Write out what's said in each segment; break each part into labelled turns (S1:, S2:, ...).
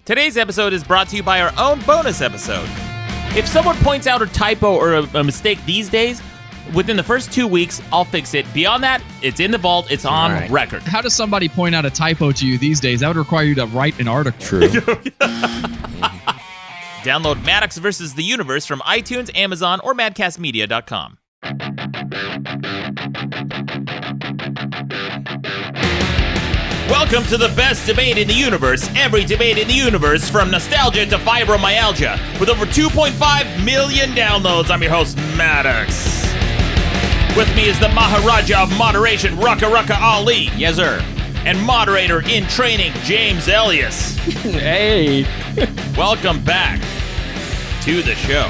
S1: Today's episode is brought to you by our own bonus episode. If someone points out a typo or a mistake these days, within the first 2 weeks, I'll fix it. Beyond that, it's in the vault. It's on record.
S2: How does somebody point out a typo to you these days? That would require you to write an article.
S3: True.
S1: Download Maddox vs. the Universe from iTunes, Amazon, or madcastmedia.com. Welcome to the best debate in the universe. Every debate in the universe, from nostalgia to fibromyalgia. With over 2.5 million downloads, I'm your host, Maddox. With me is the Maharaja of moderation, Rucka Ali.
S3: Yes, sir.
S1: And moderator in training, James Ellias.
S3: Hey.
S1: Welcome back to the show.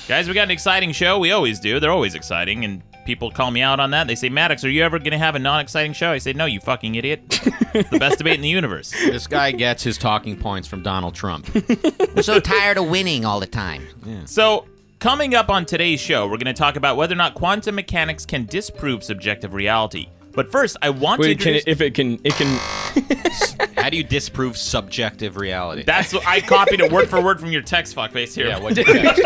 S1: Guys, we got an exciting show. We always do. They're always exciting, and people call me out on that. They say, Maddox, are you ever going to have a non-exciting show? I say, no, you fucking idiot. It's the best debate in the universe.
S4: This guy gets his talking points from Donald Trump.
S3: We're so tired of winning all the time.
S4: Yeah.
S1: So, coming up on today's show, we're going to talk about whether or not quantum mechanics can disprove subjective reality. But first, I want to introduce...
S3: It can...
S4: How do you disprove subjective reality?
S1: That's what I copied it word for word from your text, fuckface here.
S4: Yeah, what'd you text?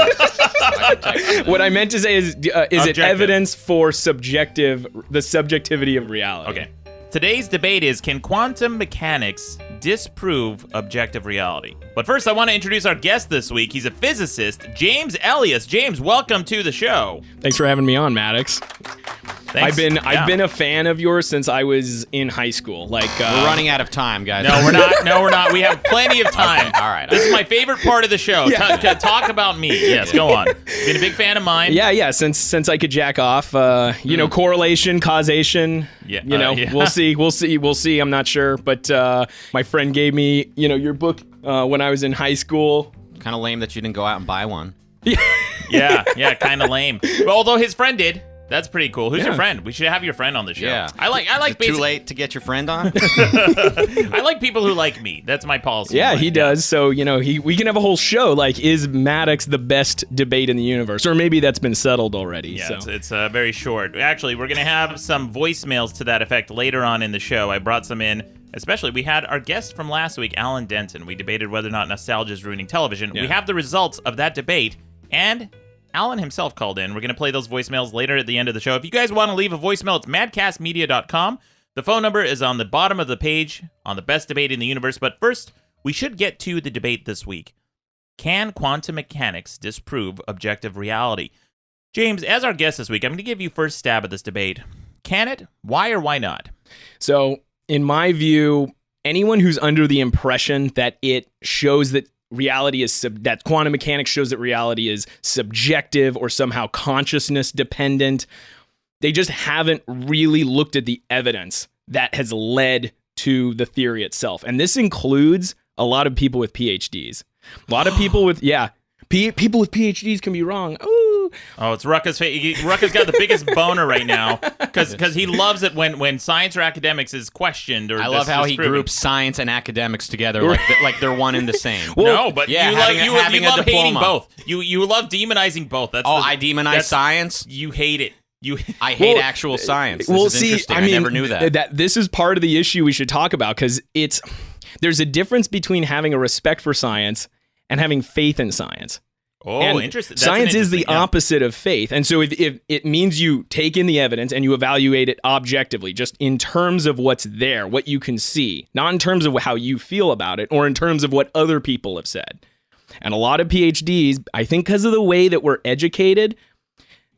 S3: What I meant to say is it evidence for the subjectivity of reality?
S1: Okay. Today's debate is, can quantum mechanics disprove objective reality? But first, I want to introduce our guest this week. He's a physicist, James Ellias. James, welcome to the show.
S3: Thanks for having me on, Maddox.
S1: Thanks.
S3: I've been a fan of yours since I was in high school. We're
S4: running out of time, guys.
S1: No, we're not. No, we're not. We have plenty of time.
S4: Okay, all right.
S1: This is my favorite part of the show.
S3: Yeah.
S1: Talk about me. Yes, go on. Been a big fan of mine.
S3: Yeah. Since I could jack off, correlation, causation.
S1: Yeah.
S3: Yeah. We'll see. I'm not sure, but my friend gave me, your book when I was in high school.
S4: Kind of lame that you didn't go out and buy one.
S1: Yeah, kind of lame. Well, although his friend did. That's pretty cool. Who's your friend? We should have your friend on the show.
S4: Yeah.
S1: I like.
S4: Is it too late to get your friend on?
S1: I like people who like me. That's my policy.
S3: Yeah, he does. So, we can have a whole show. Is Maddox the best debate in the universe? Or maybe that's been settled already.
S1: Yeah,
S3: so.
S1: it's very short. Actually, we're going to have some voicemails to that effect later on in the show. I brought some in. Especially, we had our guest from last week, Alan Denton. We debated whether or not nostalgia is ruining television. Yeah. We have the results of that debate, and Alan himself called in. We're going to play those voicemails later at the end of the show. If you guys want to leave a voicemail, it's madcastmedia.com. The phone number is on the bottom of the page on the best debate in the universe. But first, we should get to the debate this week. Can quantum mechanics disprove objective reality? James, as our guest this week, I'm going to give you first stab at this debate. Can it? Why or why not?
S3: So, in my view, anyone who's under the impression that it shows that reality is that quantum mechanics shows that reality is subjective or somehow consciousness dependent, they just haven't really looked at the evidence that has led to the theory itself. And this includes a lot of people with PhDs. A lot of people with people with PhDs can be wrong.
S1: Oh, it's Rucka's face. Rucka's got the biggest boner right now because he loves it when science or academics is questioned. Or
S4: I love how he groups science and academics together like they're one and the same.
S1: Well, no, but
S4: yeah,
S1: you love hating both. You love demonizing both.
S4: I demonize science?
S1: You hate it.
S4: I hate actual science. This is interesting. I never knew that.
S3: This is part of the issue we should talk about because there's a difference between having a respect for science and having faith in science.
S1: Oh,
S3: and
S1: interesting.
S3: Science is the opposite of faith. And so if it means you take in the evidence and you evaluate it objectively, just in terms of what's there, what you can see, not in terms of how you feel about it or in terms of what other people have said. And a lot of PhDs, I think because of the way that we're educated,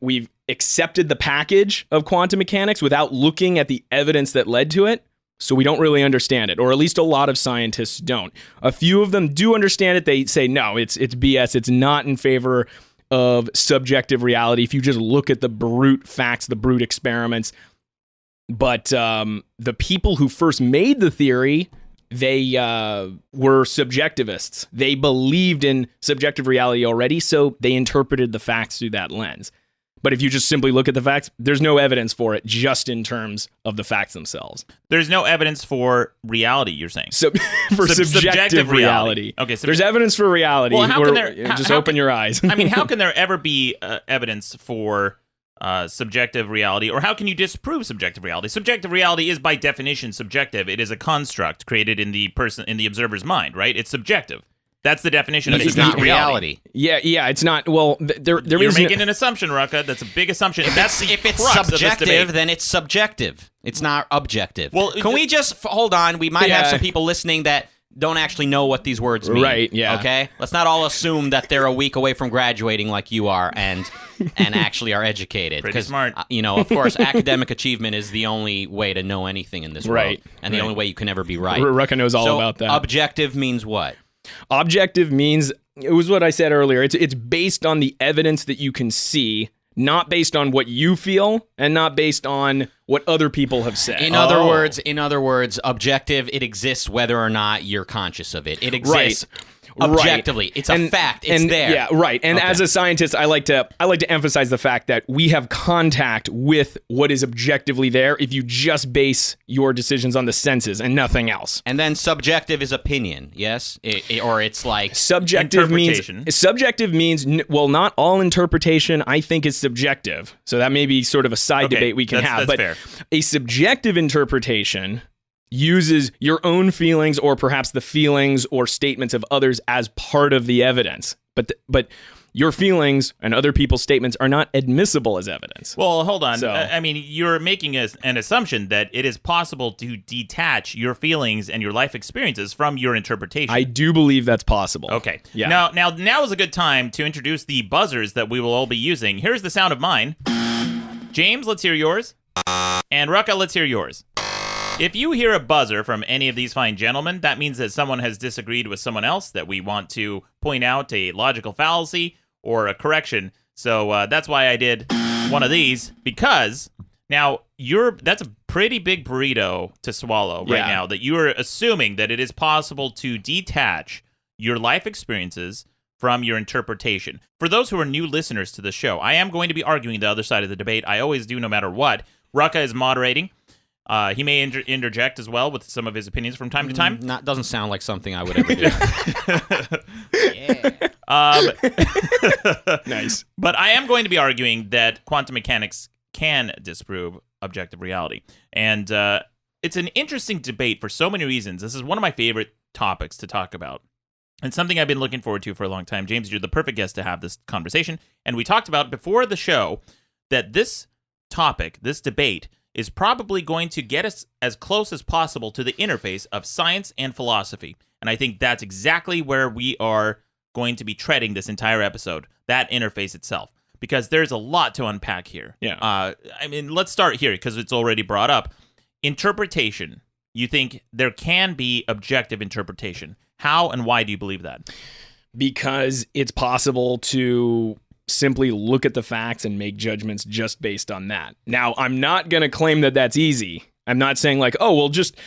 S3: we've accepted the package of quantum mechanics without looking at the evidence that led to it. So we don't really understand it, or at least a lot of scientists don't. A few of them do understand it. They say, no, it's BS. It's not in favor of subjective reality if you just look at the brute facts, the brute experiments. But the people who first made the theory, they were subjectivists. They believed in subjective reality already, so they interpreted the facts through that lens. But if you just simply look at the facts, there's no evidence for it just in terms of the facts themselves.
S1: There's no evidence for reality, you're saying?
S3: For subjective reality.
S1: Okay, so
S3: there's evidence for reality.
S1: Well,
S3: Open your eyes.
S1: I mean, how can there ever be evidence for subjective reality, or how can you disprove subjective reality? Subjective reality is by definition subjective. It is a construct created in the observer's mind, right? It's subjective. That's the definition of
S4: It's
S1: subjective
S4: not reality.
S3: Yeah, it's not. Well, there
S1: You're
S3: is
S1: making an assumption, Rucka. That's a big assumption.
S4: If
S1: That's
S4: it's
S1: the crux of this
S4: subjective,
S1: debate.
S4: then it's subjective. It's not objective.
S1: Well,
S4: can we just hold on? We might have some people listening that don't actually know what these words mean.
S3: Right, yeah.
S4: Okay? Let's not all assume that they're a week away from graduating like you are and actually are educated.
S1: Pretty smart.
S4: Of course, academic achievement is the only way to know anything in this
S3: Right,
S4: world. And the only way you can ever be right.
S3: Rucka knows all about that.
S4: Objective means what?
S3: Objective means, it was what I said earlier, it's based on the evidence that you can see, not based on what you feel, and not based on what other people have said.
S4: In other words, objective, it exists whether or not you're conscious of it. It exists objectively. It's a fact. It's there.
S3: Yeah, right. And as a scientist, I like to emphasize the fact that we have contact with what is objectively there if you just base your decisions on the senses and nothing else.
S4: And then subjective is opinion, yes? Or it's like
S3: Subjective
S1: interpretation.
S3: means well, not all interpretation I think is subjective. So that may be sort of a side debate we can have.
S1: That's
S3: But
S1: fair.
S3: a subjective interpretation uses your own feelings or perhaps the feelings or statements of others as part of the evidence. But your feelings and other people's statements are not admissible as evidence.
S1: Well, hold on.
S3: So-
S1: I mean, you're making an assumption that it is possible to detach your feelings and your life experiences from your interpretation.
S3: I do believe that's possible.
S1: Okay.
S3: Yeah.
S1: Now is a good time to introduce the buzzers that we will all be using. Here's the sound of mine. James, let's hear yours. And Rucka, let's hear yours. If you hear a buzzer from any of these fine gentlemen, that means that someone has disagreed with someone else, that we want to point out a logical fallacy or a correction. So that's why I did one of these, because now that's a pretty big burrito to swallow right now, that you are assuming that it is possible to detach your life experiences from your interpretation. For those who are new listeners to the show, I am going to be arguing the other side of the debate. I always do, no matter what. Rucka is moderating. He may interject as well with some of his opinions from time to time.
S4: doesn't sound like something I would ever do.
S3: Nice.
S1: But I am going to be arguing that quantum mechanics can disprove objective reality. And it's an interesting debate for so many reasons. This is one of my favorite topics to talk about. And something I've been looking forward to for a long time. James, you're the perfect guest to have this conversation. And we talked about before the show that this topic, this debate, is probably going to get us as close as possible to the interface of science and philosophy. And I think that's exactly where we are going to be treading this entire episode, that interface itself, because there's a lot to unpack here.
S3: Yeah.
S1: I mean, let's start here because it's already brought up. Interpretation. You think there can be objective interpretation. How and why do you believe that?
S3: Because it's possible to simply look at the facts and make judgments just based on that. Now, I'm not going to claim that that's easy. I'm not saying like, oh, well, just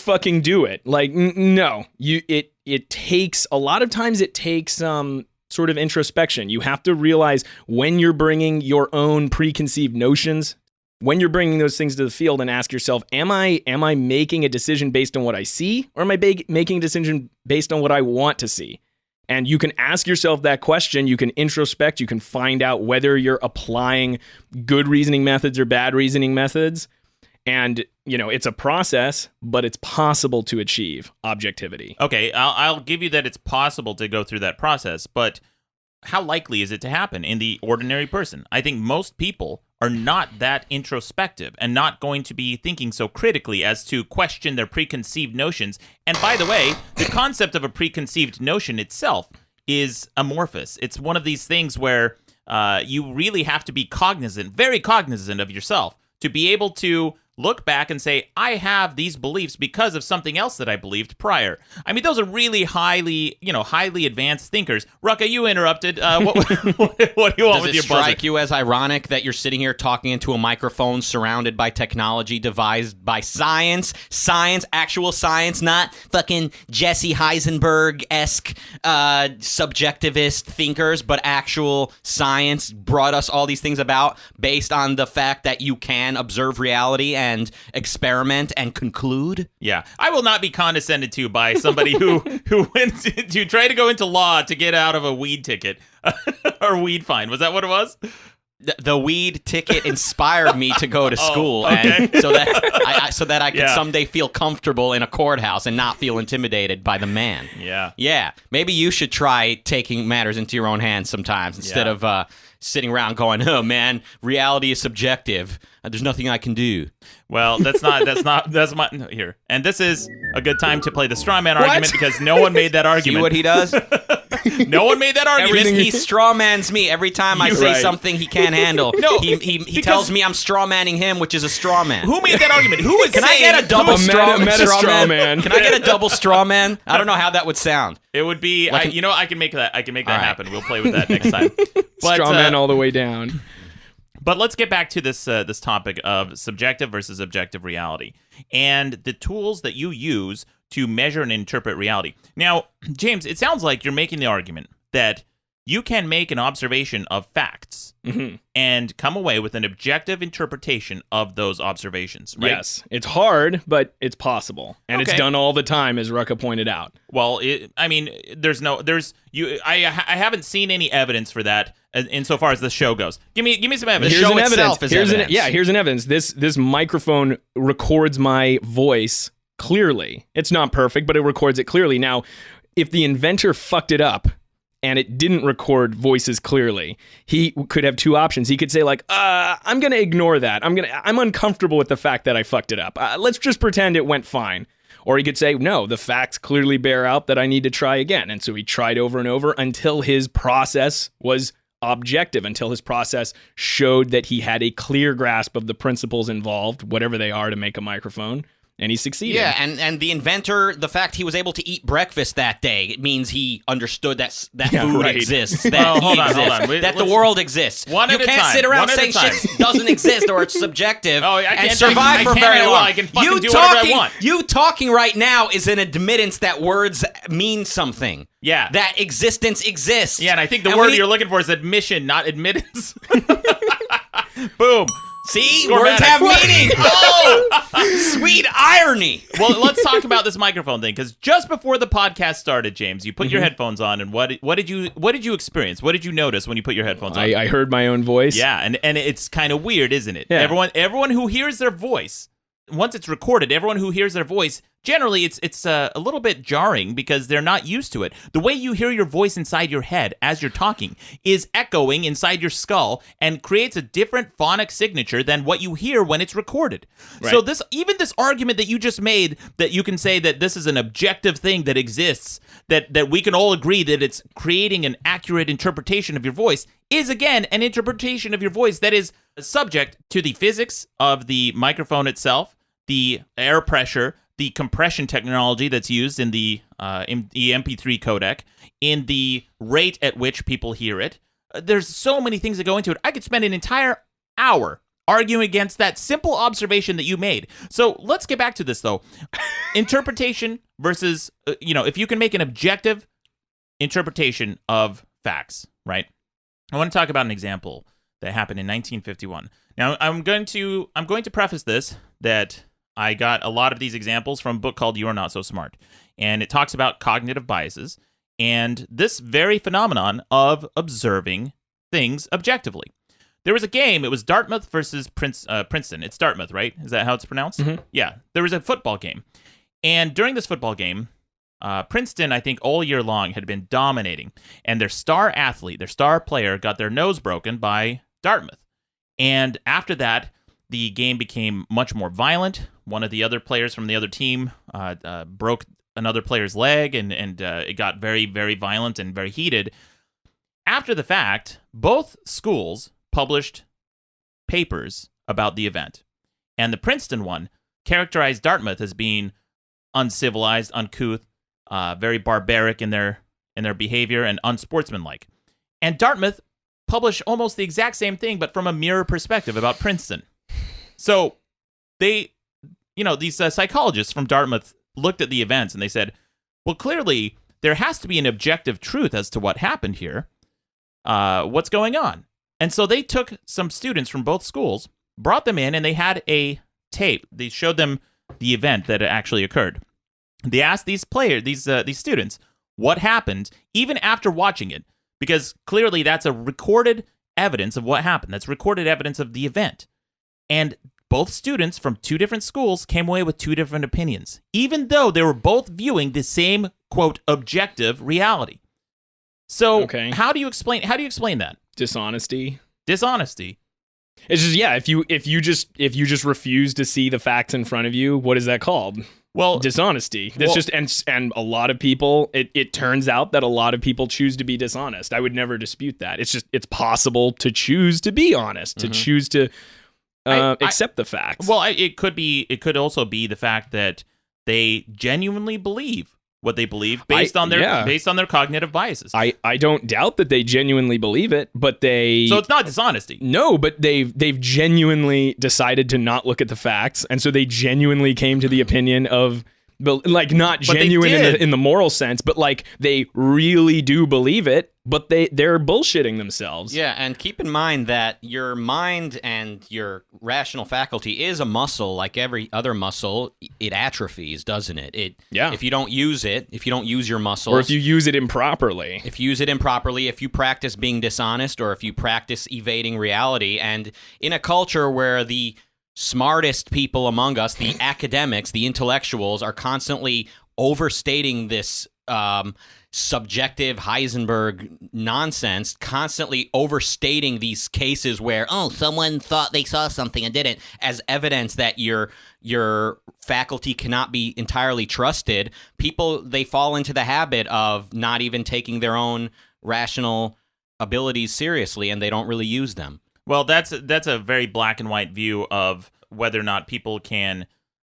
S3: fucking do it. Like, no, it takes a lot of times. It takes sort of introspection. You have to realize when you're bringing your own preconceived notions, when you're bringing those things to the field, and ask yourself, am I making a decision based on what I see, or am I making a decision based on what I want to see? And you can ask yourself that question. You can introspect. You can find out whether you're applying good reasoning methods or bad reasoning methods. And, it's a process, but it's possible to achieve objectivity.
S1: Okay, I'll give you that it's possible to go through that process, but how likely is it to happen in the ordinary person? I think most people are not that introspective and not going to be thinking so critically as to question their preconceived notions. And by the way, the concept of a preconceived notion itself is amorphous. It's one of these things where you really have to be very cognizant of yourself to be able to look back and say, I have these beliefs because of something else that I believed prior. I mean, those are really highly advanced thinkers. Rucka, you interrupted. What do you want with your buzzer?
S4: Does it strike you as ironic that you're sitting here talking into a microphone surrounded by technology devised by science, actual science, not fucking Jesse Heisenberg-esque subjectivist thinkers, but actual science brought us all these things about based on the fact that you can observe reality and experiment and conclude?
S1: Yeah. I will not be condescended to by somebody who went to try to go into law to get out of a weed ticket or weed fine. Was that what it was?
S4: The weed ticket inspired me to go to school,
S1: okay.
S4: and so that I could someday feel comfortable in a courthouse and not feel intimidated by the man. Yeah. Maybe you should try taking matters into your own hands sometimes instead of sitting around going, "Oh man, reality is subjective. There's nothing I can do."
S1: Well, that's my here. And this is a good time to play the straw man argument because no one made that argument.
S4: See what he does?
S1: No one made that argument.
S4: He strawmans me every time I say something he can't handle.
S1: No,
S4: he tells me I'm strawmanning him, which is a straw man.
S1: Who made that argument? Who is
S4: Can I get a double straw
S3: man?
S4: Can I get a double straw man? I don't know how that would sound.
S1: It would be. I can make that. I can make that happen. We'll play with that next time. But,
S3: straw man all the way down.
S1: But let's get back to this topic of subjective versus objective reality and the tools that you use to measure and interpret reality. Now, James, it sounds like you're making the argument that you can make an observation of facts and come away with an objective interpretation of those observations, right?
S3: Yes. It's hard, but it's possible. And it's done all the time, as Rucka pointed out.
S1: Well, I haven't seen any evidence for that insofar as the show goes. Give me some evidence.
S3: Here's
S1: The show
S3: an
S1: itself
S3: evidence.
S1: is evidence.
S3: Here's an evidence. This microphone records my voice clearly. It's not perfect, but it records it clearly. Now, if the inventor fucked it up and it didn't record voices clearly, he could have two options. He could say like, I'm going to ignore that. I'm uncomfortable with the fact that I fucked it up. Let's just pretend it went fine. Or he could say, no, the facts clearly bear out that I need to try again. And so he tried over and over until his process was objective, until his process showed that he had a clear grasp of the principles involved, whatever they are, to make a microphone. And he succeeded.
S4: Yeah, and the inventor, the fact he was able to eat breakfast that day, it means he understood that food exists, that
S1: hold on.
S4: That the world exists.
S1: One at a time.
S4: You can't sit around saying shit doesn't exist or it's subjective and survive
S1: I
S4: for
S1: can't
S4: very
S1: at all.
S4: long.
S1: I can fucking do whatever I want.
S4: You talking right now is an admittance that words mean something.
S1: Yeah.
S4: That existence exists.
S1: Yeah, and I think the word you're looking for is admission, not admittance. Boom.
S4: See, words have meaning. Oh, sweet irony.
S1: Well, let's talk about this microphone thing, because just before the podcast started, James, you put your headphones on, and what did you experience? What did you notice when you put your headphones on?
S3: I heard my own voice.
S1: Yeah, and it's kind of weird, isn't it?
S3: Yeah.
S1: Everyone who hears their voice, once it's recorded, everyone who hears their voice, generally it's a little bit jarring because they're not used to it. The way you hear your voice inside your head as you're talking is echoing inside your skull and creates a different phonic signature than what you hear when it's recorded.
S3: Right.
S1: So this argument that you just made, that you can say that this is an objective thing that exists, that we can all agree that it's creating an accurate interpretation of your voice, is again an interpretation of your voice that is subject to the physics of the microphone itself, the air pressure, the compression technology that's used in the MP3 codec, in the rate at which people hear it. There's so many things that go into it. I could spend an entire hour arguing against that simple observation that you made. So let's get back to this, though. Interpretation versus, if you can make an objective interpretation of facts, right? I want to talk about an example that happened in 1951. Now, I'm going to preface this that I got a lot of these examples from a book called You Are Not So Smart, and it talks about cognitive biases and this very phenomenon of observing things objectively. There was a game. It was Dartmouth versus Princeton. It's Dartmouth, right? Is that how it's pronounced? Mm-hmm. Yeah. There was a football game, and during this football game, Princeton, I think all year long, had been dominating, and their star athlete, their star player, got their nose broken by Dartmouth. And after that, the game became much more violent. One of the other players from the other team broke another player's leg, and it got very, very violent and very heated. After the fact, both schools published papers about the event. And the Princeton one characterized Dartmouth as being uncivilized, uncouth, very barbaric in their behavior, and unsportsmanlike. And Dartmouth published almost the exact same thing, but from a mirror perspective about Princeton. So these psychologists from Dartmouth looked at the events and they said, well, clearly there has to be an objective truth as to what happened here. What's going on? And so they took some students from both schools, brought them in, and they had a tape. They showed them the event that actually occurred. They asked these students, what happened even after watching it, because clearly that's a recorded evidence of what happened. That's recorded evidence of the event. And both students from two different schools came away with two different opinions, even though they were both viewing the same, quote, objective reality. So how do you explain that?
S3: Dishonesty.
S1: It's
S3: just if you just refuse to see the facts in front of you, what is that called? Well, dishonesty. That's just and a lot of people. It turns out that a lot of people choose to be dishonest. I would never dispute that. It's possible to choose to be honest, to choose to accept the facts.
S1: Well, it could also be the fact that they genuinely believe what they believe based on their cognitive biases.
S3: I don't doubt that they genuinely believe it, but so
S1: it's not dishonesty.
S3: No, but they've genuinely decided to not look at the facts, and so they genuinely came to the opinion of, like, not genuine in the moral sense, but like they really do believe it, but they're bullshitting themselves.
S4: Yeah, and keep in mind that your mind and your rational faculty is a muscle. Like every other muscle, it atrophies, doesn't it? If you don't use it, if you don't use your muscles,
S3: or if you use it improperly,
S4: if you practice being dishonest, or if you practice evading reality, and in a culture where the smartest people among us, the academics, the intellectuals, are constantly overstating this subjective Heisenberg nonsense, constantly overstating these cases where, someone thought they saw something and didn't, as evidence that your faculty cannot be entirely trusted. People, they fall into the habit of not even taking their own rational abilities seriously, and they don't really use them.
S1: Well, that's a very black and white view of whether or not people can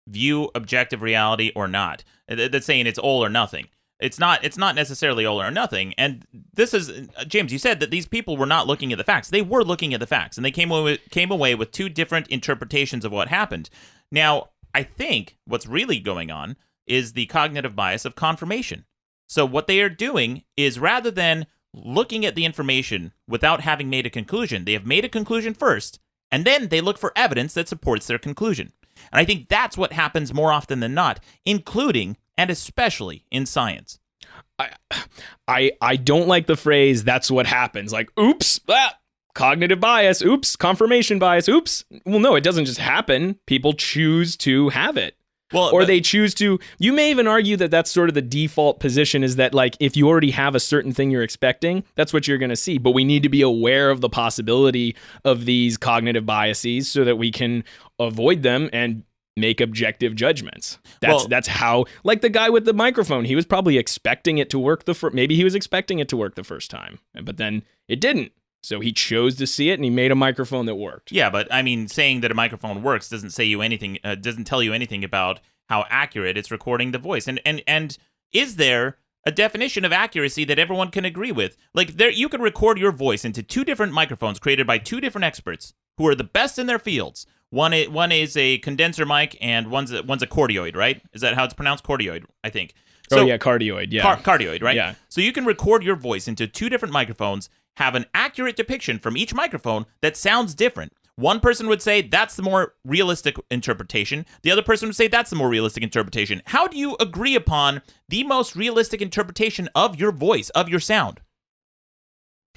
S1: view objective reality or not. That's saying it's all or nothing. It's not necessarily all or nothing. And this is, James, you said that these people were not looking at the facts. They were looking at the facts, and they came away with two different interpretations of what happened. Now, I think what's really going on is the cognitive bias of confirmation. So what they are doing is, rather than looking at the information without having made a conclusion, they have made a conclusion first, and then they look for evidence that supports their conclusion. And I think that's what happens more often than not, including and especially in science.
S3: I don't like the phrase, that's what happens. Like, oops, cognitive bias, oops, confirmation bias, oops. Well, no, it doesn't just happen. People choose to have it. They choose to. You may even argue that that's sort of the default position, is that, like, if you already have a certain thing you're expecting, that's what you're going to see. But we need to be aware of the possibility of these cognitive biases so that we can avoid them and make objective judgments. That's how, like the guy with the microphone, he was probably expecting it to work maybe he was expecting it to work the first time, but then it didn't. So he chose to see it, and he made a microphone that worked.
S1: Yeah, but I mean, saying that a microphone works doesn't say you anything. Doesn't tell you anything about how accurate it's recording the voice. And is there a definition of accuracy that everyone can agree with? Like, you can record your voice into two different microphones created by two different experts who are the best in their fields. One is a condenser mic, and one's a cardioid, right? Is that how it's pronounced? Cardioid, I think. So,
S3: cardioid. Yeah,
S1: cardioid, right?
S3: Yeah.
S1: So you can record your voice into two different microphones, have an accurate depiction from each microphone that sounds different. One person would say that's the more realistic interpretation. The other person would say that's the more realistic interpretation. How do you agree upon the most realistic interpretation of your voice, of your sound?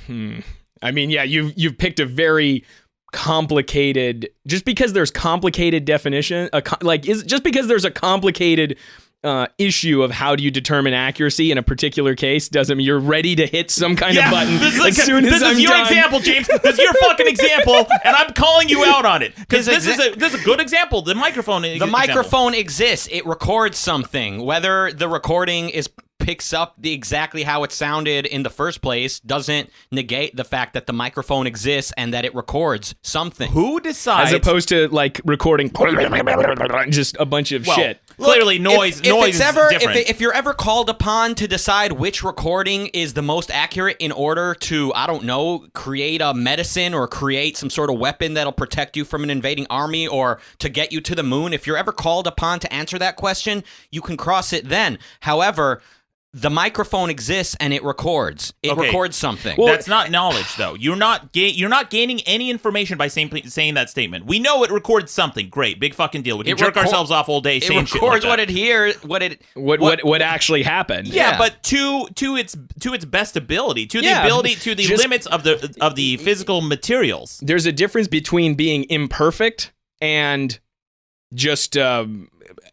S3: I mean, yeah, you've picked a very complicated. Just because there's complicated definition, just because there's a complicated issue of how do you determine accuracy in a particular case doesn't mean you're ready to hit some kind of button
S1: this is your example, James. This is your fucking example, and I'm calling you out on it because this is a good example. The microphone
S4: exists. It records something. Whether the recording picks up exactly how it sounded in the first place doesn't negate the fact that the microphone exists and that it records something.
S1: Who decides?
S3: As opposed to, like, recording just a bunch of shit.
S1: Clearly, noise is different.
S4: If you're ever called upon to decide which recording is the most accurate in order to, I don't know, create a medicine or create some sort of weapon that'll protect you from an invading army or to get you to the moon, if you're ever called upon to answer that question, you can cross it then. However, the microphone exists and it records. It
S1: Okay.
S4: records something.
S3: Well,
S1: That's not knowledge, though. You're not gaining any information by saying that statement. We know it records something. Great, big fucking deal. We can jerk ourselves off all day
S4: it
S1: saying shit like
S4: records
S1: that.
S4: what it hears.
S3: What actually happened?
S1: Yeah, but to its best ability, to the
S3: Yeah,
S1: ability, to the
S3: just-
S1: limits of the physical materials.
S3: There's a difference between being imperfect and just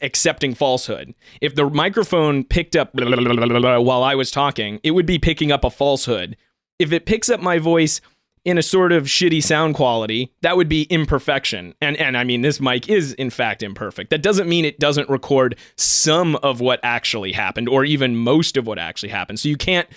S3: accepting falsehood. If the microphone picked up while I was talking, it would be picking up a falsehood. If it picks up my voice in a sort of shitty sound quality, that would be imperfection. And I mean, this mic is in fact imperfect. That doesn't mean it doesn't record some of what actually happened or even most of what actually happened. So you can't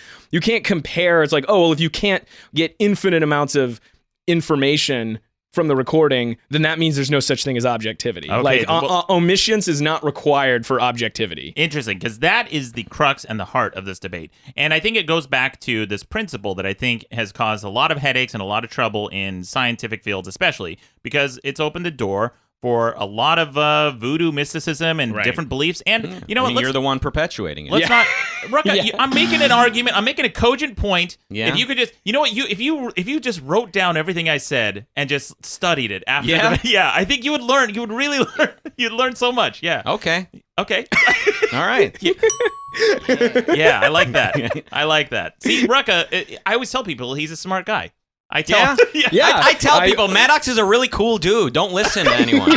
S3: compare. It's like, oh, well, if you can't get infinite amounts of information from the recording, then that means there's no such thing as objectivity.
S1: Okay,
S3: Like
S1: well-
S3: omissions is not required for objectivity.
S1: Interesting, because that is the crux and the heart of this debate. And I think it goes back to this principle that I think has caused a lot of headaches and a lot of trouble in scientific fields, especially because it's opened the door for a lot of voodoo mysticism and
S3: Right.
S1: different beliefs. And you know
S4: I
S1: what?
S4: mean, you're the one perpetuating it.
S1: Let's not, Rucka.
S3: Yeah.
S1: I'm making an argument. I'm making a cogent point.
S4: Yeah.
S1: If you could just, you know what? If you just wrote down everything I said and just studied it after,
S4: Yeah?
S1: yeah, I think you would learn. You would really learn. You'd learn so much. Yeah.
S4: Okay.
S1: Okay.
S4: All right.
S1: Yeah, I like that. I like that. See, Rucka, I always tell people he's a smart guy. I tell.
S4: Yeah?
S3: Yeah.
S4: I tell people Maddox is a really cool dude. Don't listen to anyone.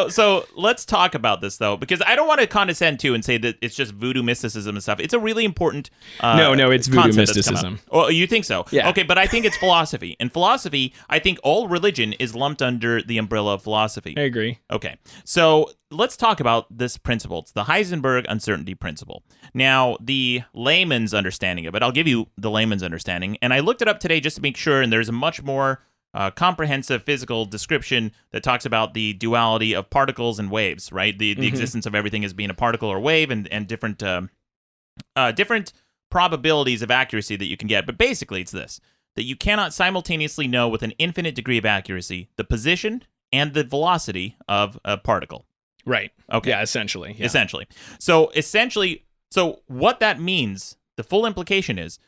S1: So let's talk about this though, because I don't want to condescend to and say that it's just voodoo mysticism and stuff. It's a really important
S3: No, it's voodoo
S1: concept that's come
S3: mysticism.
S1: up. Oh, you think so?
S3: Yeah.
S1: Okay, but I think it's philosophy. And philosophy, I think all religion is lumped under the umbrella of philosophy.
S3: I agree.
S1: Okay, so let's talk about this principle. It's the Heisenberg uncertainty principle. Now, the layman's understanding of it, I'll give you the layman's understanding, and I looked it up today just to make sure, and there's a much more comprehensive physical description that talks about the duality of particles and waves, right? The existence of everything as being a particle or wave and different different probabilities of accuracy that you can get. But basically, it's this, that you cannot simultaneously know with an infinite degree of accuracy the position and the velocity of a particle.
S3: Right.
S1: Okay.
S3: Yeah, essentially. Yeah.
S1: Essentially, so what that means, the full implication is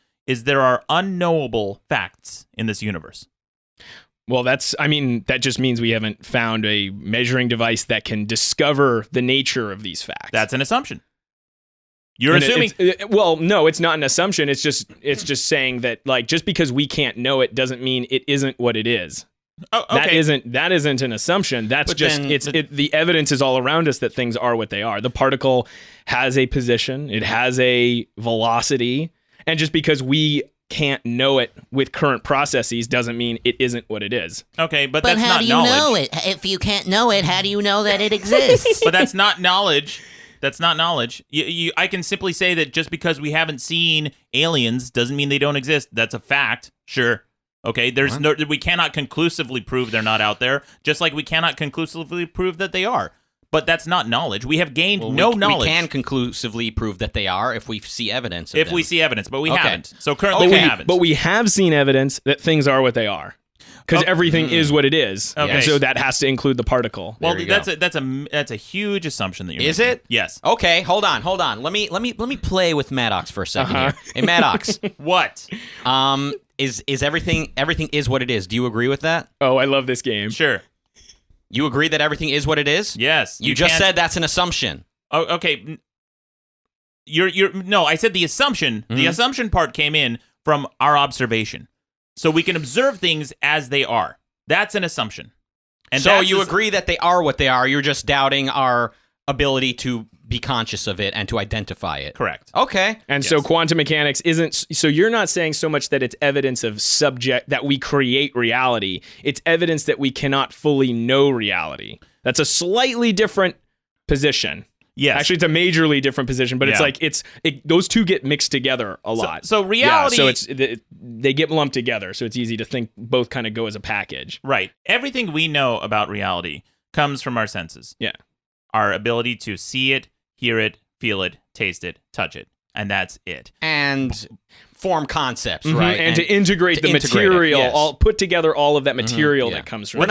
S1: there are unknowable facts in this universe.
S3: Well, that just means we haven't found a measuring device that can discover the nature of these facts.
S1: That's an assumption. You're
S3: And
S1: assuming.
S3: well, no, it's not an assumption. It's just saying that, like, just because we can't know it doesn't mean it isn't what it is.
S1: Oh, okay.
S3: That isn't an assumption. That's
S4: But
S3: just
S4: then
S3: the evidence is all around us that things are what they are. The particle has a position, it has a velocity, and just because we can't know it with current processes doesn't mean it isn't what it is.
S1: Okay, but
S5: But
S1: that's
S5: how
S1: not
S5: do you
S1: knowledge.
S5: know it? If you can't know it, how do you know that it exists?
S1: But that's not knowledge. That's not knowledge. I can simply say that just because we haven't seen aliens doesn't mean they don't exist. That's a fact. Sure. Okay. We cannot conclusively prove they're not out there, just like we cannot conclusively prove that they are. But that's not knowledge. We have gained no knowledge.
S4: We can conclusively prove that they are if we see evidence of
S1: if
S4: them.
S1: we see evidence, but we
S4: Okay.
S1: haven't. So currently we haven't.
S3: But we have seen evidence that things are what they are. Because everything is what it is.
S1: Okay.
S3: And so that has to include the particle.
S1: well,
S4: There you
S1: that's a huge assumption that you're
S4: Is
S1: making.
S4: it?
S1: Yes.
S4: Okay, hold on. Let me play with Maddox for a second here. Hey, Maddox,
S1: What?
S4: is everything is what it is? Do you agree with that?
S3: Oh, I love this game.
S1: Sure.
S4: You agree that everything is what it is?
S1: Yes.
S4: You just
S1: can't-
S4: said that's an assumption.
S1: Oh, okay. No, I said the assumption. The assumption part came in from our observation. So we can observe things as they are. That's an assumption. And
S4: So
S1: that's
S4: you
S1: the-
S4: agree that they are what they are. You're just doubting our ability to be conscious of it and to identify it.
S1: Correct.
S4: Okay.
S3: And so
S1: Yes.
S3: quantum mechanics isn't, so you're not saying so much that it's evidence of that we create reality. It's evidence that we cannot fully know reality. That's a slightly different position.
S1: Yes.
S3: Actually, it's a majorly different position, but it's
S1: Yeah.
S3: like those two get mixed together a lot.
S1: so reality-
S3: Yeah, so they get lumped together, so it's easy to think both kind of go as a package.
S1: Right. Everything we know about reality comes from our senses.
S3: Yeah.
S1: Our ability to see it, hear it, feel it, taste it, touch it. and that's it.
S4: And form concepts, right?
S3: And to integrate the material,
S4: yes.
S3: all put together all of that material that comes from it.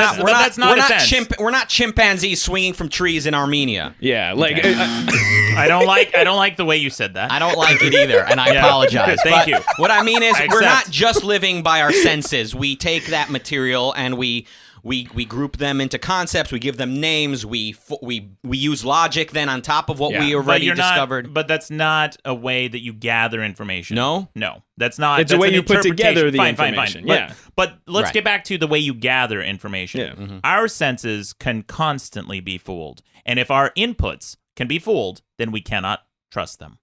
S4: We're not chimpanzees swinging from trees in Armenia.
S3: Yeah, like
S1: I don't like the way you said that.
S4: I don't like it either, and I apologize.
S1: Thank you.
S4: What I mean is,
S1: I
S4: we're
S1: accept.
S4: not just living by our senses. We take that material and we group them into concepts. We give them names. We use logic then on top of what we already discovered.
S1: But that's not a way that you gather information.
S4: No?
S1: No, that's not.
S3: It's
S1: that's
S3: a way
S1: an
S3: you put together the
S1: Fine.
S3: information. Yeah.
S1: But let's
S4: Right.
S1: get back to the way you gather information.
S3: Yeah. Mm-hmm.
S1: Our senses can constantly be fooled, and if our inputs can be fooled, then we cannot trust them.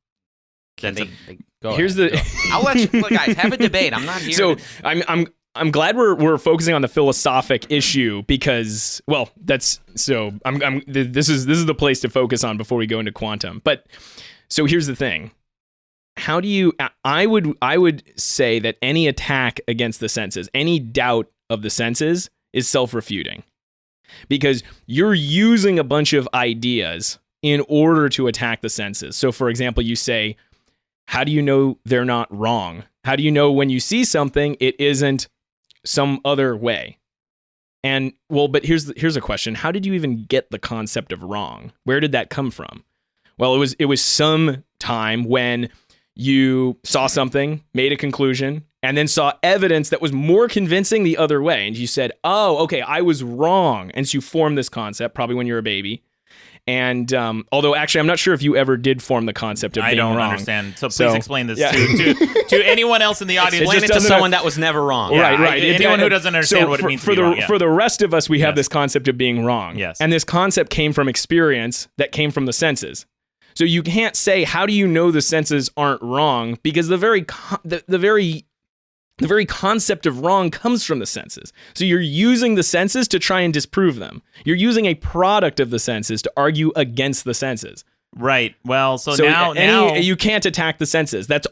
S3: Here's the.
S4: I'll let you, look, guys, have a debate. I'm not here.
S3: So
S4: to,
S3: I'm glad we're focusing on the philosophic issue because, well, that's so this is the place to focus on before we go into quantum. But so here's the thing. How do you I would say that any attack against the senses, any doubt of the senses is self-refuting. Because you're using a bunch of ideas in order to attack the senses. So for example, you say, how do you know they're not wrong? How do you know when you see something it isn't some other way? And well, but here's a question. How did you even get the concept of wrong? Where did that come from? Well, it was some time when you saw something, made a conclusion, and then saw evidence that was more convincing the other way. And you said, oh, okay, I was wrong. And so you formed this concept probably when you were a baby. And although actually, I'm not sure if you ever did form the concept of being wrong.
S1: I don't understand. So please explain this
S3: yeah.
S1: to anyone else in the audience.
S4: explain it to someone that was never wrong.
S1: Yeah,
S3: Right.
S1: Anyone who doesn't understand what it means to be wrong. Yeah.
S3: For the rest of us, we have this concept of being wrong.
S1: Yes.
S3: And this concept came from experience that came from the senses. So you can't say, how do you know the senses aren't wrong? Because the very concept of wrong comes from the senses. So you're using the senses to try and disprove them. You're using a product of the senses to argue against the senses.
S1: Right. Well, so now
S3: you can't attack the senses. That's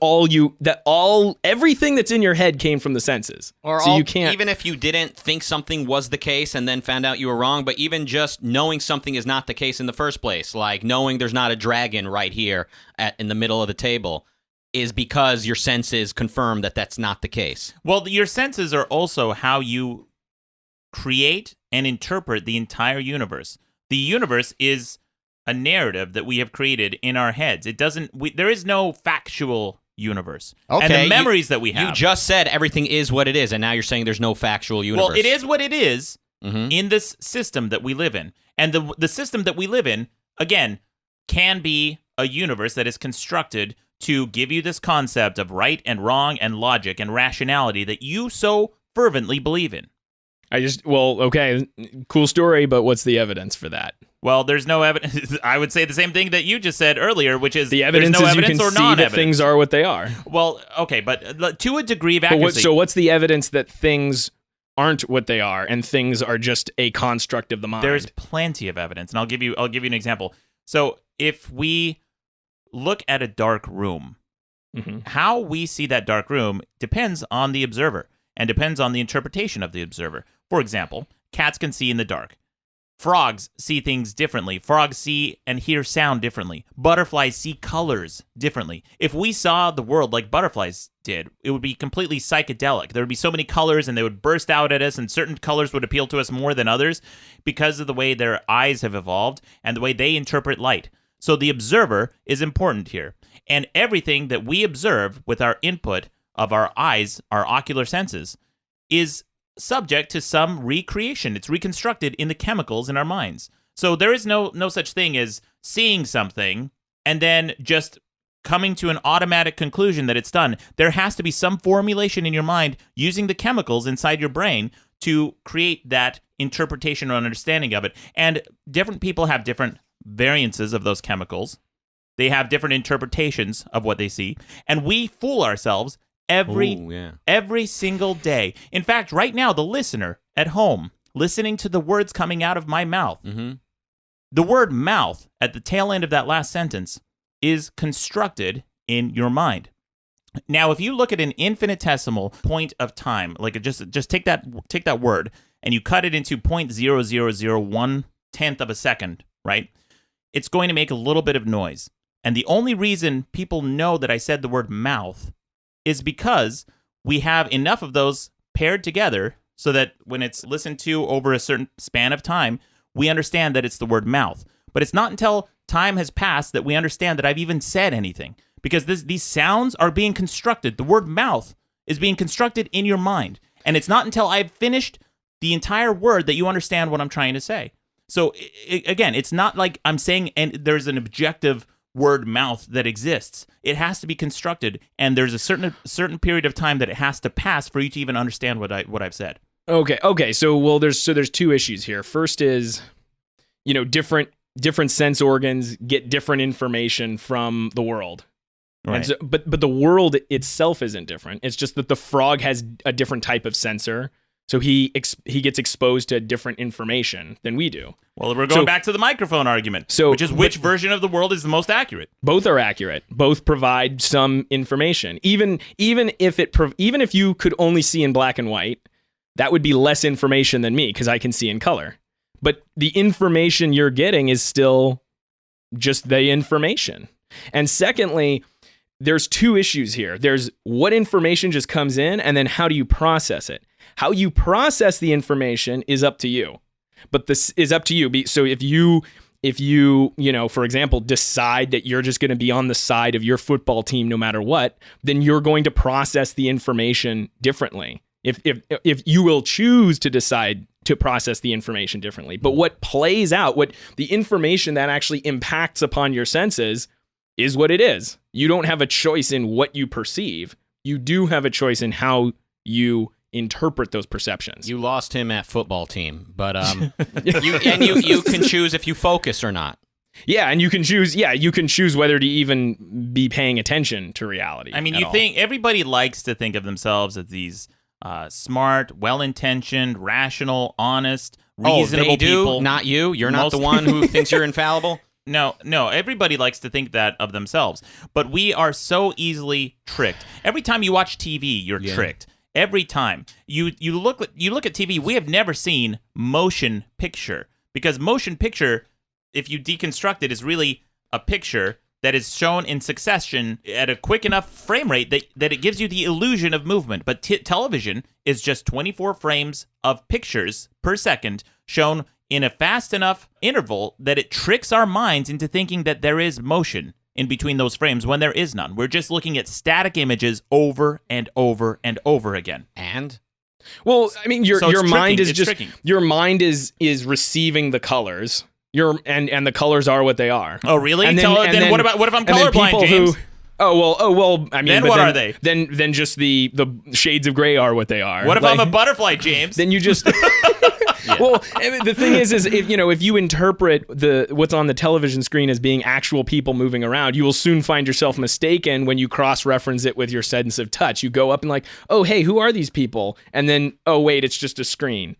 S3: everything that's in your head came from the senses. You can't,
S4: even if you didn't think something was the case and then found out you were wrong, but even just knowing something is not the case in the first place, like knowing there's not a dragon right here in the middle of the table, is because your senses confirm that that's not the case.
S1: Well, your senses are also how you create and interpret the entire universe. The universe is a narrative that we have created in our heads. There is no factual universe.
S4: Okay,
S1: and the memories that we have.
S4: You just said everything is what it is, and now you're saying there's no factual universe.
S1: Well, it is what it is in this system that we live in. And the system that we live in, again, can be a universe that is constructed to give you this concept of right and wrong and logic and rationality that you so fervently believe in.
S3: Okay, cool story, but what's the evidence for that?
S1: Well, there's no evidence. I would say the same thing that you just said earlier, which is
S3: the evidence
S1: there's no
S3: is
S1: evidence
S3: you
S1: or
S3: can see
S1: non-evidence.
S3: that things are what they are.
S1: Well, okay, but to a degree of accuracy.
S3: So what's the evidence that things aren't what they are and things are just a construct of the mind?
S1: There's plenty of evidence, and I'll give you an example. So if we look at a dark room, how we see that dark room depends on the observer and depends on the interpretation of the observer. For example, cats can see in the dark. Frogs see things differently. Frogs see and hear sound differently. Butterflies see colors differently. If we saw the world like butterflies did, it would be completely psychedelic. There would be so many colors and they would burst out at us, and certain colors would appeal to us more than others because of the way their eyes have evolved and the way they interpret light. So the observer is important here. And everything that we observe with our input of our eyes, our ocular senses, is subject to some recreation. It's reconstructed in the chemicals in our minds. So there is no such thing as seeing something and then just coming to an automatic conclusion that it's done. There has to be some formulation in your mind using the chemicals inside your brain to create that interpretation or understanding of it. And different people have different variances of those chemicals. They have different interpretations of what they see. And we fool ourselves every single day. In fact, right now, the listener at home, listening to the words coming out of my mouth, the word mouth at the tail end of that last sentence is constructed in your mind. Now, if you look at an infinitesimal point of time, like just take that word and you cut it into 0.0001 tenth of a second, right? It's going to make a little bit of noise. And the only reason people know that I said the word mouth is because we have enough of those paired together so that when it's listened to over a certain span of time, we understand that it's the word mouth. But it's not until time has passed that we understand that I've even said anything, because these sounds are being constructed. The word mouth is being constructed in your mind. And it's not until I've finished the entire word that you understand what I'm trying to say. So again, it's not like I'm saying and there's an objective word mouth that exists. It has to be constructed, and there's a certain period of time that it has to pass for you to even understand what I've said.
S3: Okay. So there's two issues here. First is, different sense organs get different information from the world.
S1: Right.
S3: And so, but the world itself isn't different. It's just that the frog has a different type of sensor, so he gets exposed to different information than we do.
S1: Well, we're going back to the microphone argument, which is which version of the world is the most accurate.
S3: Both are accurate. Both provide some information. Even if you could only see in black and white, that would be less information than me because I can see in color. But the information you're getting is still just the information. And secondly, there's two issues here. There's what information just comes in, and then how do you process it? How you process the information is up to you. But this is up to you. So if you, for example, decide that you're just going to be on the side of your football team no matter what, then you're going to process the information differently. If you will choose to decide to process the information differently. But what plays out, what the information that actually impacts upon your senses is what it is. You don't have a choice in what you perceive. You do have a choice in how you interpret those perceptions.
S4: You lost him at football team, but you can choose if you focus or not.
S3: Yeah, and you can choose. Yeah, you can choose whether to even be paying attention to reality.
S1: I mean, think everybody likes to think of themselves as these smart, well-intentioned, rational, honest, reasonable people.
S4: Not you. You're not the one who thinks you're infallible.
S1: No, everybody likes to think that of themselves. But we are so easily tricked. Every time you watch TV, you're tricked. Every time. You look at TV, we have never seen motion picture. Because motion picture, if you deconstruct it, is really a picture that is shown in succession at a quick enough frame rate that it gives you the illusion of movement. But television is just 24 frames of pictures per second shown in a fast enough interval that it tricks our minds into thinking that there is motion in between those frames when there is none. We're just looking at static images over and over and over again.
S4: And?
S3: Well, I mean, your mind is just
S1: tricking.
S3: Your mind is receiving the colors. And the colors are what they are.
S1: Oh, really?
S3: And
S1: then what if I'm colorblind, James?
S3: I mean,
S1: then what are they?
S3: Then just the shades of gray are what they are.
S1: What if I'm a butterfly, James?
S3: Then you just Well, the thing is if you interpret what's on the television screen as being actual people moving around, you will soon find yourself mistaken when you cross-reference it with your sense of touch. You go up and like, oh, hey, who are these people? And then, oh, wait, it's just a screen.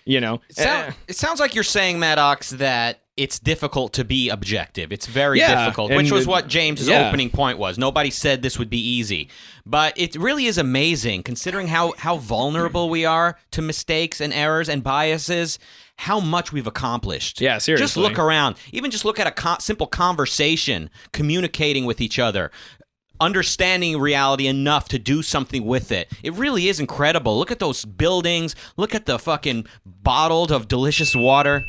S3: It
S4: sounds like you're saying, Maddox, that it's difficult to be objective. It's very difficult, which was what James's opening point was. Nobody said this would be easy. But it really is amazing, considering how vulnerable we are to mistakes and errors and biases, how much we've accomplished.
S3: Yeah, seriously.
S4: Just look around. Even just look at a simple conversation, communicating with each other, understanding reality enough to do something with it. It really is incredible. Look at those buildings. Look at the fucking bottled of delicious water.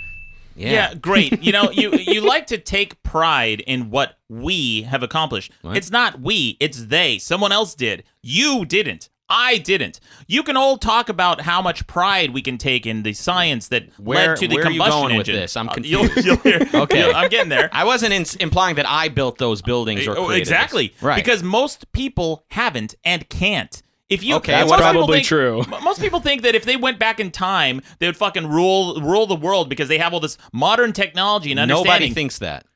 S1: Yeah, great. You like to take pride in what we have accomplished. What? It's not we, it's they. Someone else did. You didn't. I didn't. You can all talk about how much pride we can take in the science that led to the combustion engine.
S4: Where are you going with this? I'm confused.
S1: You'll hear. Okay. I'm getting there.
S4: I wasn't implying that I built those buildings or created
S1: exactly.
S4: This. Right.
S1: Because most people haven't and can't.
S3: That's probably true.
S1: Most people think that if they went back in time, they would fucking rule the world because they have all this modern technology and understanding.
S4: Nobody thinks that.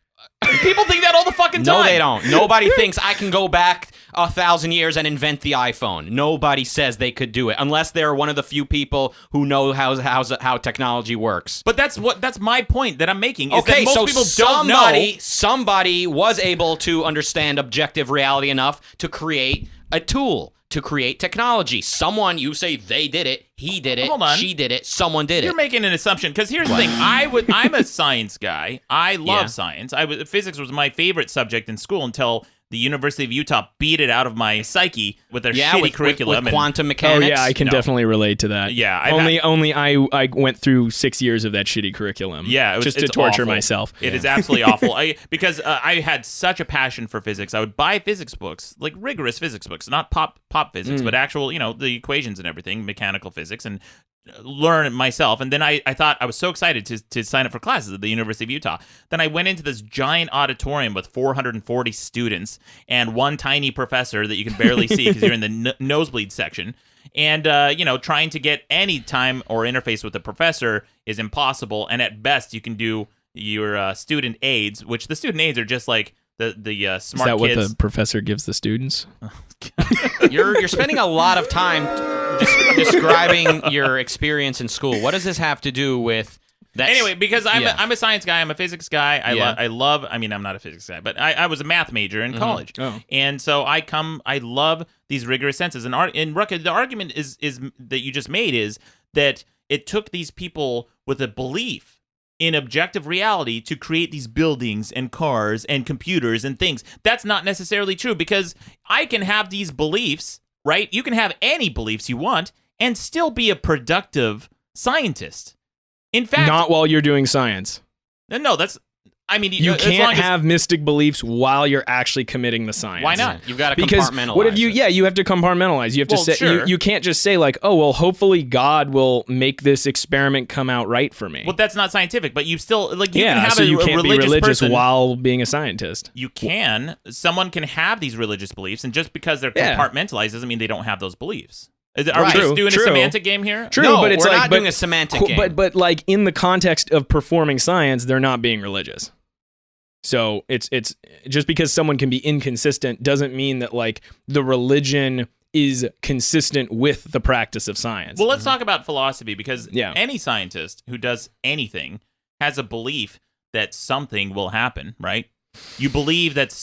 S1: People think that all the fucking time.
S4: No, they don't. Nobody thinks I can go back 1,000 years and invent the iPhone. Nobody says they could do it unless they're one of the few people who know how technology works.
S1: But that's my point that I'm making. Is that most people don't know.
S4: Somebody was able to understand objective reality enough to create a tool to create technology. Someone, you say they did it, he did it,
S1: Hold on.
S4: she did it, someone did
S1: You're
S4: it.
S1: making an assumption because here's the thing. I'm a science guy. I love science. Physics was my favorite subject in school until the University of Utah beat it out of my psyche with their shitty curriculum.
S4: With quantum mechanics.
S3: Oh yeah, I can definitely relate to that.
S1: Yeah,
S3: only I went through 6 years of that shitty curriculum.
S1: Yeah,
S3: just to
S1: it's
S3: torture
S1: awful.
S3: myself.
S1: It is absolutely awful. Because I had such a passion for physics. I would buy physics books, like rigorous physics books, not pop physics, but actual, the equations and everything, mechanical physics, and learn it myself. And then I thought I was so excited to sign up for classes at the University of Utah. Then I went into this giant auditorium with 440 students and one tiny professor that you can barely see because you're in the nosebleed section. And, trying to get any time or interface with the professor is impossible. And at best, you can do your student aids, which the student aids are just like the smart
S3: kids. Is that
S1: kids.
S3: what the professor gives the students?
S4: You're spending a lot of time describing your experience in school. What does this have to do with that?
S1: Anyway, because I'm a science guy, I'm a physics guy. I love. I mean, I'm not a physics guy, but I was a math major in college, and so I love these rigorous senses. And Rucka, the argument is that you just made is that it took these people with a belief in objective reality to create these buildings and cars and computers and things. That's not necessarily true because I can have these beliefs, right? You can have any beliefs you want and still be a productive scientist. In fact,
S3: not while you're doing science.
S1: No, that's. I mean,
S3: you
S1: as
S3: can't
S1: long as,
S3: have mystic beliefs while you're actually committing the science.
S1: Why not?
S4: You've got to
S3: Because
S4: compartmentalize.
S3: what if you? Yeah, you have to compartmentalize. You have to say.
S1: Sure.
S3: You can't just say like, oh well, hopefully God will make this experiment come out right for me.
S1: Well, that's not scientific, but you still you can
S3: yeah,
S1: have
S3: so you can't be religious
S1: person.
S3: while being a scientist.
S1: You can. Someone can have these religious beliefs, and just because they're compartmentalized doesn't mean they don't have those beliefs. Are we just doing a semantic game here?
S3: True,
S4: No,
S3: but it's
S4: we're
S3: like,
S4: not doing a semantic game.
S3: But like in the context of performing science, they're not being religious. So it's just because someone can be inconsistent doesn't mean that like the religion is consistent with the practice of science.
S1: Well, let's talk about philosophy because any scientist who does anything has a belief that something will happen, right? You believe that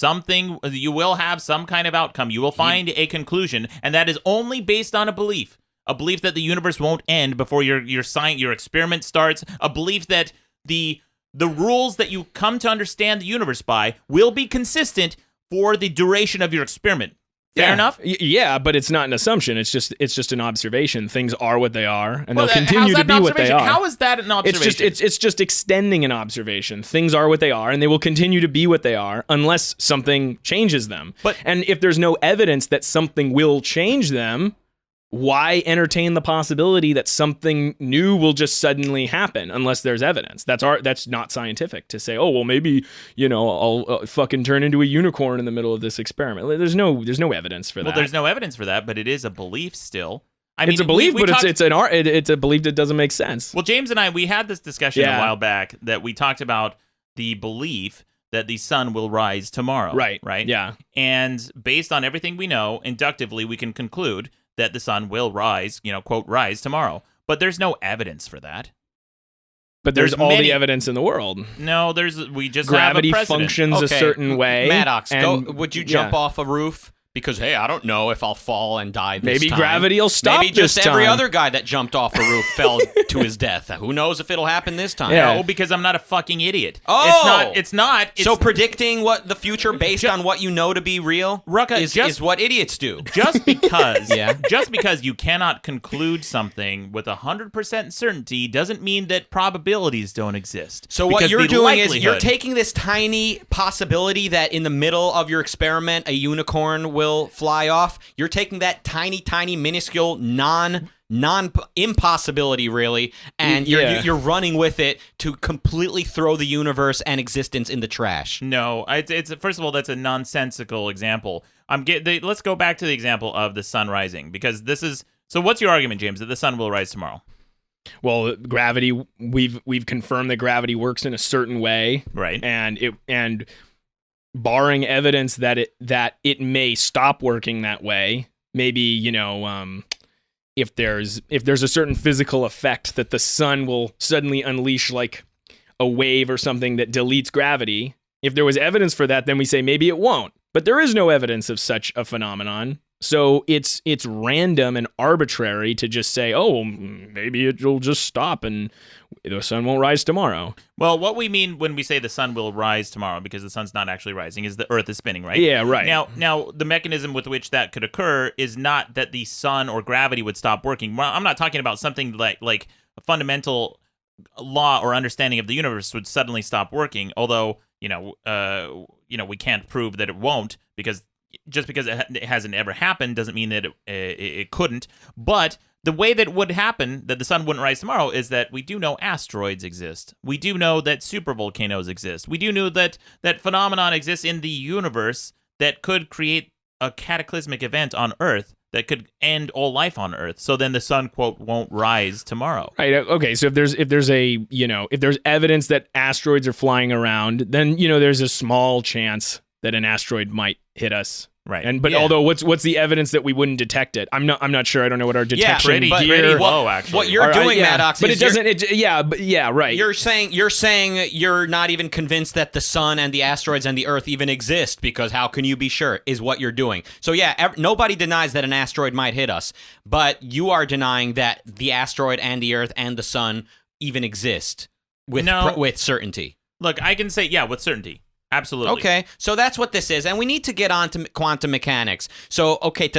S1: you will have some kind of outcome. You will find a conclusion, and that is only based on a belief that the universe won't end before your experiment starts, a belief that the rules that you come to understand the universe by will be consistent for the duration of your experiment. Fair enough?
S3: Yeah, but it's not an assumption. It's just an observation. Things are what they are, and they'll continue to be what they are.
S1: How is that an observation?
S3: It's just extending an observation. Things are what they are, and they will continue to be what they are unless something changes them. And if there's no evidence that something will change them, why entertain the possibility that something new will just suddenly happen unless there's evidence? That's not scientific to say, oh, well, maybe, I'll fucking turn into a unicorn in the middle of this experiment. There's no evidence for that.
S1: Well, there's no evidence for that, but it is a belief still.
S3: It's a belief, but it's a belief that doesn't make sense.
S1: Well, James and I, we had this discussion a while back that we talked about the belief that the sun will rise tomorrow. Right?
S3: Yeah.
S1: And based on everything we know, inductively, we can conclude that the sun will rise, quote, rise tomorrow. But there's no evidence for that.
S3: But there's all the evidence in the world.
S1: No, we just
S3: gravity
S1: have a precedent.
S3: functions a certain way.
S4: Maddox, would you jump off a roof? Because, hey, I don't know if I'll fall and die this
S3: Maybe
S4: time.
S3: gravity will stop
S4: Maybe just
S3: this time.
S4: every other guy that jumped off a roof fell to his death. Who knows if it'll happen this time?
S1: No, because I'm not a fucking idiot.
S4: Oh!
S1: It's not.
S4: So predicting what the future based on what you know to be real is what idiots do.
S1: Just because you cannot conclude something with 100% certainty doesn't mean that probabilities don't exist.
S4: So what you're doing is you're taking this tiny possibility that in the middle of your experiment a unicorn will fly off. You're taking that tiny, minuscule, non-impossibility, really, and you're running with it to completely throw the universe and existence in the trash.
S1: No, it's first of all, that's a nonsensical example. Let's go back to the example of the sun rising, because this is. So, what's your argument, James, that the sun will rise tomorrow?
S3: Well, gravity. We've confirmed that gravity works in a certain way,
S1: right?
S3: And barring evidence that it may stop working that way, maybe if there's a certain physical effect that the sun will suddenly unleash like a wave or something that deletes gravity. If there was evidence for that, then we say maybe it won't. But there is no evidence of such a phenomenon. So it's random and arbitrary to just say, oh, maybe it'll just stop and the sun won't rise tomorrow.
S1: Well, what we mean when we say the sun will rise tomorrow, because the sun's not actually rising, is the Earth is spinning, right?
S3: Yeah, right.
S1: Now, the mechanism with which that could occur is not that the sun or gravity would stop working. Well, I'm not talking about something like a fundamental law or understanding of the universe would suddenly stop working. Although, we can't prove that it won't, because just because it hasn't ever happened doesn't mean that it couldn't. But the way that would happen, that the sun wouldn't rise tomorrow, is that we do know asteroids exist. We do know that supervolcanoes exist. We do know that phenomenon exists in the universe that could create a cataclysmic event on Earth that could end all life on Earth. So then the sun, quote, won't rise tomorrow.
S3: Right. Okay. So if there's evidence that asteroids are flying around, then there's a small chance that an asteroid might hit us.
S1: Right.
S3: But although what's the evidence that we wouldn't detect it? I'm not sure. I don't know what our detection
S1: pretty low, actually.
S4: What you're doing, Maddox,
S3: but
S4: is
S3: it doesn't. Right.
S4: You're saying you're not even convinced that the sun and the asteroids and the Earth even exist, because how can you be sure? Is what you're doing. So nobody denies that an asteroid might hit us, but you are denying that the asteroid and the Earth and the sun even exist with certainty.
S1: Look, I can say with certainty. Absolutely.
S4: Okay, so that's what this is, and we need to get on to quantum mechanics. So, okay,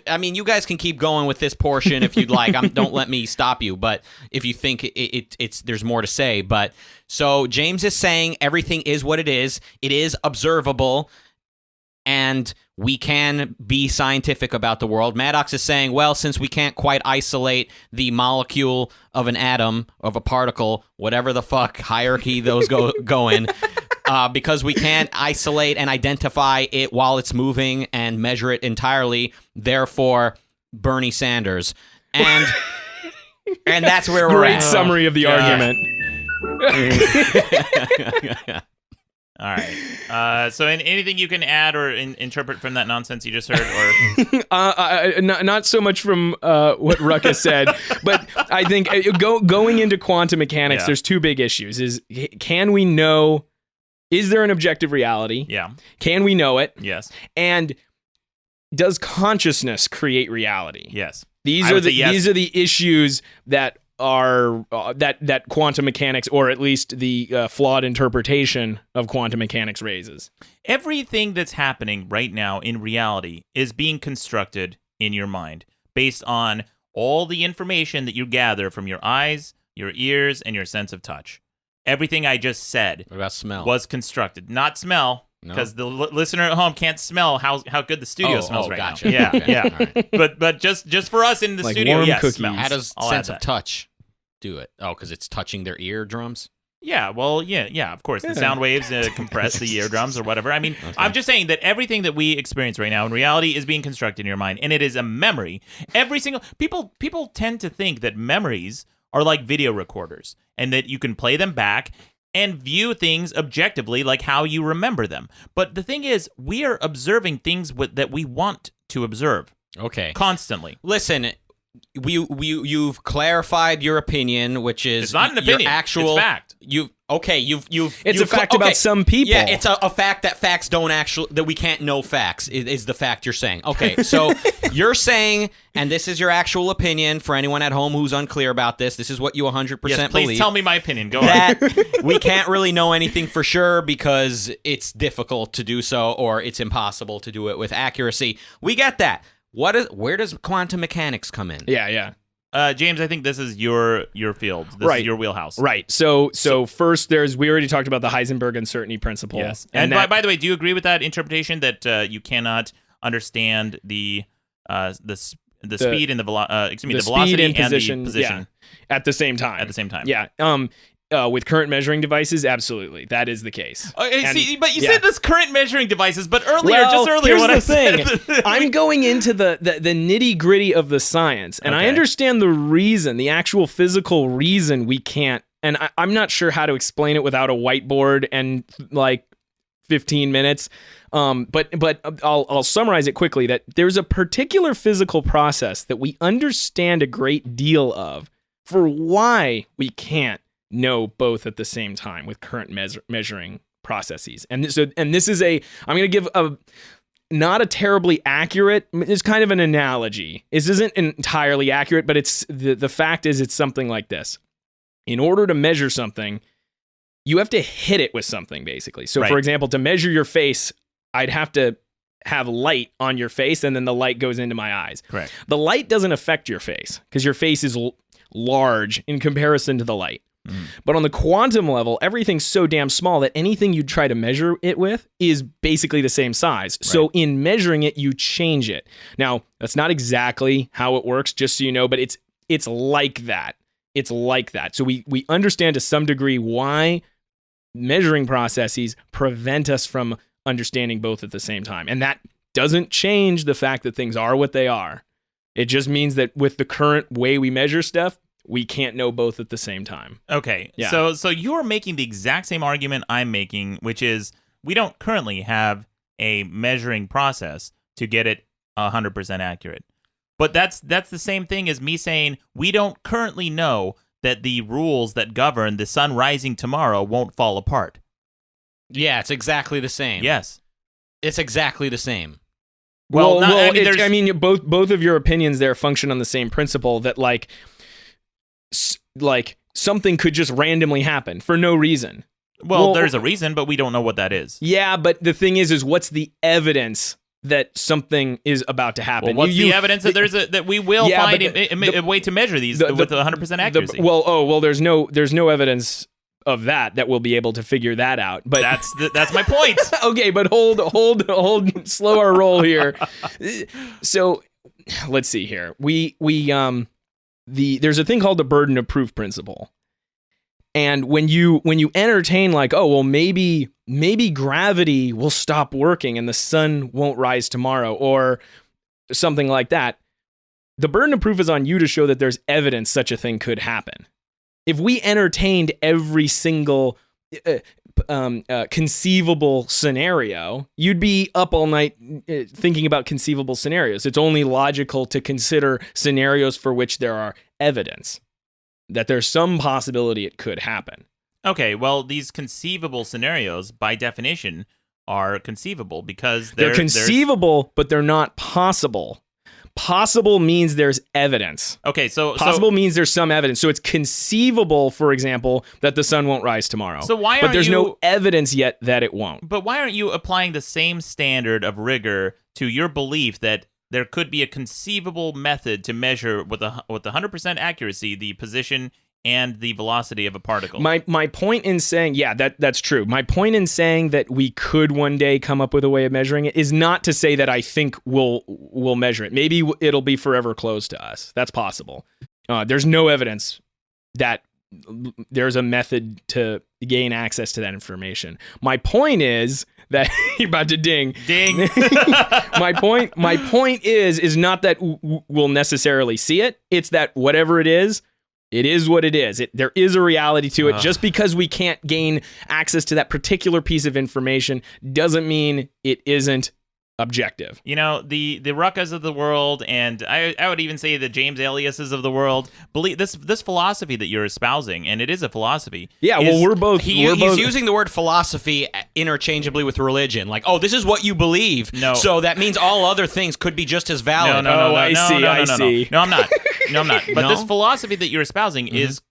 S4: I mean, you guys can keep going with this portion if you'd like. Don't let me stop you, but if you think it's there's more to say. But so James is saying everything is what it is observable, and we can be scientific about the world. Maddox is saying, well, since we can't quite isolate the molecule of an atom, of a particle, whatever the fuck hierarchy those go in. Because we can't isolate and identify it while it's moving and measure it entirely. Therefore, Bernie Sanders. And that's where we're at.
S3: Great summary of the argument.
S1: All right. So anything you can add or interpret from that nonsense you just heard? Or
S3: not so much from what Ruckus said, but I think going into quantum mechanics, there's two big issues. Can we know... Is there an objective reality?
S1: Yeah.
S3: Can we know it?
S1: Yes.
S3: And does consciousness create reality?
S1: Yes.
S3: These are the issues that are that quantum mechanics, or at least the flawed interpretation of quantum mechanics, raises.
S1: Everything that's happening right now in reality is being constructed in your mind based on all the information that you gather from your eyes, your ears, and your sense of touch. Everything I just said was constructed. Not smell, because the listener at home can't smell how good the studio smells right
S4: gotcha.
S1: now. Yeah,
S4: Okay.
S1: yeah.
S4: Right.
S1: But just for us in the
S3: Like
S1: studio,
S3: warm
S1: yes,
S3: cookies.
S1: smells.
S4: How does
S1: I'll
S4: sense
S1: add
S4: of
S1: that.
S4: touch do it? Oh, because it's touching their eardrums?
S1: Yeah, well, yeah, of course. The sound waves compress the eardrums or whatever. I mean, I'm just saying that everything that we experience right now in reality is being constructed in your mind, and it is a memory. People tend to think that memories are like video recorders, and that you can play them back and view things objectively like how you remember them. But the thing is, we are observing things that we want to observe.
S4: Okay.
S1: Constantly.
S4: Listen, you've clarified your opinion, which is
S1: It's not an opinion.
S4: Your actual
S1: it's fact.
S4: You've
S3: It's a fact about some people.
S4: Yeah, it's a fact that facts don't actually, that we can't know facts is the fact you're saying. Okay, so you're saying, and this is your actual opinion for anyone at home who's unclear about this, this is what you 100%
S1: Yes,
S4: believe.
S1: please tell me my opinion. Go on.
S4: That we can't really know anything for sure because it's difficult to do so, or it's impossible to do it with accuracy. We get that. Where does quantum mechanics come in?
S3: Yeah.
S1: James, I think this is your field. This is your wheelhouse.
S3: Right. So first, we already talked about the Heisenberg uncertainty principle.
S1: Yes. And by the way, do you agree with that interpretation that you cannot understand the speed and the velocity and
S3: position,
S1: the position
S3: at the same time?
S1: At the same time.
S3: Yeah. With current measuring devices, absolutely, that is the case.
S1: But you said this current measuring devices, but just earlier,
S3: here's
S1: what
S3: the
S1: I
S3: thing.
S1: said.
S3: I'm going into the nitty gritty of the science, and I understand the reason, the actual physical reason we can't. And I'm not sure how to explain it without a whiteboard and like 15 minutes. But I'll summarize it quickly. That there's a particular physical process that we understand a great deal of for why we can't know both at the same time with current measuring processes. And this is I'm going to give not a terribly accurate. It's kind of an analogy. This isn't entirely accurate, but it's the fact is it's something like this. In order to measure something, you have to hit it with something, basically. So, for example, to measure your face, I'd have to have light on your face, and then the light goes into my eyes.
S1: Correct.
S3: The light doesn't affect your face because your face is large in comparison to the light. But on the quantum level, everything's so damn small that anything you try to measure it with is basically the same size. Right. So in measuring it, you change it. Now, that's not exactly how it works, just so you know, but it's like that. It's like that. So we understand to some degree why measuring processes prevent us from understanding both at the same time. And that doesn't change the fact that things are what they are. It just means that with the current way we measure stuff, we can't know both at the same time.
S1: Okay.
S3: Yeah.
S1: So you're making the exact same argument I'm making, which is we don't currently have a measuring process to get it 100% accurate. But that's the same thing as me saying we don't currently know that the rules that govern the sun rising tomorrow won't fall apart.
S4: Yeah, it's exactly the same.
S1: Yes.
S4: It's exactly the same.
S1: Well,
S3: both of your opinions there function on the same principle that like something could just randomly happen for no reason.
S1: Well, there's a reason, but we don't know what that is.
S3: Yeah, but the thing is what's the evidence that something is about to happen?
S1: Well, what's the evidence that that we will find a way to measure these with 100% accuracy?
S3: There's no evidence of that we'll be able to figure that out. But
S1: that's my point.
S3: Okay, but hold, slow our roll here. So let's see here. There's a thing called the burden of proof principle. And when you entertain like, oh, well, maybe gravity will stop working and the sun won't rise tomorrow or something like that, the burden of proof is on you to show that there's evidence such a thing could happen. If we entertained every single conceivable scenario, you'd be up all night thinking about conceivable scenarios. It's only logical to consider scenarios for which there are evidence that there's some possibility it could happen.
S1: Okay, well, these conceivable scenarios, by definition, are conceivable because
S3: they're conceivable, but they're not possible. Possible means there's evidence.
S1: Okay, so
S3: possible means there's some evidence. So it's conceivable, for example, that the sun won't rise tomorrow.
S1: So why?
S3: But there's no evidence yet that it won't.
S1: But why aren't you applying the same standard of rigor to your belief that there could be a conceivable method to measure with 100% accuracy the position and the velocity of a particle?
S3: My point in saying, that's true. My point in saying that we could one day come up with a way of measuring it is not to say that I think we'll measure it. Maybe it'll be forever closed to us. That's possible. There's no evidence that there's a method to gain access to that information. My point is that you're about to ding. My point is not that we'll necessarily see it. It's that whatever it is what it is. There is a reality to it. Just because we can't gain access to that particular piece of information doesn't mean it isn't objective.
S1: You know, the Ruckas of the world, and I would even say the James Elliases of the world, believe this philosophy that you're espousing, and it is a philosophy.
S3: Yeah, we're both.
S4: He's using the word philosophy interchangeably with religion. Like, oh, this is what you believe. No. So that means all other things could be just as valid.
S3: No, I see.
S1: No, I'm not. But this philosophy that you're espousing is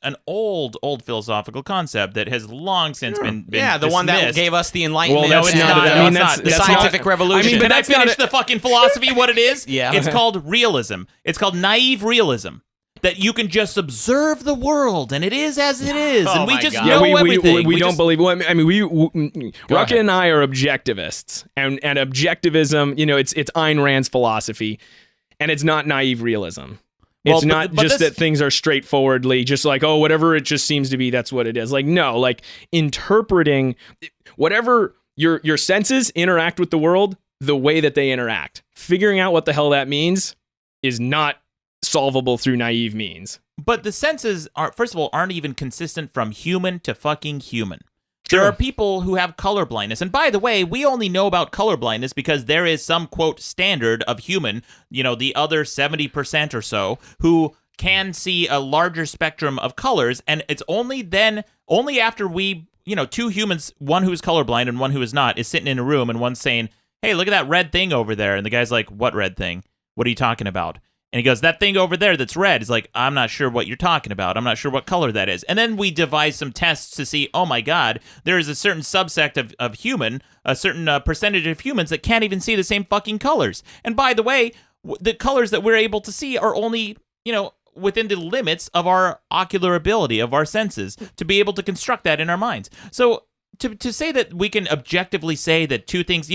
S1: an old philosophical concept that has long since been
S4: the
S1: dismissed.
S4: one that gave us the Enlightenment.
S1: Well, no, it's not.
S4: That's the scientific revolution.
S1: Can I finish the fucking philosophy? What it is?
S4: Yeah.
S1: It's called realism. It's called naive realism. That you can just observe the world and it is as it is, and we just know everything.
S3: We don't believe. Well, I mean, Rucka and I are objectivists, and objectivism, it's Ayn Rand's philosophy, and it's not naive realism. It's not just that things are straightforwardly just like, oh, whatever it just seems to be, that's what it is. Like, no, like interpreting whatever your senses interact with the world the way that they interact. Figuring out what the hell that means is not solvable through naive means.
S1: But the senses aren't even consistent from human to fucking human.
S3: Sure.
S1: There are people who have color blindness. And by the way, we only know about color blindness because there is some, quote, standard of human, the other 70% or so, who can see a larger spectrum of colors. And it's only after we, two humans, one who's colorblind and one who is not, is sitting in a room and one's saying, hey, look at that red thing over there. And the guy's like, what red thing? What are you talking about? And he goes, that thing over there that's red. Is like, I'm not sure what you're talking about. I'm not sure what color that is. And then we devise some tests to see, oh my God, there is a certain subsect of human, a certain percentage of humans that can't even see the same fucking colors. And by the way, the colors that we're able to see are only, within the limits of our ocular ability, of our senses, to be able to construct that in our minds. So to say that we can objectively say that two things,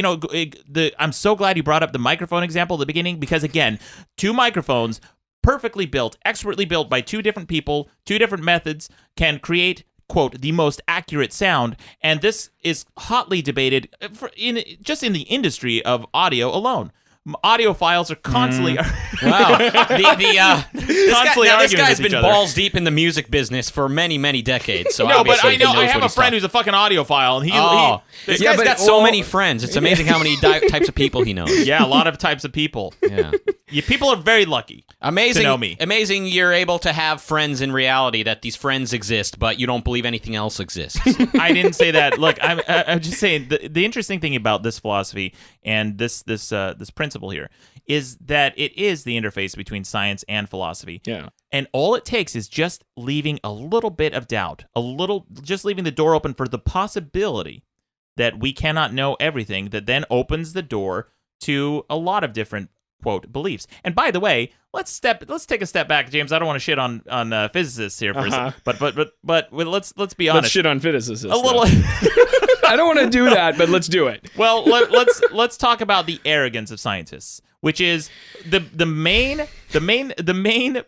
S1: I'm so glad you brought up the microphone example at the beginning, because again, two microphones perfectly built, expertly built by two different people, two different methods, can create, quote, the most accurate sound. And this is hotly debated just in the industry of audio alone. Audiophiles are constantly
S4: wow. This guy's been balls deep in the music business for many, many decades. So
S1: no, but I have a friend who's a fucking audiophile, and
S4: this guy's got so many friends. It's amazing how many types of people he knows.
S1: Yeah, a lot of types of people.
S4: Yeah,
S1: people are very lucky.
S4: Amazing
S1: to know me.
S4: Amazing you're able to have friends in reality, that these friends exist, but you don't believe anything else exists.
S1: I didn't say that. Look, I'm just saying the interesting thing about this philosophy and this principle here is that it is the interface between science and philosophy.
S3: Yeah.
S1: And all it takes is just leaving a little bit of doubt, just leaving the door open for the possibility that we cannot know everything, that then opens the door to a lot of different, quote, beliefs. And by the way, let's take a step back, James. I don't want to shit on physicists here for a second, but let's be honest.
S3: Let's shit on physicists.
S1: A little.
S3: I don't want to do that, but let's do it.
S1: Well, let's talk about the arrogance of scientists, which is the main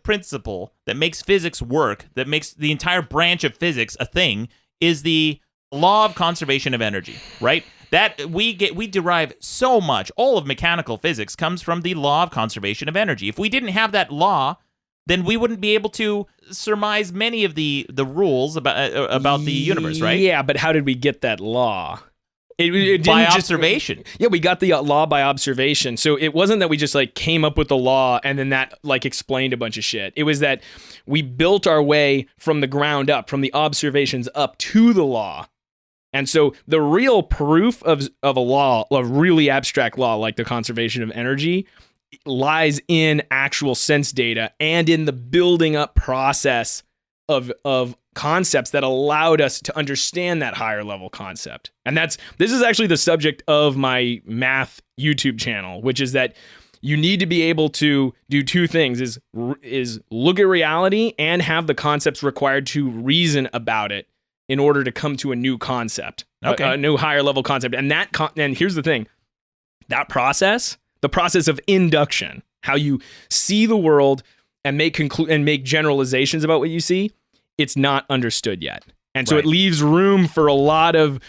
S1: principle that makes physics work, that makes the entire branch of physics a thing, is the law of conservation of energy, right? That we derive so much. All of mechanical physics comes from the law of conservation of energy. If we didn't have that law, then we wouldn't be able to surmise many of the rules about the universe, right?
S3: Yeah, but how did we get that law? It didn't
S1: by observation.
S3: Yeah, we got the law by observation. So it wasn't that we just came up with the law and then that explained a bunch of shit. It was that we built our way from the ground up, from the observations up to the law. And so the real proof of a law, a really abstract law like the conservation of energy, lies in actual sense data and in the building up process of concepts that allowed us to understand that higher level concept. And this is actually the subject of my math YouTube channel, which is that you need to be able to do two things: is look at reality and have the concepts required to reason about it in order to come to a new concept, a new higher level concept. And and here's the thing: that process, the process of induction, how you see the world and make generalizations about what you see, it's not understood yet. And so it leaves room for a lot of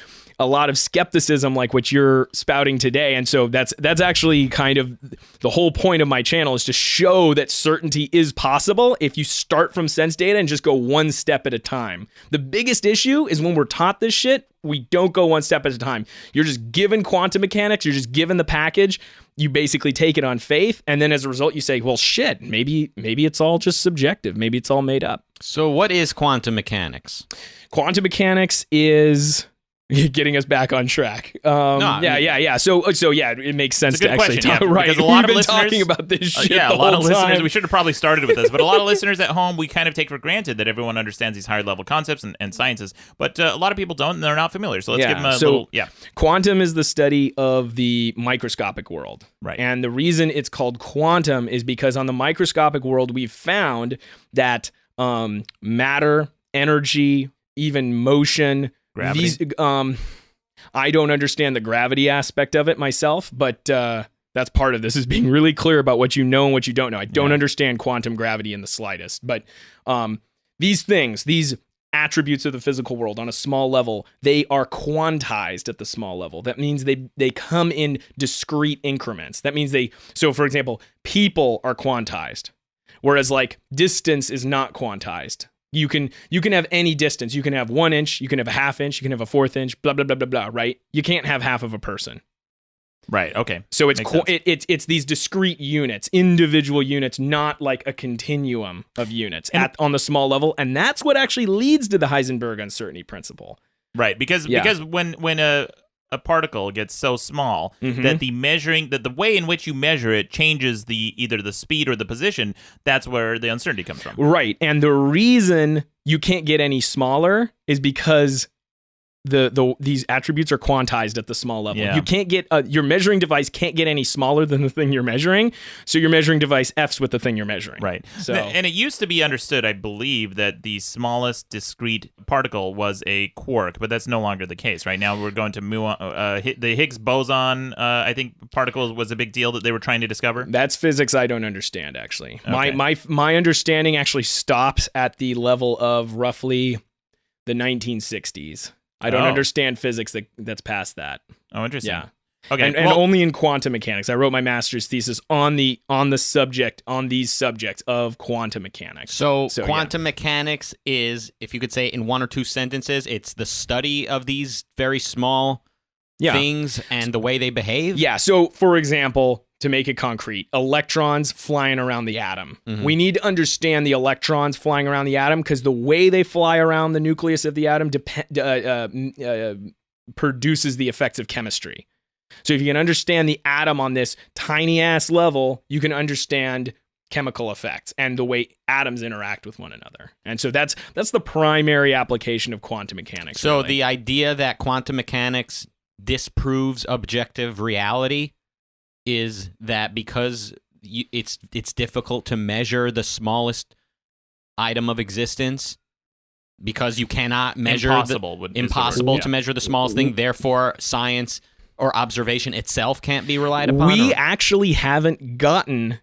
S3: skepticism like what you're spouting today. And so that's actually kind of the whole point of my channel, is to show that certainty is possible if you start from sense data and just go one step at a time. The biggest issue is when we're taught this shit, we don't go one step at a time. You're just given quantum mechanics, you're just given the package, you basically take it on faith, and then as a result you say, well shit, maybe it's all just subjective, maybe it's all made up.
S4: So what is quantum mechanics?
S3: Quantum mechanics is getting us back on track. Yeah. So yeah, it makes sense to actually talk. Right,
S1: because a lot of listeners
S3: talking about this shit.
S1: A lot of listeners. We should have probably started with this, but a lot of listeners at home, we kind of take for granted that everyone understands these higher level concepts and sciences, but a lot of people don't, and they're not familiar. So let's give them a little. Yeah.
S3: Quantum is the study of the microscopic world,
S1: right?
S3: And the reason it's called quantum is because on the microscopic world, we've found that matter, energy, even motion.
S1: Gravity.
S3: I don't understand the gravity aspect of it myself, but that's part of this, is being really clear about what you know and what you don't know. I don't understand quantum gravity in the slightest, but these things, these attributes of the physical world on a small level, they are quantized at the small level. That means they come in discrete increments. That means so for example, people are quantized, whereas distance is not quantized. You can have any distance. You can have 1 inch, you can have a half inch, you can have a fourth inch, blah, blah, blah, blah, blah, right? You can't have half of a person.
S1: Right, okay.
S3: So it's these discrete units, individual units, not like a continuum of units on the small level. And that's what actually leads to the Heisenberg uncertainty principle.
S1: Right, because when a particle gets so small that the way in which you measure it changes either the speed or the position, that's where the uncertainty comes from.
S3: Right. And the reason you can't get any smaller is because these attributes are quantized at the small level.
S1: Yeah.
S3: You can't get your measuring device can't get any smaller than the thing you're measuring, so your measuring device F's with the thing you're measuring.
S1: Right.
S3: So,
S1: and it used to be understood, I believe, that the smallest discrete particle was a quark, but that's no longer the case. Right now, we're going to the Higgs boson. I think particle was a big deal that they were trying to discover.
S3: that's physics I don't understand. Actually,
S1: Okay.
S3: my understanding actually stops at the level of roughly the 1960s. I don't understand physics that's past that.
S1: Oh, interesting.
S3: Yeah.
S1: Okay.
S3: And only in quantum mechanics. I wrote my master's thesis on these subjects of quantum mechanics.
S4: So
S3: yeah.
S4: quantum mechanics is, if you could say in one or two sentences, it's the study of these very small things and the way they behave?
S3: Yeah. So, for example, to make it concrete, electrons flying around the atom. We need to understand the electrons flying around the atom because the way they fly around the nucleus of the atom produces the effects of chemistry. So if you can understand the atom on this tiny ass level, you can understand chemical effects and the way atoms interact with one another. And so that's the primary application of quantum mechanics.
S4: So
S3: really.
S4: the idea that quantum mechanics disproves objective reality is that because it's difficult to measure the smallest item of existence, because you cannot measure impossible to measure the smallest thing, therefore science or observation itself can't be relied upon?
S3: We actually haven't gotten...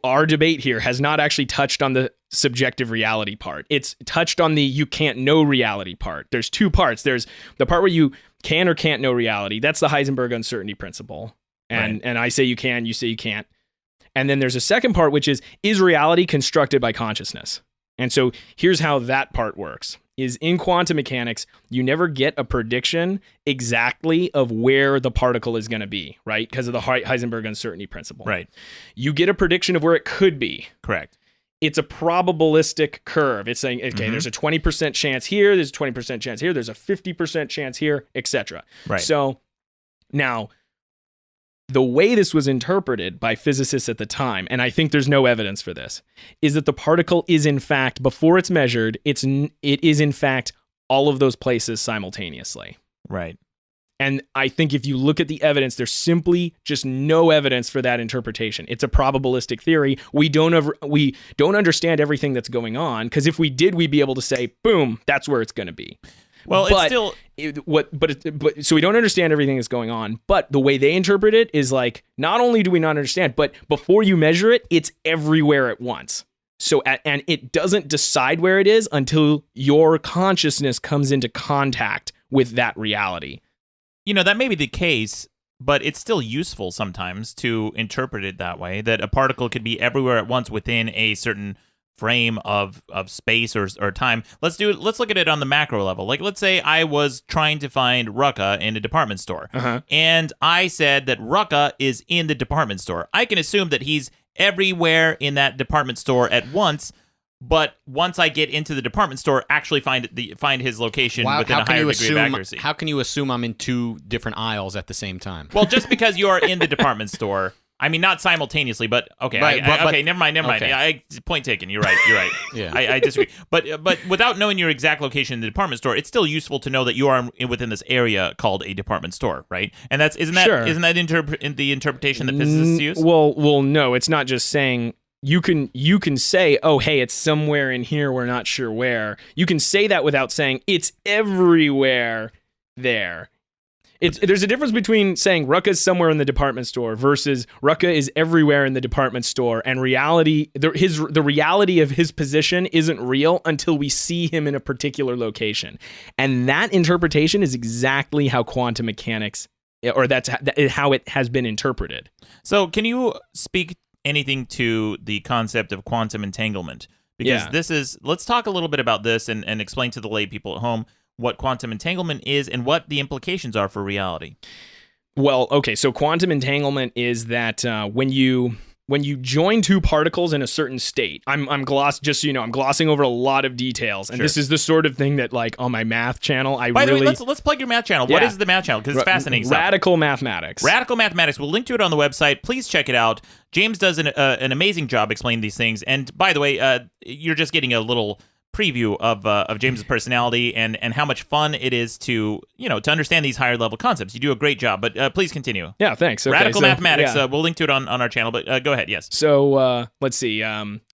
S3: Our debate here has not actually touched on the subjective reality part. It's touched on the you can't know reality part. There's two parts. There's the part where you can or can't know reality. That's the Heisenberg uncertainty principle. And I say you can, you say you can't. And then there's a second part, which is reality constructed by consciousness? And so here's how that part works. Is in quantum mechanics, you never get a prediction exactly of where the particle is going to be, right? Because of the Heisenberg uncertainty principle.
S1: Right.
S3: You get a prediction of where it could be.
S1: Correct.
S3: It's a probabilistic curve. It's saying, okay, there's a 20% chance here, there's a 20% chance here, there's a 50% chance here, etc.
S1: Right.
S3: So now, the way this was interpreted by physicists at the time, and I think there's no evidence for this, is that the particle is in fact, before it's measured, it is in fact all of those places simultaneously.
S1: Right.
S3: And I think if you look at the evidence, there's simply just no evidence for that interpretation. It's a probabilistic theory. We don't understand everything that's going on, because if we did, we'd be able to say, boom, that's where it's going to be.
S1: Well,
S3: but
S1: it's still...
S3: so we don't understand everything that's going on, but the way they interpret it is like, not only do we not understand, but before you measure it, it's everywhere at once. So, and it doesn't decide where it is until your consciousness comes into contact with that reality.
S1: You know, that may be the case, but it's still useful sometimes to interpret it that way, that a particle could be everywhere at once within a certain frame of space or time. Let's look at it on the macro level. Like, let's say I was trying to find Rucka in a department store, and I said that Rucka is in the department store. I can assume that he's everywhere in that department store at once, but once I get into the department store, actually find his location within a higher degree of accuracy.
S4: How can you assume I'm in two different aisles at the same time?
S1: Well, just because you are in the department store, I mean, not simultaneously, but okay.
S4: Right,
S1: okay, never mind.
S4: Okay.
S1: Point taken. You're right.
S4: Yeah.
S1: I disagree. But without knowing your exact location in the department store, it's still useful to know that you are within this area called a department store, right? And isn't that the interpretation that physicists use?
S3: Well, no, it's not just saying. You can say, oh, hey, it's somewhere in here, we're not sure where. You can say that without saying it's everywhere there. There's a difference between saying Rucka's somewhere in the department store versus Rucka is everywhere in the department store, and reality, the reality of his position isn't real until we see him in a particular location. And that interpretation is exactly how quantum mechanics, or that's how it has been interpreted.
S1: So can you speak anything to the concept of quantum entanglement? Because let's talk a little bit about this and explain to the lay people at home what quantum entanglement is and what the implications are for reality.
S3: Well, okay, so quantum entanglement is that when you when you join two particles in a certain state, I'm glossing over a lot of details, and this is the sort of thing that, like, on my math channel,
S1: By the way, let's plug your math channel. What is the math channel? Because it's fascinating stuff.
S3: Radical Mathematics.
S1: Radical Mathematics. We'll link to it on the website. Please check it out. James does an amazing job explaining these things. And by the way, you're just getting a little preview of James's personality and how much fun it is to understand these higher level concepts. You do a great job, but please continue.
S3: Yeah, thanks. Okay,
S1: Radical Mathematics. We'll link to it on our channel, but go ahead. Yes.
S3: So let's see.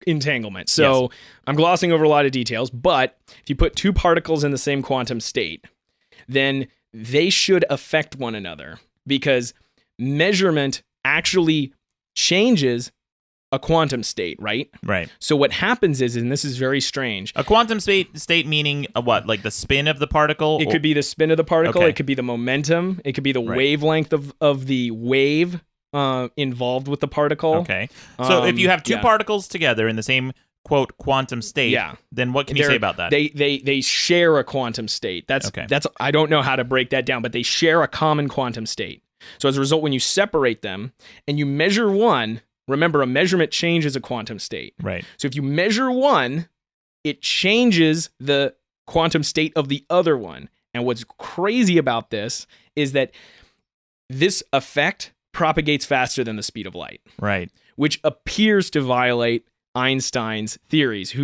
S3: Entanglement. So I'm glossing over a lot of details, but if you put two particles in the same quantum state, then they should affect one another, because measurement actually changes a quantum state, right?
S1: Right.
S3: So what happens is, and this is very strange,
S1: a quantum state meaning what? Like the spin of the particle?
S3: It could be the spin of the particle.
S1: Okay.
S3: It could be the momentum. It could be the wavelength of the wave involved with the particle.
S1: Okay. So if you have two particles together in the same, quote, quantum state, then what can you say about that?
S3: They share a quantum state. That's I don't know how to break that down, but they share a common quantum state. So as a result, when you separate them and you measure one, remember, a measurement changes a quantum state.
S1: Right.
S3: So if you measure one, it changes the quantum state of the other one. And what's crazy about this is that this effect propagates faster than the speed of light.
S1: Right.
S3: Which appears to violate Einstein's theories.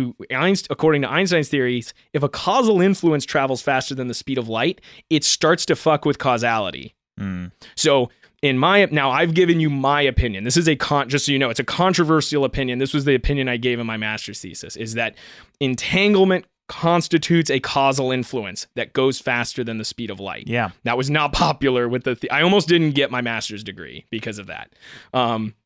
S3: According to Einstein's theories, if a causal influence travels faster than the speed of light, it starts to fuck with causality. So now I've given you my opinion. This is just so you know, it's a controversial opinion. This was the opinion I gave in my master's thesis, is that entanglement constitutes a causal influence that goes faster than the speed of light.
S1: Yeah.
S3: That was not popular with I almost didn't get my master's degree because of that.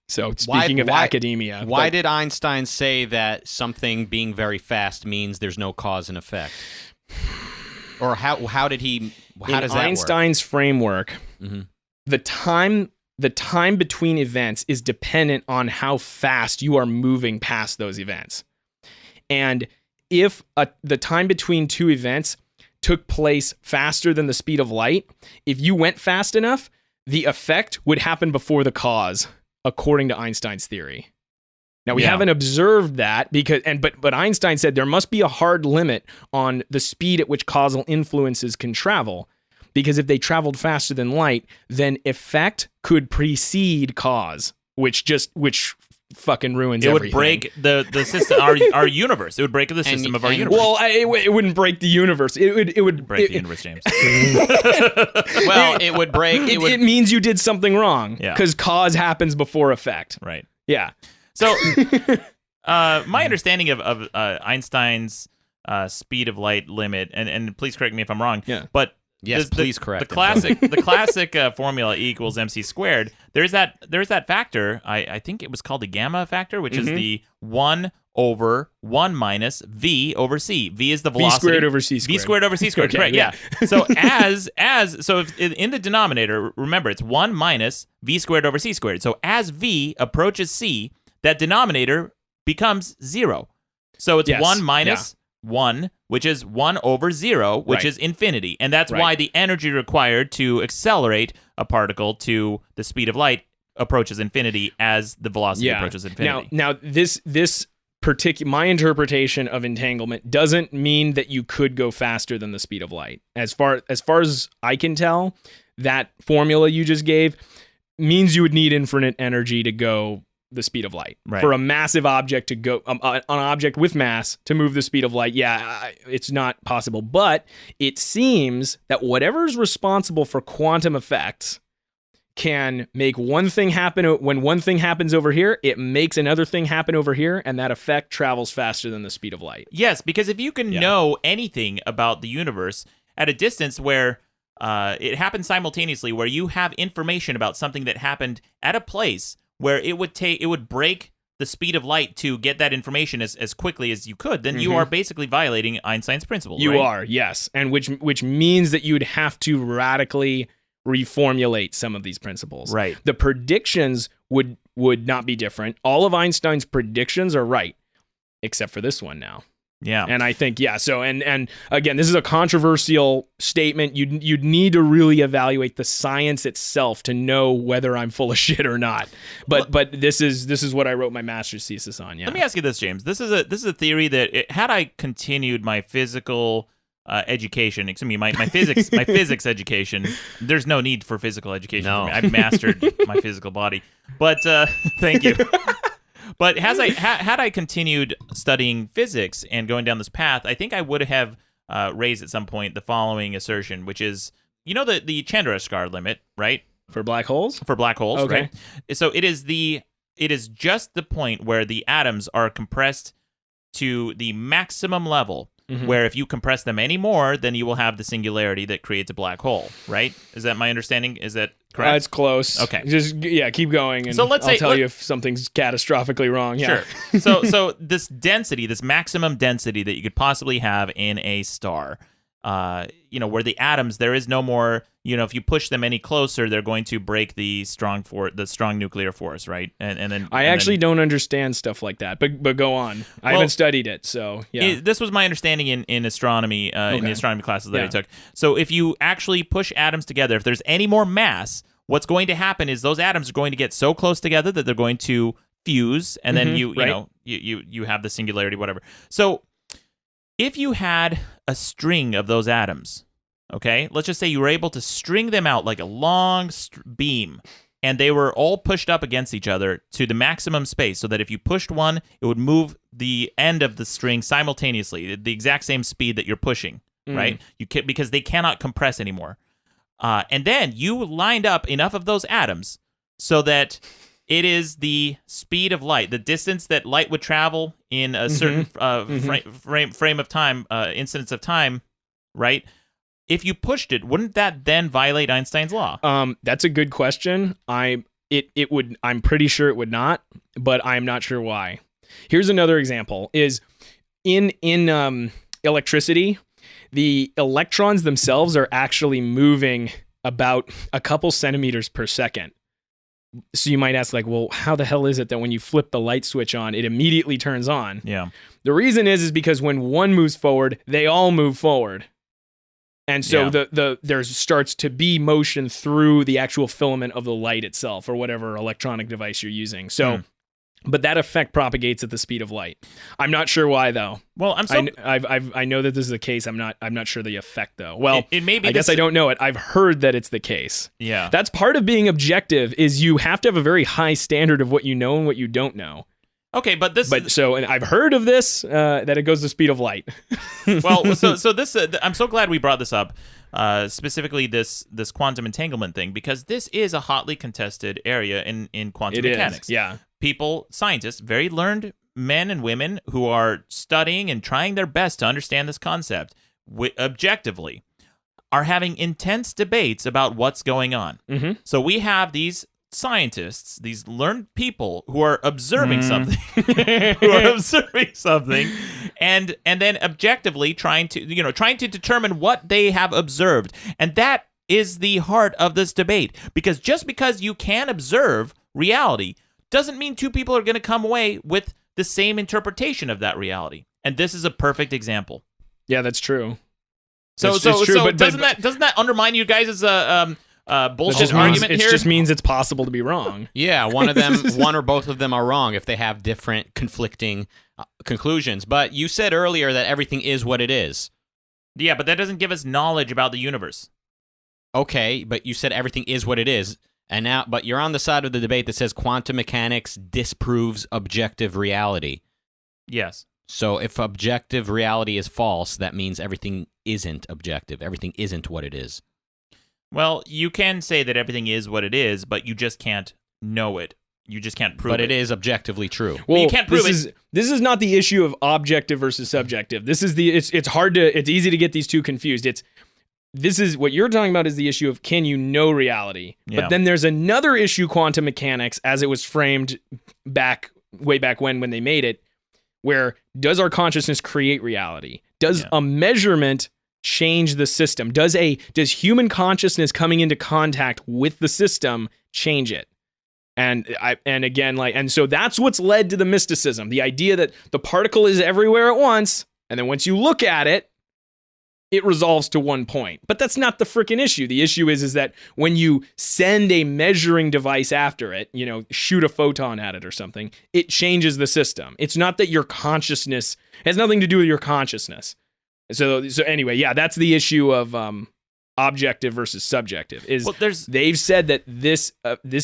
S3: So speaking of academia.
S4: Why did Einstein say that something being very fast means there's no cause and effect? Or how does that work?
S3: Einstein's framework, the time between events is dependent on how fast you are moving past those events. And if the time between two events took place faster than the speed of light, if you went fast enough, the effect would happen before the cause, according to Einstein's theory. Now, we haven't observed that but Einstein said there must be a hard limit on the speed at which causal influences can travel, because if they traveled faster than light, then effect could precede cause, which fucking ruins everything.
S1: It would break the system, our universe. It would break the system of our universe.
S3: Well, it wouldn't break the universe. It would
S1: break the universe, James.
S4: Well, it would break.
S3: It means you did something wrong.
S1: Yeah.
S3: Because cause happens before effect.
S1: Right.
S3: Yeah.
S1: So, my understanding of Einstein's speed of light limit, and please correct me if I'm wrong.
S3: Yeah.
S1: But
S4: yes, please correct.
S1: The classic formula E equals mc squared. There's that factor. I think it was called the gamma factor, which is the 1 over 1 minus v over c. V is the velocity.
S3: V squared over c squared.
S1: V squared over c squared.
S3: Okay,
S1: correct. Yeah. So if in the denominator, remember it's 1 minus v squared over c squared. So as v approaches c, that denominator becomes 0. So it's 1 minus 1, which is 1 over 0, which is infinity. And that's why the energy required to accelerate a particle to the speed of light approaches infinity as the velocity approaches infinity.
S3: Now this my interpretation of entanglement doesn't mean that you could go faster than the speed of light. As far as I can tell, that formula you just gave means you would need infinite energy to go the speed of light.
S1: Right.
S3: For a massive object to go, an object with mass to move the speed of light, it's not possible. But it seems that whatever is responsible for quantum effects can make one thing happen. When one thing happens over here, it makes another thing happen over here, and that effect travels faster than the speed of light.
S1: Yes, because if you can know anything about the universe at a distance where it happens simultaneously, where you have information about something that happened at a place where it would break the speed of light to get that information as quickly as you could, then you are basically violating Einstein's principle.
S3: You are, yes. And which means that you'd have to radically reformulate some of these principles.
S1: Right.
S3: The predictions would not be different. All of Einstein's predictions are right, except for this one now.
S1: Yeah.
S3: And I think, so, and again, this is a controversial statement. You'd need to really evaluate the science itself to know whether I'm full of shit or not. But this is what I wrote my master's thesis on. Yeah.
S1: Let me ask you this, James. This is a theory that had I continued my physical education, excuse me, my physics education. There's no need for physical education for me. I've mastered my physical body. But thank you. But had I continued studying physics and going down this path, I think I would have raised at some point the following assertion, which is, the Chandrasekhar limit, right?
S3: For black holes?
S1: For black holes,
S3: okay.
S1: Right? So it is just the point where the atoms are compressed to the maximum level, where if you compress them any more, then you will have the singularity that creates a black hole, right? Is that my understanding? Is that correct?
S3: It's close.
S1: Okay.
S3: Just, keep going, and
S1: so I'll
S3: tell you if something's catastrophically wrong. Yeah.
S1: Sure. So this density, this maximum density that you could possibly have in a star, where the atoms, there is no more, if you push them any closer, they're going to break the strong nuclear force, right? And then
S3: I actually don't understand stuff like that, but go on. I haven't studied it, so yeah.
S1: This was my understanding in astronomy, in the astronomy classes that I took. So if you actually push atoms together, if there's any more mass, what's going to happen is those atoms are going to get so close together that they're going to fuse, and then you have the singularity, whatever. So if you had a string of those atoms, okay, let's just say you were able to string them out like a long beam, and they were all pushed up against each other to the maximum space, so that if you pushed one, it would move the end of the string simultaneously at the exact same speed that you're pushing, right? Because they cannot compress anymore. And then you lined up enough of those atoms so that it is the speed of light, the distance that light would travel in a certain frame of time, instance of time, right? If you pushed it, wouldn't that then violate Einstein's law?
S3: That's a good question. It would. I'm pretty sure it would not, but I'm not sure why. Here's another example: is in electricity, the electrons themselves are actually moving about a couple centimeters per second. So you might ask, like, well, how the hell is it that when you flip the light switch on, it immediately turns on?
S1: Yeah.
S3: The reason is because when one moves forward, they all move forward. And so there starts to be motion through the actual filament of the light itself, or whatever electronic device you're using. So, but that effect propagates at the speed of light. I'm not sure why, though.
S1: Well,
S3: I know that this is the case. I'm not sure the effect, though. Well,
S1: it may be.
S3: I guess I don't know it. I've heard that it's the case.
S1: Yeah.
S3: That's part of being objective. Is you have to have a very high standard of what you know and what you don't know.
S1: Okay,
S3: and I've heard of this that it goes the speed of light.
S1: Well, so this I'm so glad we brought this up, specifically this quantum entanglement thing, because this is a hotly contested area in quantum mechanics.
S3: Yeah,
S1: scientists, very learned men and women who are studying and trying their best to understand this concept objectively, are having intense debates about what's going on. So we have these scientists, these learned people who are observing something, and then objectively trying to determine what they have observed. And that is the heart of this debate, because just because you can observe reality doesn't mean two people are going to come away with the same interpretation of that reality. And this is a perfect example.
S3: Yeah, that's true.
S1: So doesn't that undermine you guys' bullshit argument here?
S3: It just means it's possible to be wrong.
S4: Yeah, one or both of them are wrong if they have different conflicting conclusions. But you said earlier that everything is what it is.
S1: Yeah, but that doesn't give us knowledge about the universe.
S4: Okay, but you said everything is what it is. But you're on the side of the debate that says quantum mechanics disproves objective reality.
S1: Yes.
S4: So if objective reality is false, that means everything isn't objective. Everything isn't what it is.
S1: Well, you can say that everything is what it is, but you just can't know it. You just can't prove it.
S4: But it is objectively true.
S3: Well,
S1: you can't prove it.
S3: This is not the issue of objective versus subjective. This is it's easy to get these two confused. This is what you're talking about is the issue of can you know reality?
S1: Yeah.
S3: But then there's another issue, quantum mechanics, as it was framed way back when they made it, where does our consciousness create reality? Does a measurement change the system? Does human consciousness coming into contact with the system change it? And so that's what's led to the mysticism, the idea that the particle is everywhere at once, And then once you look at it, it resolves to one point. But that's not the freaking issue. The issue is that when you send a measuring device after it, shoot a photon at it or something, it changes the system. It's not that your consciousness it has nothing to do with your consciousness. So anyway, yeah, that's the issue of objective versus subjective. They've said that this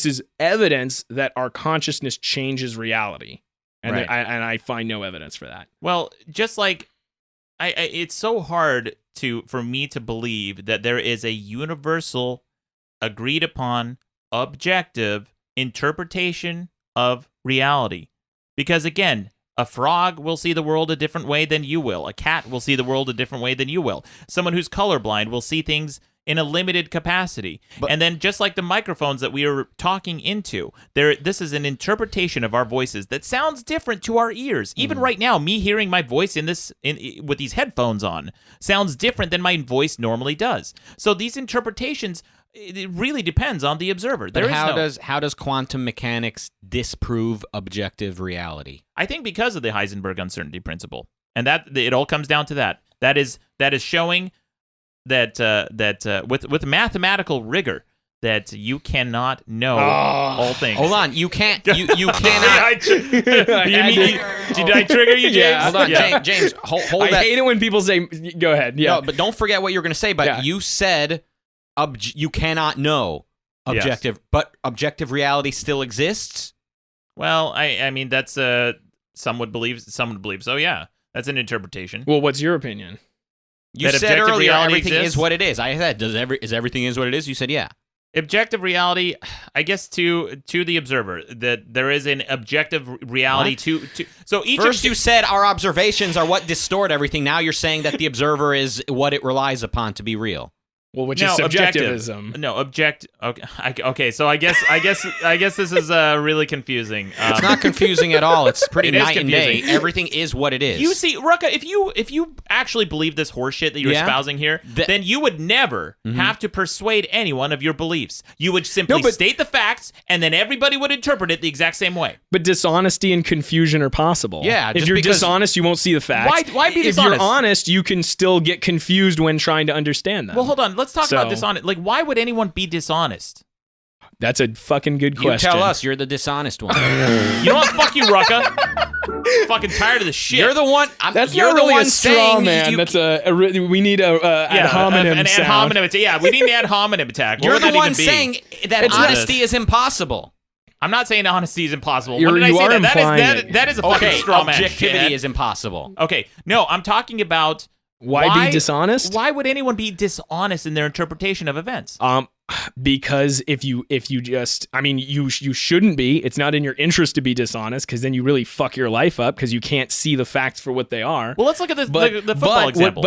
S3: is evidence that our consciousness changes reality, and
S1: Right.
S3: I find no evidence for that.
S1: Well, just like it's so hard for me to believe that there is a universal, agreed upon, objective interpretation of reality. Because again, a frog will see the world a different way than you will. A cat will see the world a different way than you will. Someone who's colorblind will see things in a limited capacity. And then just like the microphones that we are talking into, this is an interpretation of our voices that sounds different to our ears. Even right now, me hearing my voice with these headphones on sounds different than my voice normally does. So these interpretations, it really depends on the observer.
S4: But how does quantum mechanics disprove objective reality?
S1: I think because of the Heisenberg uncertainty principle, and that it all comes down to that. That is showing that with mathematical rigor that you cannot know all things.
S4: Hold on, you can't. You cannot.
S1: Did I trigger you, James?
S3: Yeah.
S4: Hold on, James. Hold
S3: I
S4: that.
S3: hate it when people say, "Go ahead." Yeah,
S4: No, but don't forget what you're going to say. But you said you cannot know objective, but objective reality still exists.
S1: Well, I mean that's some would believe. So yeah, that's an interpretation.
S3: Well, what's your opinion?
S4: You
S1: That
S4: said
S1: objective
S4: earlier
S1: reality
S4: everything
S1: exists?
S4: is what it is. I said, is everything is what it is? You said, yeah.
S1: Objective reality, I guess, to the observer, that there is an objective reality to so each
S4: First you said our observations are what distort everything. Now you're saying that the observer is what it relies upon to be real.
S3: Well, which
S1: No,
S3: is
S1: objective.
S3: subjectivism.
S1: No, Okay, so I guess this is really confusing.
S4: It's not confusing at all. It's pretty
S1: It is
S4: night and day.
S1: confusing.
S4: Everything is what it is.
S1: You see, Rucka, if you actually believe this horseshit that you're
S4: Yeah.
S1: espousing here, then you would never have to persuade anyone of your beliefs. You would simply state the facts, and then everybody would interpret it the exact same way.
S3: But dishonesty and confusion are possible.
S4: Yeah,
S3: if
S4: just
S3: you're
S4: because-
S3: dishonest, you won't see the facts.
S1: Why be
S3: If
S1: dishonest?
S3: you're honest, you can still get confused when trying to understand them.
S1: Well, hold on. Let's talk
S3: So-
S1: about dishonest. Like, why would anyone be dishonest?
S3: That's a fucking good
S4: You
S3: question.
S4: tell us. You're the dishonest one.
S1: You know what? Fuck you, Rucka. Fucking tired of this shit.
S4: You're the one.
S3: That's
S4: you're
S3: not
S4: the
S3: really
S4: one
S3: a straw
S4: saying
S3: man.
S4: you-
S3: That's we need a ad hominem
S1: an ad
S3: sound.
S1: hominem attack. Yeah, we need an ad hominem attack.
S4: You're
S1: What
S4: the
S1: would that
S4: one
S1: even be?
S4: saying that
S3: It's not-
S4: honesty is impossible.
S1: I'm not saying honesty is impossible.
S3: You
S1: When did I say
S3: are
S1: that?
S3: implying it.
S1: That is a fucking
S4: Okay,
S1: straw man.
S4: objectivity
S1: shithead.
S4: is impossible.
S1: Okay, no, I'm talking about
S3: Why be dishonest?
S1: Why would anyone be dishonest in their interpretation of events?
S3: Because if you just, I mean, you shouldn't be. It's not in your interest to be dishonest, because then you really fuck your life up because you can't see the facts for what they are.
S1: Well, let's look at the football example.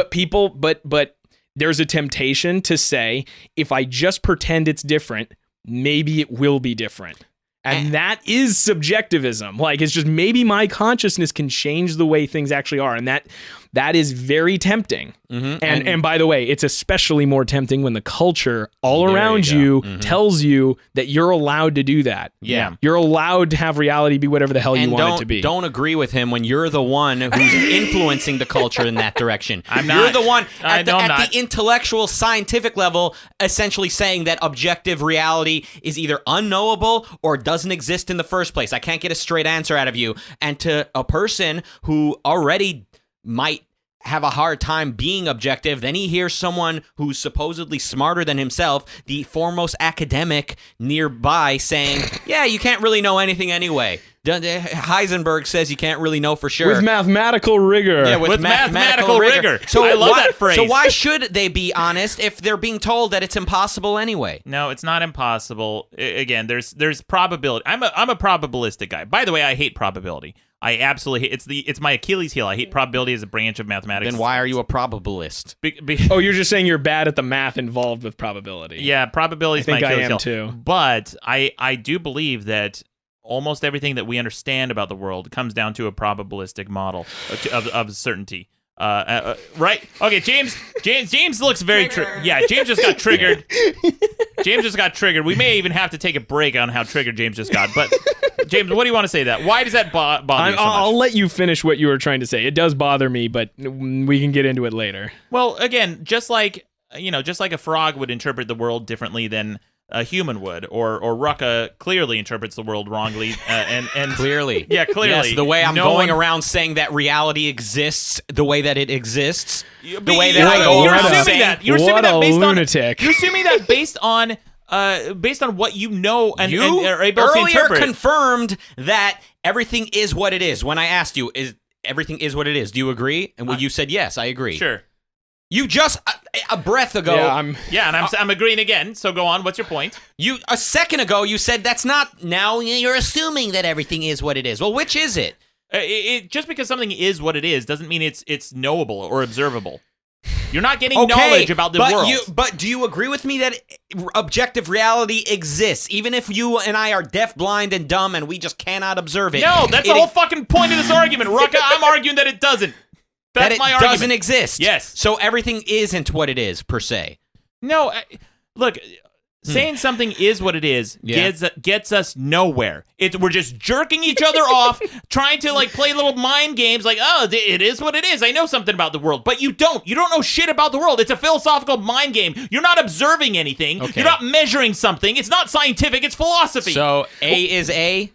S3: But there's a temptation to say, if I just pretend it's different, maybe it will be different. And that is subjectivism. Like, it's just maybe my consciousness can change the way things actually are. And that is very tempting.
S4: Mm-hmm.
S3: And by the way, it's especially more tempting when the culture all around you tells you that you're allowed to do that.
S4: Yeah.
S3: You're allowed to have reality be whatever the hell you
S4: And
S3: want it to be.
S4: don't agree with him when you're the one who's influencing the culture in that direction.
S1: I'm
S4: You're
S1: not.
S4: the one at
S1: I'm not.
S4: the intellectual, scientific level, essentially saying that objective reality is either unknowable or doesn't exist in the first place. I can't get a straight answer out of you. And to a person who already might have a hard time being objective, then he hears someone who's supposedly smarter than himself, the foremost academic nearby, saying, yeah, you can't really know anything anyway. Heisenberg says you can't really know for sure.
S3: With mathematical rigor.
S4: Yeah,
S1: with mathematical rigor.
S4: So
S1: I love that phrase.
S4: So why should they be honest if they're being told that it's impossible anyway?
S1: No, it's not impossible. Again, there's probability. I'm a probabilistic guy. By the way, I hate probability. I absolutely hate it's my Achilles heel. I hate probability as a branch of mathematics.
S4: Then why are you a probabilist?
S3: Oh, you're just saying you're bad at the math involved with probability.
S1: Yeah, probability is
S3: I think
S1: my
S3: I
S1: Achilles
S3: am
S1: heel.
S3: too.
S1: But I do believe that almost everything that we understand about the world comes down to a probabilistic model of certainty. Right? Okay, James looks very James just got triggered. James just got triggered. We may even have to take a break on how triggered James just got, but James, what do you want to say to that? Why does that bother you so much?
S3: I'll let you finish what you were trying to say. It does bother me, but we can get into it later.
S1: Well, again, just like a frog would interpret the world differently than a human would, or Rucka clearly interprets the world wrongly, and
S4: Clearly.
S1: Yeah, clearly.
S4: Yes, the way I'm going around saying that reality exists the way that it exists. The way that I go around saying...
S1: You're assuming that based
S3: lunatic.
S1: You're assuming that based on what you know and are able to
S4: earlier
S1: interpret.
S4: Confirmed that everything is what it is. When I asked you, is everything is what it is? Do you agree? And you said yes, I agree.
S1: Sure.
S4: You just a breath ago.
S1: And I'm agreeing again. So go on. What's your point?
S4: You a second ago you said that's not.
S5: Now you're assuming that everything is what it is.
S4: Well, which is it?
S1: Just because something is what it is doesn't mean it's knowable or observable. You're not getting knowledge about the world.
S4: But do you agree with me that objective reality exists, even if you and I are deaf, blind, and dumb, and we just cannot observe it?
S1: No, that's the whole fucking point of this argument, Rucka. I'm arguing that it doesn't. That's my argument.
S4: Doesn't exist.
S1: Yes.
S4: So everything isn't what it is, per se.
S1: No, look, saying something is what it is gets us nowhere. We're just jerking each other off, trying to play little mind games like, oh, it is what it is. I know something about the world. But you don't. You don't know shit about the world. It's a philosophical mind game. You're not observing anything.
S4: Okay.
S1: You're not measuring something. It's not scientific. It's philosophy.
S4: So A is A?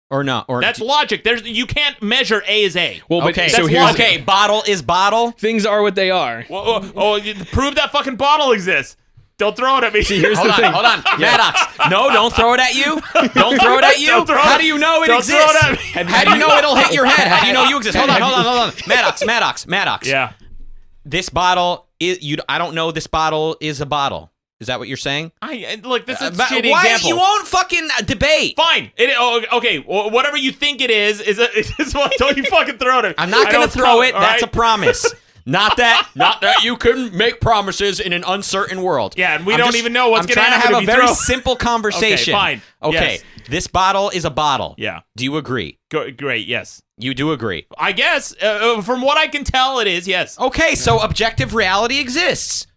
S4: Or not? Or
S1: that's logic. You can't measure A as A.
S3: Well, but
S4: okay,
S3: so
S4: here's bottle is bottle.
S3: Things are what they are.
S1: Prove that fucking bottle exists. Don't throw it at me.
S3: See, here's the thing.
S4: Hold on. Maddox. No, don't throw it at you. Don't throw it at you. How do you know it exists?
S1: Don't throw it at me.
S4: How do you know it'll hit your head? How do you know you exist? Hold on. Maddox.
S1: Yeah.
S4: This bottle is I don't know this bottle is a bottle. Is that what you're saying?
S1: Look, this is a shitty
S4: why
S1: example.
S4: You won't fucking debate.
S1: Fine. Okay. Whatever you think it is what. Don't you fucking throw it.
S4: I'm not gonna throw it. That's a promise. Not that you can make promises in an uncertain world.
S1: Yeah, and we don't even know what's going to happen.
S4: I'm trying to have a very simple conversation.
S1: Okay, fine.
S4: Okay,
S1: yes.
S4: This bottle is a bottle.
S1: Yeah.
S4: Do you agree?
S1: Great, yes.
S4: You do agree?
S1: I guess. From what I can tell, it is, yes.
S4: Okay, so objective reality exists.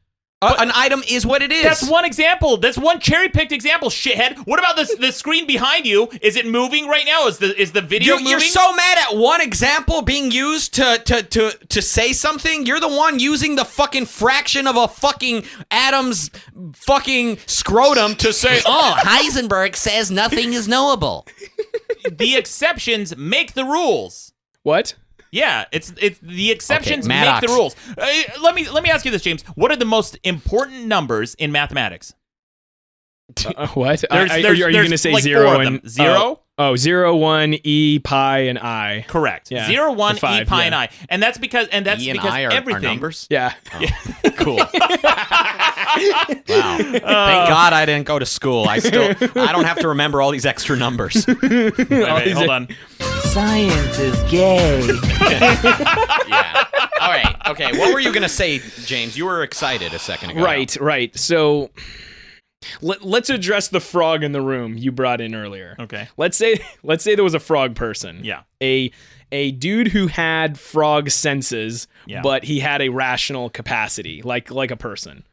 S4: An item is what it is.
S1: That's one example. That's one cherry-picked example, shithead. What about the screen behind you? Is it moving right now? Is the video moving?
S4: You're so mad at one example being used to say something. You're the one using the fucking fraction of a fucking atom's fucking scrotum to say,
S5: oh, Heisenberg says nothing is knowable.
S1: The exceptions make the rules.
S3: What?
S1: Yeah, it's the exceptions
S4: okay,
S1: make the rules. Let me ask you this, James. What are the most important numbers in mathematics?
S3: What?
S1: Are you
S3: going to say 0 and
S1: 0?
S3: 0, 1, E, pi, and I.
S1: Correct.
S3: Yeah.
S1: 0, 1,
S3: 5,
S1: E, pi, and I. And that's because
S4: E and I are
S1: everything.
S4: numbers?
S3: Yeah.
S4: Oh. Cool. Wow. Thank God I didn't go to school. I don't have to remember all these extra numbers.
S1: Wait, hold on.
S5: Science is gay.
S4: Yeah. All right. Okay. What were you going to say, James? You were excited a second ago.
S3: Right. So let's address the frog in the room you brought in earlier.
S1: Okay.
S3: Let's say there was a frog person.
S1: Yeah.
S3: A dude who had frog senses,
S1: yeah.
S3: but he had a rational capacity, like a person.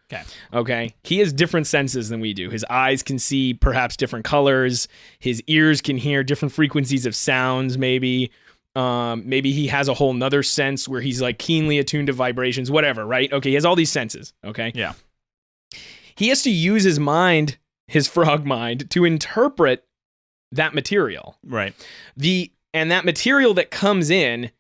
S1: Okay.
S3: He has different senses than we do. His eyes can see perhaps different colors. His ears can hear different frequencies of sounds, maybe. Maybe he has a whole nother sense where he's like keenly attuned to vibrations, whatever, right? Okay, he has all these senses, okay?
S1: Yeah.
S3: He has to use his mind, his frog mind, to interpret that material.
S1: Right.
S3: And that material that comes in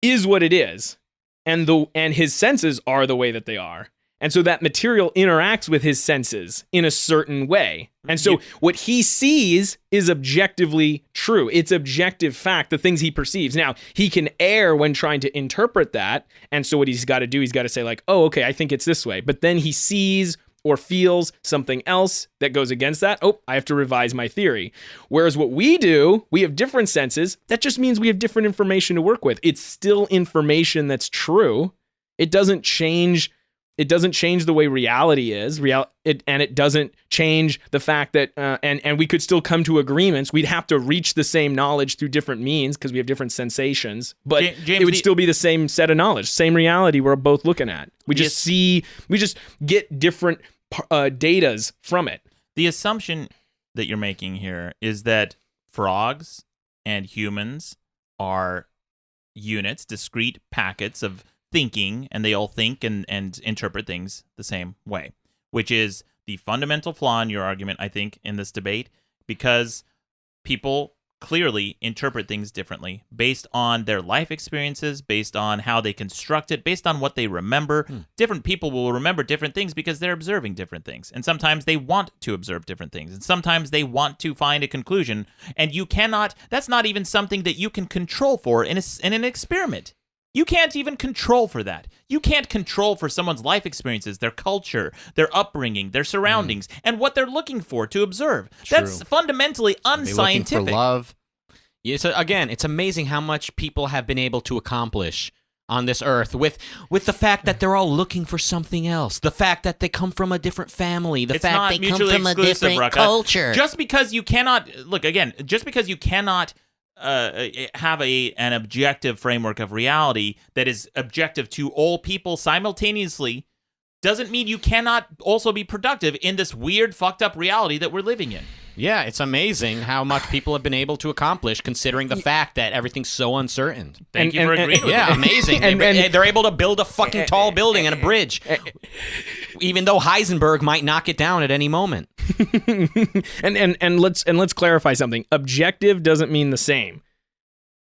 S3: is what it is. And his senses are the way that they are. And so that material interacts with his senses in a certain way. And so what he sees is objectively true. It's objective fact, the things he perceives. Now, he can err when trying to interpret that. And so what he's got to do, he's got to say like, oh, okay, I think it's this way. But then he sees or feels something else that goes against that. Oh, I have to revise my theory. Whereas what we do, we have different senses. That just means we have different information to work with. It's still information that's true. It doesn't change the way reality is, and it doesn't change the fact that, and we could still come to agreements. We'd have to reach the same knowledge through different means because we have different sensations, but
S1: James,
S3: it would still be the same set of knowledge, same reality we're both looking at. We just get different datas from it.
S1: The assumption that you're making here is that frogs and humans are units, discrete packets of thinking, and they all think and interpret things the same way, which is the fundamental flaw in your argument, I think, in this debate, because people clearly interpret things differently based on their life experiences, based on how they construct it, based on what they remember. Different people will remember different things because they're observing different things. And sometimes they want to observe different things. And sometimes they want to find a conclusion. And you cannot, that's not even something that you can control for in an experiment. You can't even control for that. You can't control for someone's life experiences, their culture, their upbringing, their surroundings, and what they're looking for to observe. That's fundamentally unscientific.
S4: They're looking for love. Yeah, so again, it's amazing how much people have been able to accomplish on this earth with the fact that they're all looking for something else, the fact that they come from a different family, the fact
S5: they come from a different
S1: Rucka.
S5: culture.
S1: Just because you cannot have an objective framework of reality that is objective to all people simultaneously doesn't mean you cannot also be productive in this weird, fucked up reality that we're living in.
S4: Yeah, it's amazing how much people have been able to accomplish considering the fact that everything's so uncertain.
S1: Thank you for agreeing with me.
S4: Yeah, amazing. They're able to build a fucking tall building and a bridge, even though Heisenberg might knock it down at any moment.
S3: and let's clarify something. Objective doesn't mean the same.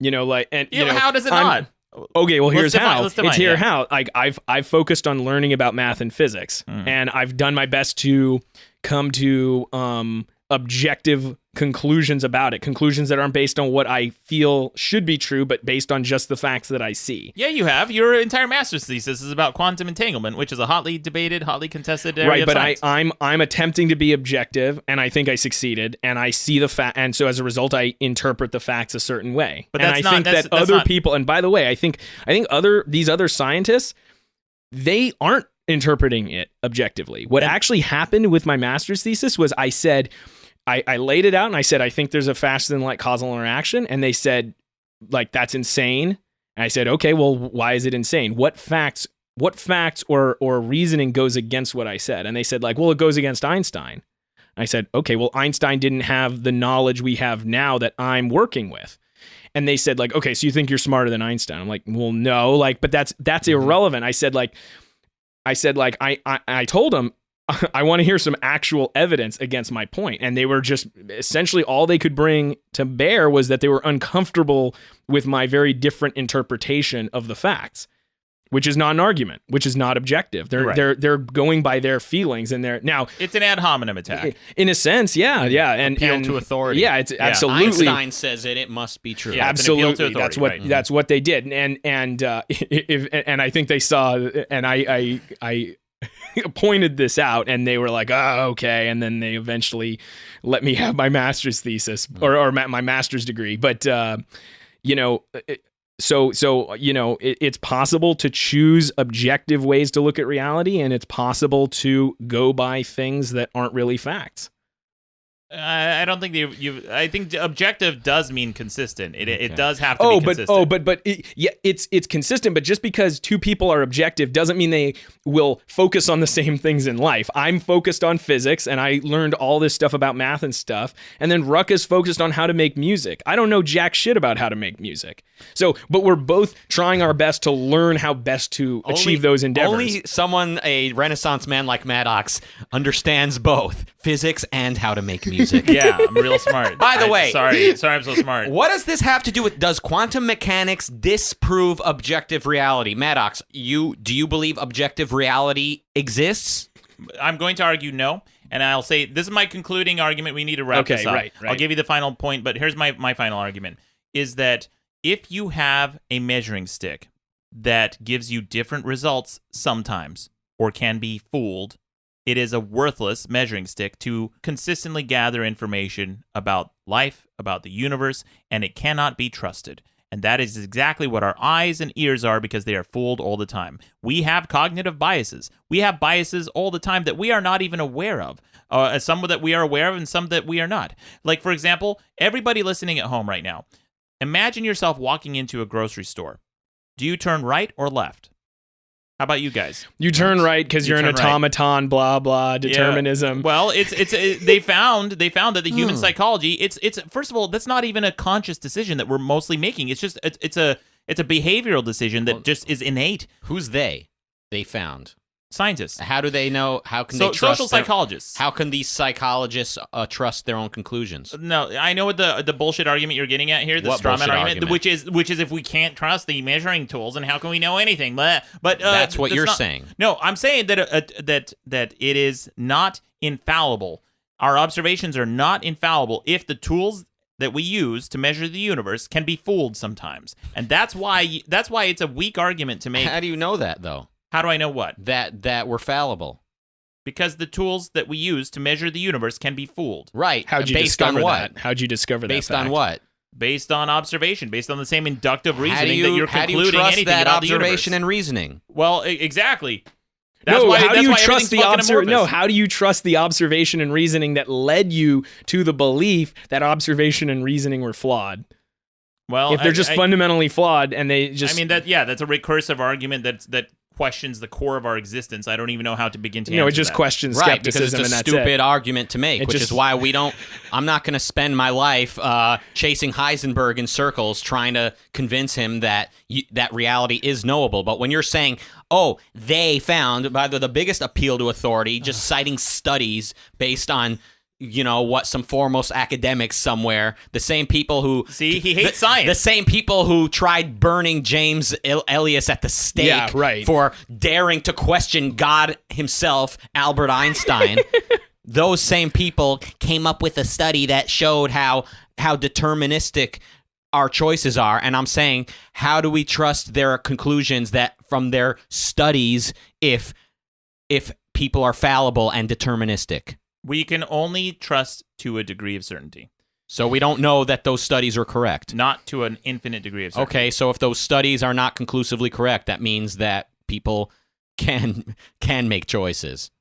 S1: How does it not?
S3: Okay, well, here's how.
S1: Let's define,
S3: it's here how. Like I've focused on learning about math and physics, and I've done my best to come to objective conclusions about it. Conclusions that aren't based on what I feel should be true, but based on just the facts that I see.
S1: Yeah, you have. Your entire master's thesis is about quantum entanglement, which is a hotly debated, hotly contested area
S3: right,
S1: of
S3: but
S1: science.
S3: I'm attempting to be objective, and I think I succeeded, and I see the fact, and so as a result, I interpret the facts a certain way.
S1: But
S3: and
S1: that's
S3: I
S1: not,
S3: think
S1: that's,
S3: that
S1: that's
S3: other
S1: not,
S3: people, and by the way, I think these other scientists, they aren't interpreting it objectively. What actually happened with my master's thesis was I said, I laid it out and I said, I think there's a faster than light causal interaction. And they said, like, that's insane. And I said, okay, well, why is it insane? What facts or reasoning goes against what I said? And they said, like, well, it goes against Einstein. And I said, okay, well, Einstein didn't have the knowledge we have now that I'm working with. And they said, like, okay, so you think you're smarter than Einstein? I'm like, well, no, like, but that's irrelevant. I said, I told them, I want to hear some actual evidence against my point. And they were just essentially all they could bring to bear was that they were uncomfortable with my very different interpretation of the facts, which is not an argument, which is not objective. They're going by their feelings and now
S1: it's an ad hominem attack.
S3: In a sense, yeah. And
S4: appeal to authority.
S3: Yeah, it's absolutely.
S4: Einstein says it must be true.
S1: Yeah,
S3: absolutely. That's what they did. And I think they saw, and I pointed this out, and they were like, oh, okay. And then they eventually let me have my master's thesis or my master's degree. But, it's possible to choose objective ways to look at reality, and it's possible to go by things that aren't really facts.
S1: I don't think I think objective does mean consistent. It does have to be consistent.
S3: It's consistent. But just because two people are objective doesn't mean they will focus on the same things in life. I'm focused on physics, and I learned all this stuff about math and stuff. And then Ruck is focused on how to make music. I don't know jack shit about how to make music. But we're both trying our best to learn how best to achieve those endeavors.
S4: Only someone, a Renaissance man like Maddox, understands both physics and how to make music.
S1: Yeah, I'm real smart.
S4: By the way,
S1: sorry, I'm so smart.
S4: What does this have to do with? Does quantum mechanics disprove objective reality? Maddox, do you believe objective reality exists?
S1: I'm going to argue no, and I'll say this is my concluding argument. We need to wrap this up.
S3: Right.
S1: I'll give you the final point, but here's my final argument: is that if you have a measuring stick that gives you different results sometimes, or can be fooled, it is a worthless measuring stick to consistently gather information about life, about the universe, and it cannot be trusted. And that is exactly what our eyes and ears are, because they are fooled all the time. We have cognitive biases. We have biases all the time that we are not even aware of. Some that we are aware of and some that we are not. Like, for example, everybody listening at home right now, imagine yourself walking into a grocery store. Do you turn right or left? How about you guys?
S3: You turn right because you're an
S1: turn right.
S3: automaton, blah blah,
S1: Yeah.
S3: determinism.
S1: Well, they found that the human psychology, it's first of all, that's not even a conscious decision that we're mostly making. It's just it's a behavioral decision that just is innate.
S4: Who's they? They found.
S1: Scientists.
S4: How do they know? How can they trust
S1: social psychologists?
S4: How can these psychologists trust their own conclusions?
S1: No, I know what the bullshit argument you're getting at here, the
S4: What
S1: straw man
S4: bullshit
S1: argument, which is if we can't trust the measuring tools, and how can we know anything? But
S4: that's what you're saying.
S1: No, I'm saying that that it is not infallible. Our observations are not infallible if the tools that we use to measure the universe can be fooled sometimes, and that's why it's a weak argument to make.
S4: How do you know that though?
S1: How do I know what?
S4: That we're fallible.
S1: Because the tools that we use to measure the universe can be fooled.
S4: Right.
S3: How'd you
S4: based
S3: discover
S4: on what?
S3: that? How'd you discover that?
S4: Based on
S3: fact?
S4: what?
S1: Based on observation, based on the same inductive reasoning that you're
S4: How do
S1: concluding
S4: you trust
S1: anything
S4: that
S1: about the universe.
S4: observation and reasoning?
S1: Well, exactly.
S3: How do you
S1: that's why
S3: trust the
S1: everything's fucking amorphous.
S3: No, how do you trust the observation and reasoning that led you to the belief that observation and reasoning were flawed?
S1: Well,
S3: If they're just fundamentally flawed and they just
S1: I mean that's a recursive argument that questions the core of our existence. I don't even know how to begin to answer
S3: it just
S1: that.
S3: questions
S4: Right, because
S3: skepticism
S4: it's a
S3: and that's
S4: stupid
S3: it.
S4: argument to make, which is why I'm not going to spend my life chasing Heisenberg in circles trying to convince him that that reality is knowable. But when you're saying, oh, they found, by the biggest appeal to authority, just citing studies based on, what some foremost academics somewhere, the same people who...
S1: See, he hates science.
S4: The same people who tried burning James Ellias at the stake for daring to question God himself, Albert Einstein. Those same people came up with a study that showed how deterministic our choices are. And I'm saying, how do we trust their conclusions that from their studies if people are fallible and deterministic?
S1: We can only trust to a degree of certainty.
S4: So we don't know that those studies are correct.
S1: Not to an infinite degree of certainty.
S4: Okay, so if those studies are not conclusively correct, that means that people can make choices.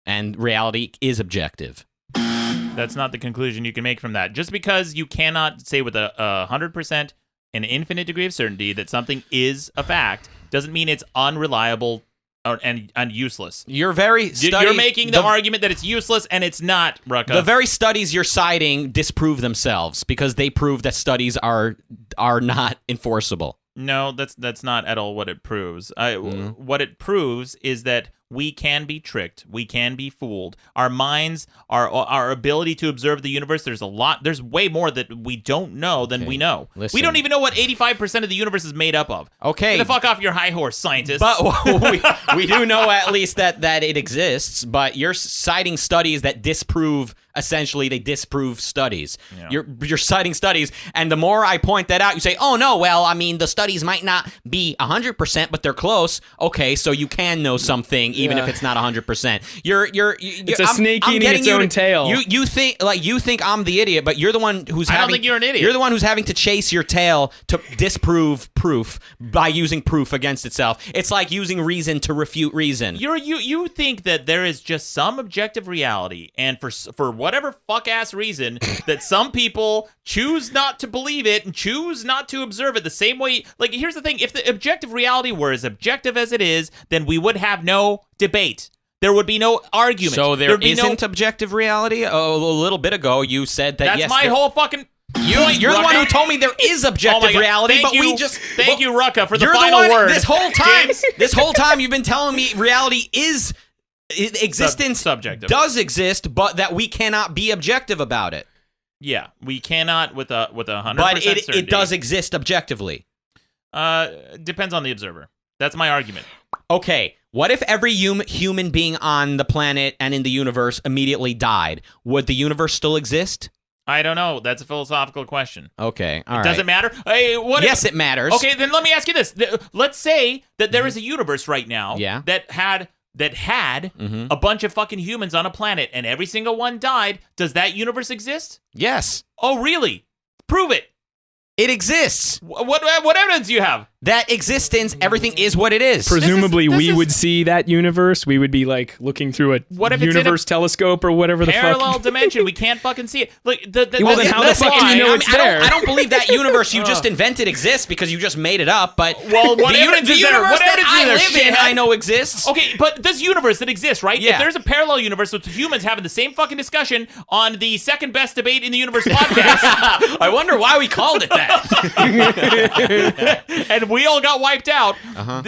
S4: And reality is objective.
S1: That's not the conclusion you can make from that. Just because you cannot say with a 100% an infinite degree of certainty that something is a fact doesn't mean it's unreliable and useless.
S4: You're
S1: making the argument that it's useless, and it's not, Rucka.
S4: The very studies you're citing disprove themselves because they prove that studies are not enforceable.
S1: No, that's not at all what it proves. What it proves is that we can be tricked. We can be fooled. Our minds, our ability to observe the universe, there's way more that we don't know than we know.
S4: Listen.
S1: We don't even know what 85% of the universe is made up of.
S4: Okay.
S1: Get the fuck off your high horse, scientists.
S4: But we do know at least that it exists, but you're citing studies that disprove studies.
S1: Yeah.
S4: You're citing studies, and the more I point that out, you say, oh no, well, I mean, the studies might not be 100%, but they're close. Okay, so you can know something even if it's not 100%.
S3: It's a snake eating its own tail.
S4: You think I'm the idiot, but you're the one who's
S1: I don't think you're an idiot.
S4: You're the one who's having to chase your tail to disprove proof by using proof against itself. It's like using reason to refute reason.
S1: You think that there is just some objective reality, and for whatever fuck-ass reason, that some people choose not to believe it and choose not to observe it the same way. Like, here's the thing. If the objective reality were as objective as it is, then we would have no debate. There would be no argument.
S4: So there isn't objective reality? A little bit ago, you said that
S1: That's my whole fucking...
S4: You're the one who told me there is objective reality, but we just...
S1: Thank you, Rucka, for the
S4: you're
S1: final
S4: the one,
S1: word.
S4: This whole time you've been telling me reality is... Existence
S1: subjective.
S4: Does exist, but that we cannot be objective about it.
S1: Yeah, we cannot with 100%
S4: But
S1: certainty.
S4: it does exist objectively.
S1: Depends on the observer. That's my argument.
S4: Okay, what if every human being on the planet and in the universe immediately died? Would the universe still exist?
S1: I don't know. That's a philosophical question.
S4: Okay, all right.
S1: Does it matter? Hey,
S4: yes, it matters.
S1: Okay, then let me ask you this. Let's say that there is a universe right now that had a bunch of fucking humans on a planet, and every single one died. Does that universe exist?
S4: Yes.
S1: Oh, really? Prove it.
S4: It exists.
S1: What evidence do you have?
S4: that existence, everything is what it is.
S3: Presumably, we would see that universe. We would be like looking through a universe telescope or whatever the fuck.
S1: Parallel dimension. We can't fucking see it. Look,
S3: well, then how the fuck do you know it's there?
S4: I don't believe that universe you just invented exists because you just made it up. But
S1: well, what
S4: the
S1: evidence is there?
S4: universe
S1: What
S4: that
S1: evidence
S4: I
S1: is there?
S4: live in,
S1: Shit.
S4: I know exists.
S1: Okay, but this universe that exists, right?
S4: Yeah.
S1: If there's a parallel universe with humans having the same fucking discussion on the second best debate in the universe podcast,
S4: I wonder why we called it that.
S1: and we all got wiped out,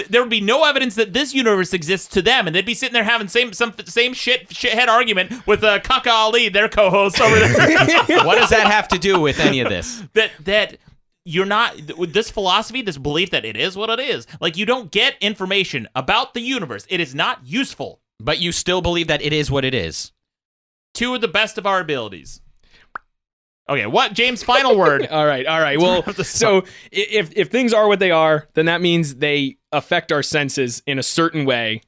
S1: there would be no evidence that this universe exists to them, and they'd be sitting there having same shithead argument with Kaka Ali, their co-host over there.
S4: What does that have to do with any of this?
S1: That you're not, this philosophy, this belief that it is what it is, like you don't get information about the universe. It is not useful.
S4: But you still believe that it is what it is.
S1: To the best of our abilities. Okay, what, James? Final word.
S3: All right. Well, so if things are what they are, then that means they affect our senses in a certain way,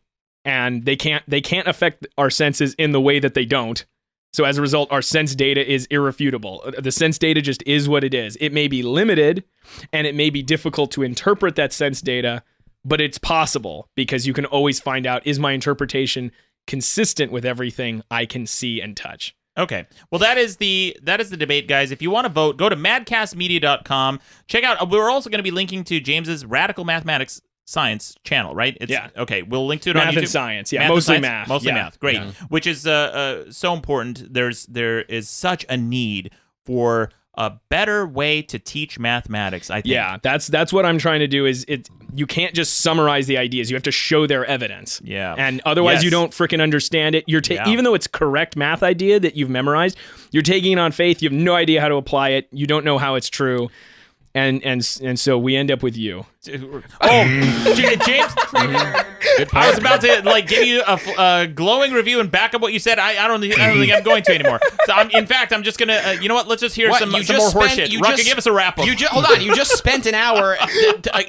S3: and they can't affect our senses in the way that they don't. So as a result, our sense data is irrefutable. The sense data just is what it is. It may be limited, and it may be difficult to interpret that sense data, but it's possible because you can always find out, is my interpretation consistent with everything I can see and touch?
S1: Okay. Well, that is the debate, guys. If you want to vote, go to madcastmedia.com. Check out, we're also going to be linking to James's Radical Mathematics Science channel, right?
S3: Yeah.
S1: Okay, we'll link to it
S3: math
S1: on YouTube.
S3: And science, yeah.
S1: Math
S3: Mostly
S1: and
S3: math.
S1: Mostly
S3: yeah.
S1: math. Great.
S3: Yeah.
S1: Which is so important. There is such a need for a better way to teach mathematics, I think.
S3: Yeah, that's what I'm trying to do is you can't just summarize the ideas. You have to show their evidence.
S1: Yeah.
S3: And otherwise you don't freaking understand it. Even though it's correct math idea that you've memorized, you're taking it on faith. You have no idea how to apply it. You don't know how it's true. And so we end up with you.
S1: Oh, James, I was about to give you a glowing review and back up what you said. I don't think I'm going to anymore. So in fact, I'm just gonna. You know what? Let's just hear some more horseshit. Rucka, give us a wrap up.
S4: Hold on. You just spent an hour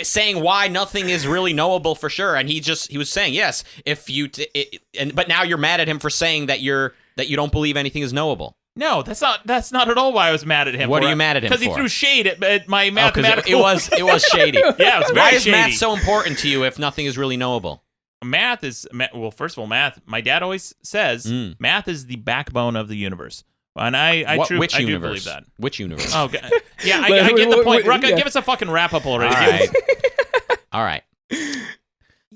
S4: saying why nothing is really knowable for sure, and he was saying yes. But now you're mad at him for saying that you don't believe anything is knowable.
S1: No, that's not at all why I was mad at him.
S4: What are you mad at him for?
S1: Because he threw shade at my mathematical...
S4: It was shady.
S1: Yeah, it was very shady.
S4: Why is math so important to you if nothing is really knowable?
S1: Math is... Well, first of all, math... My dad always says math is the backbone of the universe. And I do believe that.
S4: Which universe?
S1: Oh, God. Yeah, I get the point. Rucka, give us a fucking wrap-up already.
S4: All right.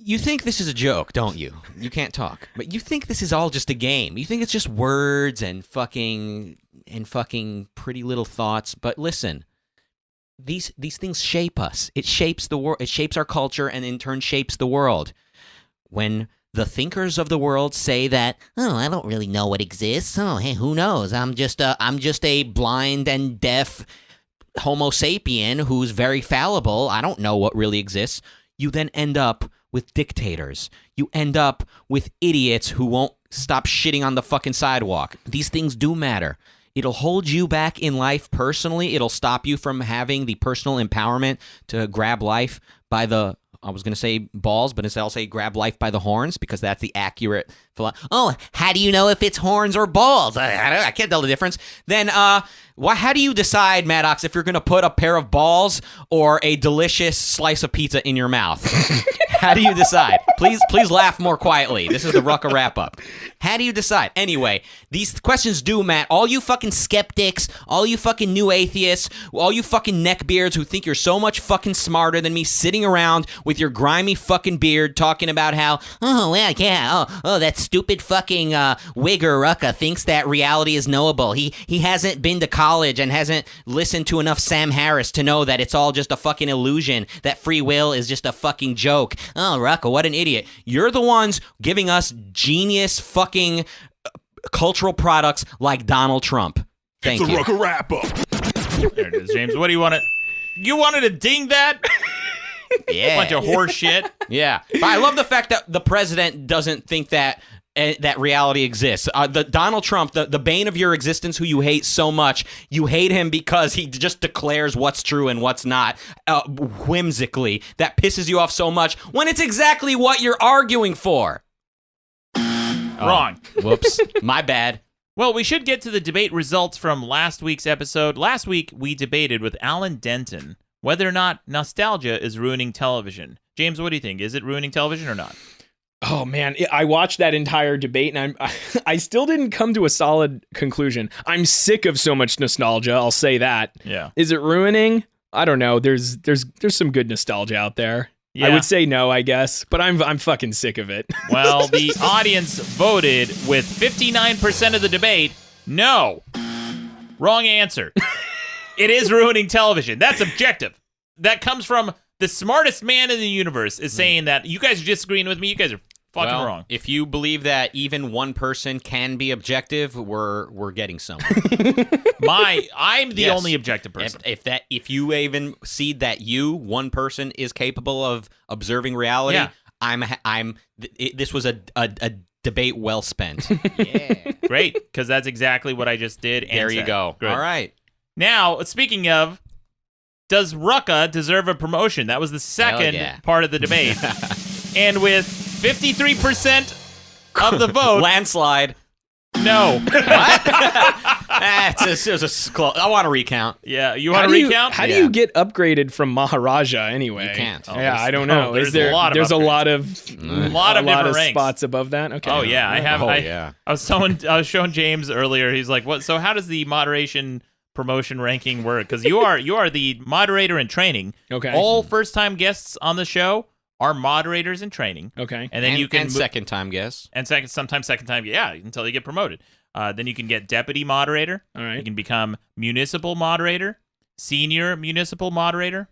S4: You think this is a joke, don't you? You can't talk. But you think this is all just a game. You think it's just words and fucking pretty little thoughts. But listen, these things shape us. It shapes the world. It shapes our culture and in turn shapes the world. When the thinkers of the world say that,
S5: oh, I don't really know what exists. Oh, hey, who knows? I'm just a blind and deaf Homo sapien who's very fallible. I don't know what really exists. You then end up with dictators. You end up with idiots who won't stop shitting on the fucking sidewalk. These things do matter. It'll hold you back in life personally. It'll stop you from having the personal empowerment to grab life by the, I was going to say balls, but instead I'll say grab life by the horns because that's the accurate. Oh, how do you know if it's horns or balls?
S4: I can't tell the difference. Then how do you decide, Maddox, if you're going to put a pair of balls or a delicious slice of pizza in your mouth? How do you decide? Please laugh more quietly. This is the Rucka wrap-up. How do you decide? Anyway, these questions do, Matt. All you fucking skeptics, all you fucking new atheists, all you fucking neckbeards who think you're so much fucking smarter than me sitting around with your grimy fucking beard talking about how,
S5: oh, well, yeah, oh, that stupid fucking wigger Rucka thinks that reality is knowable. He hasn't been to college and hasn't listened to enough Sam Harris to know that it's all just a fucking illusion, that free will is just a fucking joke. Oh, Rucka, what an idiot. You're the ones giving us genius fucking cultural products like Donald Trump. Thank you.
S6: It's a Rucka wrap-up.
S1: There it is, James. What do you want to... You wanted to ding that?
S4: Yeah.
S1: Bunch of horse shit.
S4: Yeah. But I love the fact that the president doesn't think that reality exists. The Donald Trump, the bane of your existence, who you hate so much, you hate him because he just declares what's true and what's not, whimsically. That pisses you off so much when it's exactly what you're arguing for.
S1: Wrong.
S4: Whoops. My bad.
S1: Well, we should get to the debate results from last week's episode. Last week, we debated with Alan Denton whether or not nostalgia is ruining television. James, what do you think? Is it ruining television or not?
S3: Oh man, I watched that entire debate and I still didn't come to a solid conclusion. I'm sick of so much nostalgia, I'll say that.
S1: Yeah.
S3: Is it ruining? I don't know. There's some good nostalgia out there.
S1: Yeah.
S3: I would say no, I guess, but I'm fucking sick of it.
S1: Well, the audience voted with 59% of the debate, no. Wrong answer. It is ruining television. That's objective. That comes from the smartest man in the universe is saying that you guys are disagreeing with me. You guys are fucking wrong.
S4: If you believe that even one person can be objective, we're getting somewhere.
S1: I'm the only objective person.
S4: If you even see that one person is capable of observing reality, this was a debate well spent.
S1: Yeah. Great, because that's exactly what I just did. And
S4: there you go.
S1: Good.
S4: All right.
S1: Now, speaking of, does Rucka deserve a promotion? That was the second part of the debate. And with 53% of the vote...
S4: Landslide.
S1: No.
S4: What? I want to recount.
S1: Yeah, you want to recount?
S3: How do you get upgraded from Maharaja anyway?
S4: You can't.
S3: I don't know.
S1: There's a lot of
S3: different
S1: ranks.
S3: Spots above that. Okay.
S1: Oh yeah, I was showing James earlier. He's like, "What? So how does the moderation promotion ranking work? Because you are the moderator in training.
S3: Okay.
S1: All first time guests on the show are moderators in training.
S3: Okay.
S1: And then you can
S4: second time guests.
S1: And sometimes second time, until you get promoted. Then you can get deputy moderator.
S3: All right.
S1: You can become municipal moderator, senior municipal moderator.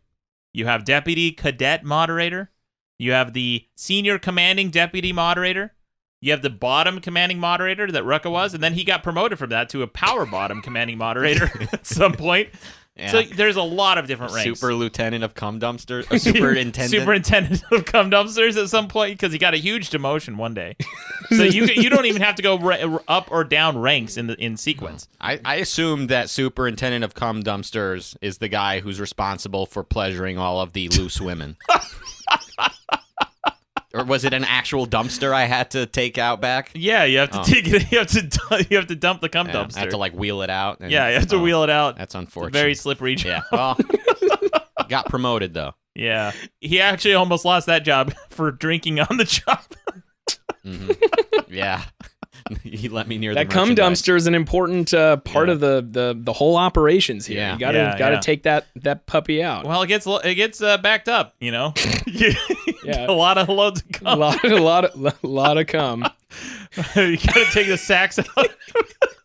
S1: You have deputy cadet moderator. You have the senior commanding deputy moderator. You have the bottom commanding moderator that Rucka was, and then he got promoted from that to a power bottom commanding moderator at some point. Yeah. So there's a lot of different ranks.
S4: Super lieutenant of cum dumpsters, or superintendent.
S1: Superintendent of cum dumpsters at some point because he got a huge demotion one day. So you don't even have to go up or down ranks in sequence.
S4: I assume that superintendent of cum dumpsters is the guy who's responsible for pleasuring all of the loose women. Or was it an actual dumpster I had to take out back?
S1: Yeah, you have to take it. You have to dump the cum dumpster.
S4: I have to wheel it out.
S1: You have to wheel it out.
S4: That's unfortunate.
S1: Very slippery job.
S4: Yeah. Well, got promoted though.
S1: Yeah, he actually almost lost that job for drinking on the job.
S4: Mm-hmm. Yeah. He let me near
S3: that cum dumpster is an important part of the whole operations here.
S4: Yeah.
S3: You gotta take that puppy out.
S1: Well, it gets backed up. You know, a lot of loads of cum.
S3: A lot of cum.
S1: You gotta take the sacks out.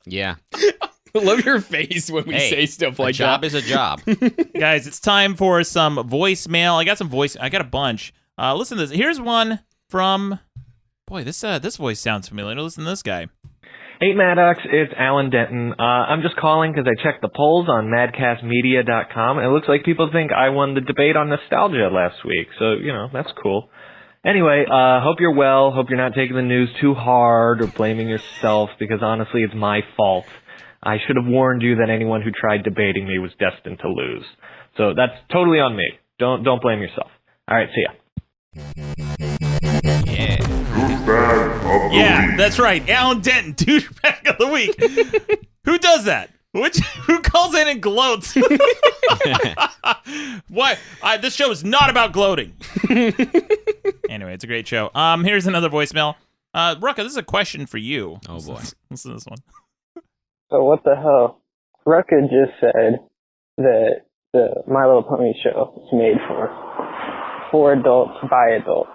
S4: Yeah.
S3: I love your face when we say stuff like that.
S4: A job is a job.
S1: Guys, it's time for some voicemail. I got a bunch. Listen to this. Here's one from. Boy, this voice sounds familiar. Listen to this guy.
S6: Hey, Maddox, it's Alan Denton. I'm just calling because I checked the polls on madcastmedia.com, and it looks like people think I won the debate on nostalgia last week. So, that's cool. Anyway, hope you're well. Hope you're not taking the news too hard or blaming yourself, because honestly, it's my fault. I should have warned you that anyone who tried debating me was destined to lose. So that's totally on me. Don't blame yourself. All right, see ya.
S1: Yeah, that's right. Alan Denton, douchebag of the week. Who does that? Who calls in and gloats? What? This show is not about gloating. Anyway, it's a great show. Here's another voicemail. Rucka, this is a question for you.
S4: Oh boy,
S1: listen to this one.
S7: So what the hell? Rucka just said that the My Little Pony show is made for adults by adults.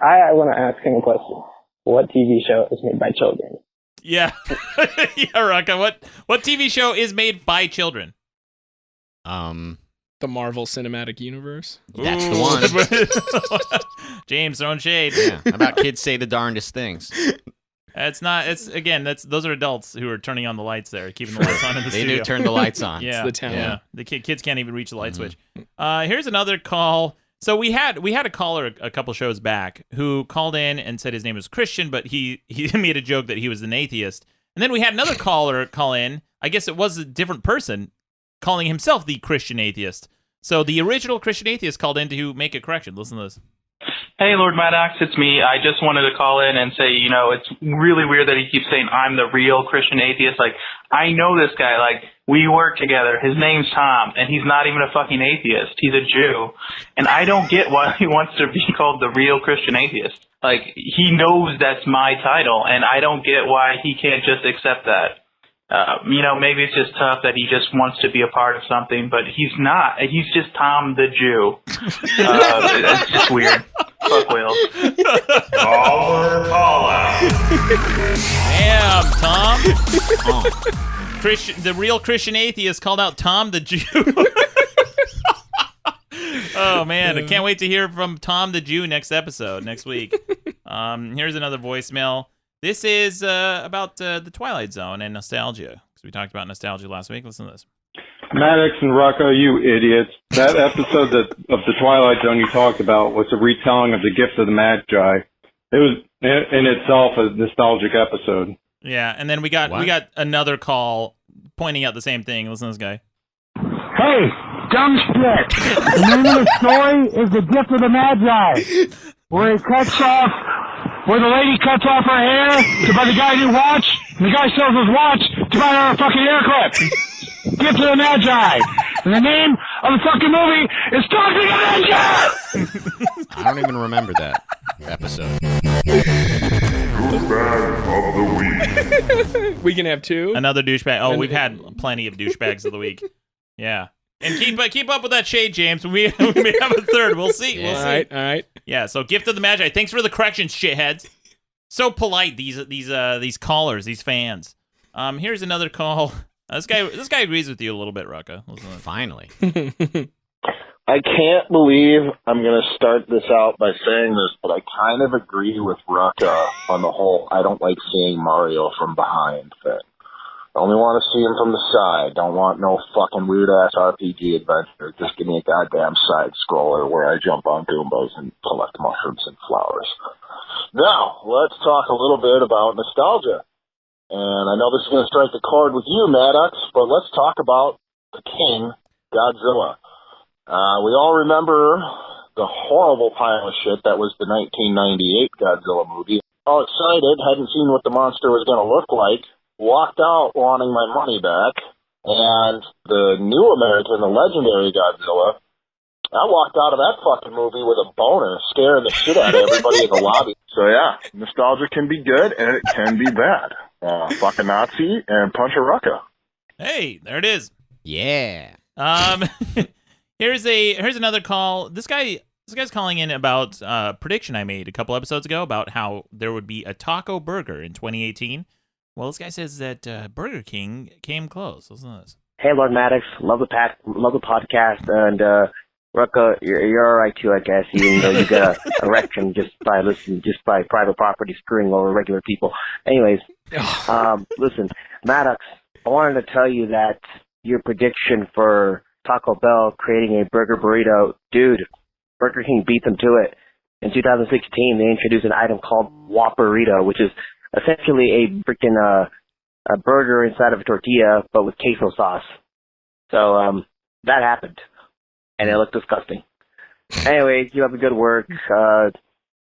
S7: I want to ask him a question. What TV show is made by children?
S1: Yeah. Yeah, Rucka. What TV show is made by children?
S3: The Marvel Cinematic Universe.
S4: That's the one.
S1: James throwing shade.
S4: Yeah. How about kids say the darndest things?
S1: Those are adults who are turning on the lights there, keeping the lights on in the studio.
S4: They do turn the lights on.
S1: Yeah.
S3: It's the talent.
S1: Yeah. The kids can't even reach the light switch. Here's another call. So we had a caller a couple shows back who called in and said his name was Christian, but he made a joke that he was an atheist. And then we had another caller call in. I guess it was a different person calling himself the Christian atheist. So the original Christian atheist called in to make a correction. Listen to this.
S8: Hey, Lord Maddox, it's me. I just wanted to call in and say, it's really weird that he keeps saying I'm the real Christian atheist. Like, I know this guy. Like, We work together. His name's Tom, and he's not even a fucking atheist. He's a Jew. And I don't get why he wants to be called the real Christian atheist. Like, he knows that's my title, and I don't get why he can't just accept that. Maybe it's just tough that he just wants to be a part of something, but he's not. He's just Tom the Jew. It's just weird. Fuck Wales.
S1: Call out. Damn, Tom. The real Christian atheist called out Tom the Jew. Oh, man. I can't wait to hear from Tom the Jew next week. Here's another voicemail. This is about the Twilight Zone and nostalgia, because we talked about nostalgia last week. Listen to this.
S9: Maddox and Rocco, you idiots. That episode of the Twilight Zone you talked about was a retelling of the Gift of the Magi. It was in itself a nostalgic episode.
S1: Yeah, and then we got another call pointing out the same thing. Listen to this guy.
S10: Hey, dumb shit. The name of the story is The Gift of the Magi, where the lady cuts off her hair to buy the guy a new watch, and the guy sells his watch to buy her a fucking hair clip. Gift of the Magi. And the name of the fucking movie is Talking Avenger!
S4: I don't even remember that episode.
S11: Douchebag of the week.
S3: We can have two.
S1: Another douchebag. Oh, we've had plenty of douchebags of the week. Yeah. And keep up with that shade, James. We may have a third. We'll see. We'll see.
S3: All right.
S1: Yeah. So, Gift of the Magi. Thanks for the corrections, shitheads. So polite. These callers, these fans. Here's another call. This guy agrees with you a little bit, Rucka.
S4: Finally.
S12: I can't believe I'm going to start this out by saying this, but I kind of agree with Rucka on the whole I don't like seeing Mario from behind thing. I only want to see him from the side. Don't want no fucking weird-ass RPG adventure. Just give me a goddamn side-scroller where I jump on Goombas and collect mushrooms and flowers. Now, let's talk a little bit about nostalgia. And I know this is going to strike a chord with you, Maddox, but let's talk about the king, Godzilla. We all remember the horrible pile of shit that was the 1998 Godzilla movie. All excited, hadn't seen what the monster was going to look like, walked out wanting my money back, and the new American, the legendary Godzilla, I walked out of that fucking movie with a boner, scaring the shit out of everybody in the lobby. So yeah, nostalgia can be good, and it can be bad. Fuck a Nazi and punch a Rucka.
S1: Hey, there it is.
S4: Yeah.
S1: Here's another call. This guy's calling in about a prediction I made a couple episodes ago about how there would be a taco burger in 2018. Well, this guy says that Burger King came close. Listen to this.
S13: Hey, Lord Maddox, love the podcast, and Rucka, you're all right too, I guess, even though you get a erection just by private property screwing over regular people. Anyways, listen, Maddox, I wanted to tell you that your prediction for Taco Bell creating a burger burrito, dude, Burger King beat them to it. In 2016, they introduced an item called Whopperito, which is essentially a freaking a burger inside of a tortilla, but with queso sauce. So that happened, and it looked disgusting. Anyways, you have a good work.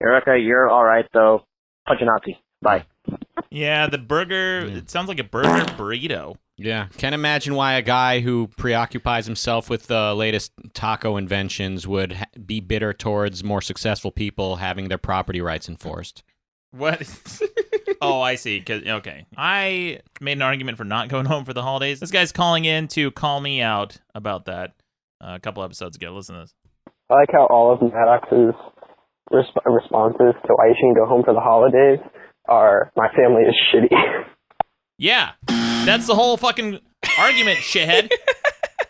S13: Erica, you're all right though. Punch a Nazi. Bye.
S1: Yeah, the burger. It sounds like a burger burrito.
S4: Yeah, can't imagine why a guy who preoccupies himself with the latest taco inventions would be bitter towards more successful people having their property rights enforced.
S1: What? Oh, I see. Okay. I made an argument for not going home for the holidays. This guy's calling in to call me out about that a couple episodes ago. Listen to this.
S7: I like how all of Maddox's responses to why you shouldn't go home for the holidays are, my family is shitty.
S1: Yeah, that's the whole fucking argument, shithead.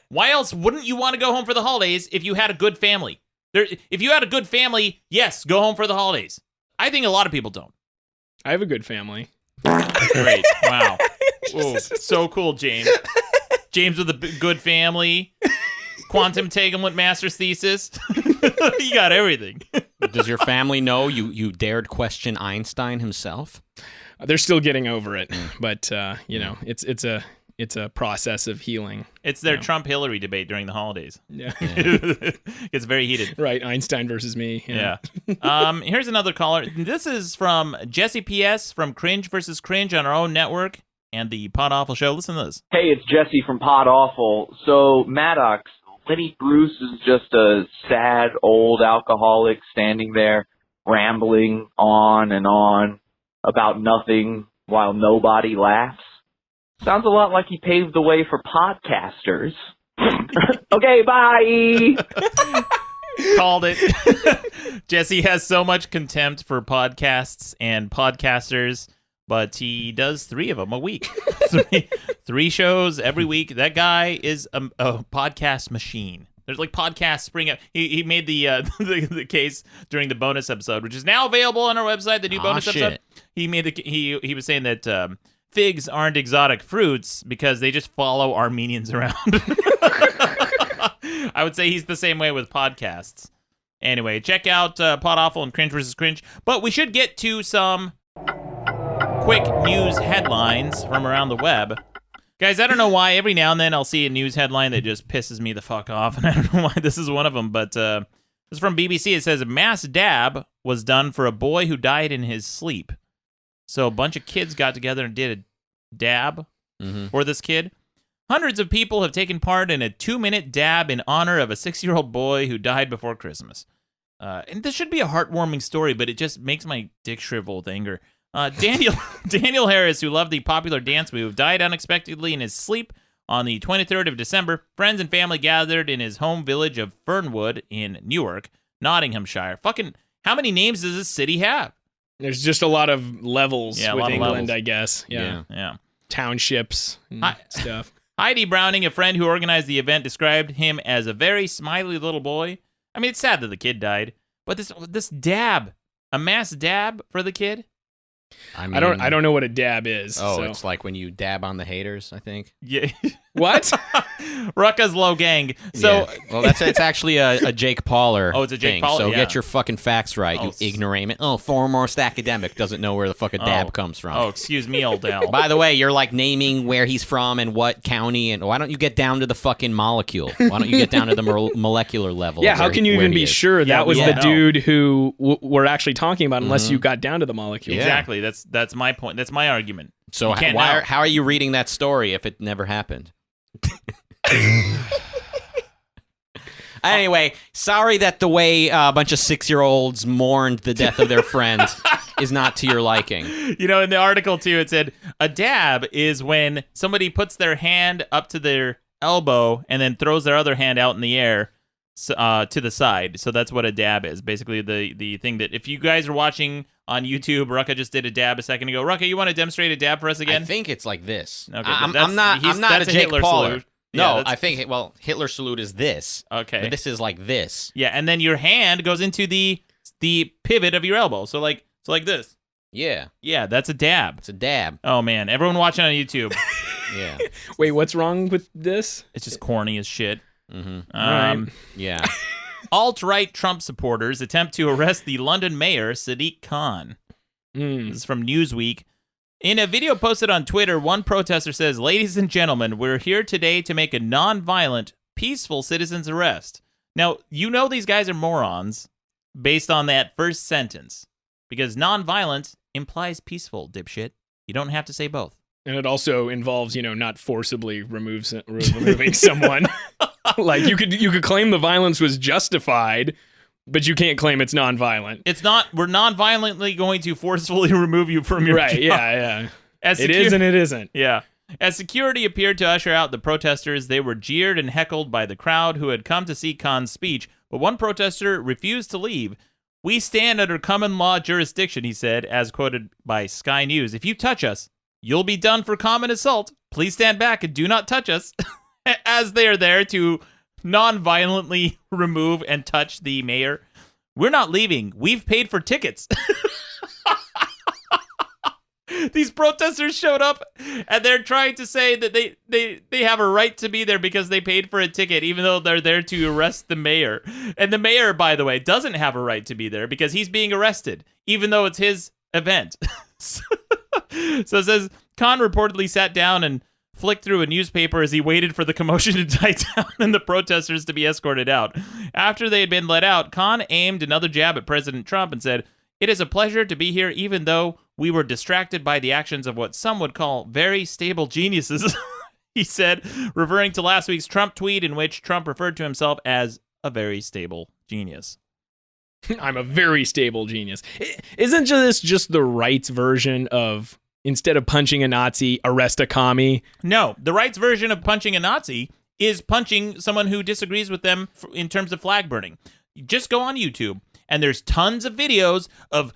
S1: Why else wouldn't you want to go home for the holidays if you had a good family? If you had a good family, yes, go home for the holidays. I think a lot of people don't.
S3: I have a good family.
S1: Great. Wow. Ooh, so cool, James. James with a good family. Quantum entanglement master's thesis. You got everything.
S4: Does your family know you dared question Einstein himself?
S3: They're still getting over it, but it's a process of healing.
S1: It's their Trump-Hillary debate during the holidays.
S3: Yeah.
S1: It's very heated.
S3: Right, Einstein versus me.
S1: Yeah. Here's another caller. This is from Jesse P.S. from Cringe versus Cringe on our own network. and the Pod Awful Show. Listen to this.
S14: Hey, it's Jesse from Pod Awful. So, Maddox, Lenny Bruce is just a sad old alcoholic standing there rambling on and on about nothing while nobody laughs. Sounds a lot like he paved the way for podcasters. Okay, bye!
S1: Called it. Jesse has so much contempt for podcasts and podcasters, but he does 3 of them a week. three shows every week. That guy is a podcast machine. There's like podcasts spring up. He made the case during the bonus episode, which is now available on our website. The new bonus episode. He made he was saying that figs aren't exotic fruits because they just follow Armenians around. I would say he's the same way with podcasts. Anyway, check out Pod Awful and Cringe vs. Cringe. But we should get to some quick news headlines from around the web. Guys, I don't know why every now and then I'll see a news headline that just pisses me the fuck off, and I don't know why this is one of them, but this is from BBC. It says, a mass dab was done for a boy who died in his sleep. So a bunch of kids got together and did a dab for this kid. Hundreds of people have taken part in a 2-minute dab in honor of a 6-year-old boy who died before Christmas. And this should be a heartwarming story, but it just makes my dick shrivel with anger. Daniel Harris, who loved the popular dance move, died unexpectedly in his sleep on the 23rd of December. Friends and family gathered in his home village of Fernwood in Newark, Nottinghamshire. Fucking, how many names does this city have?
S3: There's just a lot of levels with England, I guess.
S1: Yeah.
S3: Townships and stuff.
S1: Heidi Browning, a friend who organized the event, described him as a very smiley little boy. I mean, it's sad that the kid died, but this dab, a mass dab for the kid?
S3: I don't know what a dab is.
S4: Oh,
S3: so.
S4: It's like when you dab on the haters, I think.
S1: Yeah.
S3: What?
S1: Rucka's low gang. So,
S4: yeah. Well, it's actually a Jake Pauler.
S1: Oh, it's a Jake
S4: thing.
S1: Pauler.
S4: So
S1: yeah.
S4: get your fucking facts right, you ignoramus. Oh, foremost academic doesn't know where the fucking dab comes from.
S1: Oh, excuse me, old Al.
S4: By the way, you're like naming where he's from and what county, and why don't you get down to the fucking molecule? Why don't you get down to the molecular level?
S3: Yeah, how can you even be sure that was the dude who we're actually talking about unless you got down to the molecule?
S1: Exactly. That's my point. That's my argument.
S4: So how are you reading that story if it never happened? Anyway, sorry that the way a bunch of 6-year-olds mourned the death of their friend is not to your liking.
S1: You know, in the article, too, it said, a dab is when somebody puts their hand up to their elbow and then throws their other hand out in the air to the side. So that's what a dab is. Basically, the thing that, if you guys are watching on YouTube, Rucka just did a dab a second ago. Rucka, you want to demonstrate a dab for us again?
S4: I think it's like this.
S1: Okay,
S4: I'm not a Jake
S1: Hitler
S4: Pauler.
S1: salute.
S4: No,
S1: Yeah,
S4: I think, Hitler salute is this.
S1: Okay.
S4: But this is like this.
S1: Yeah, and then your hand goes into the pivot of your elbow. So like this.
S4: Yeah.
S1: Yeah, that's a dab.
S4: It's a dab.
S1: Oh, man. Everyone watching on YouTube.
S4: Yeah.
S3: Wait, what's wrong with this?
S1: It's just corny as shit.
S4: Mm-hmm.
S3: Right.
S4: Yeah.
S1: Alt-right Trump supporters attempt to arrest the London mayor, Sadiq Khan. This is from Newsweek. In a video posted on Twitter, one protester says, "Ladies and gentlemen, we're here today to make a non-violent, peaceful citizen's arrest." Now, you know these guys are morons based on that first sentence, because non-violent implies peaceful, dipshit. You don't have to say both.
S3: And it also involves, not forcibly removing someone. Like, you could claim the violence was justified, but you can't claim it's non-violent.
S1: It's not. We're non-violently going to forcefully remove you from your job.
S3: Yeah.
S1: It
S3: is and it isn't.
S1: Yeah. As security appeared to usher out the protesters, they were jeered and heckled by the crowd who had come to see Khan's speech, but one protester refused to leave. "We stand under common law jurisdiction," he said, as quoted by Sky News. "If you touch us, you'll be done for common assault. Please stand back and do not touch us." As they are there to non-violently remove and touch the mayor. "We're not leaving. We've paid for tickets." These protesters showed up, and they're trying to say that they have a right to be there because they paid for a ticket, even though they're there to arrest the mayor. And the mayor, by the way, doesn't have a right to be there because he's being arrested, even though it's his event. So it says, Khan reportedly sat down and flicked through a newspaper as he waited for the commotion to die down and the protesters to be escorted out. After they had been let out, Khan aimed another jab at President Trump and said, "It is a pleasure to be here, even though We were distracted by the actions of what some would call very stable geniuses, he said, referring to last week's Trump tweet in which Trump referred to himself as a very stable genius.
S3: I'm a very stable genius. Isn't this just the right's version of, instead of punching a Nazi, arrest a commie?
S1: No, the right's version of punching a Nazi is punching someone who disagrees with them in terms of flag burning. Just go on YouTube, and there's tons of videos of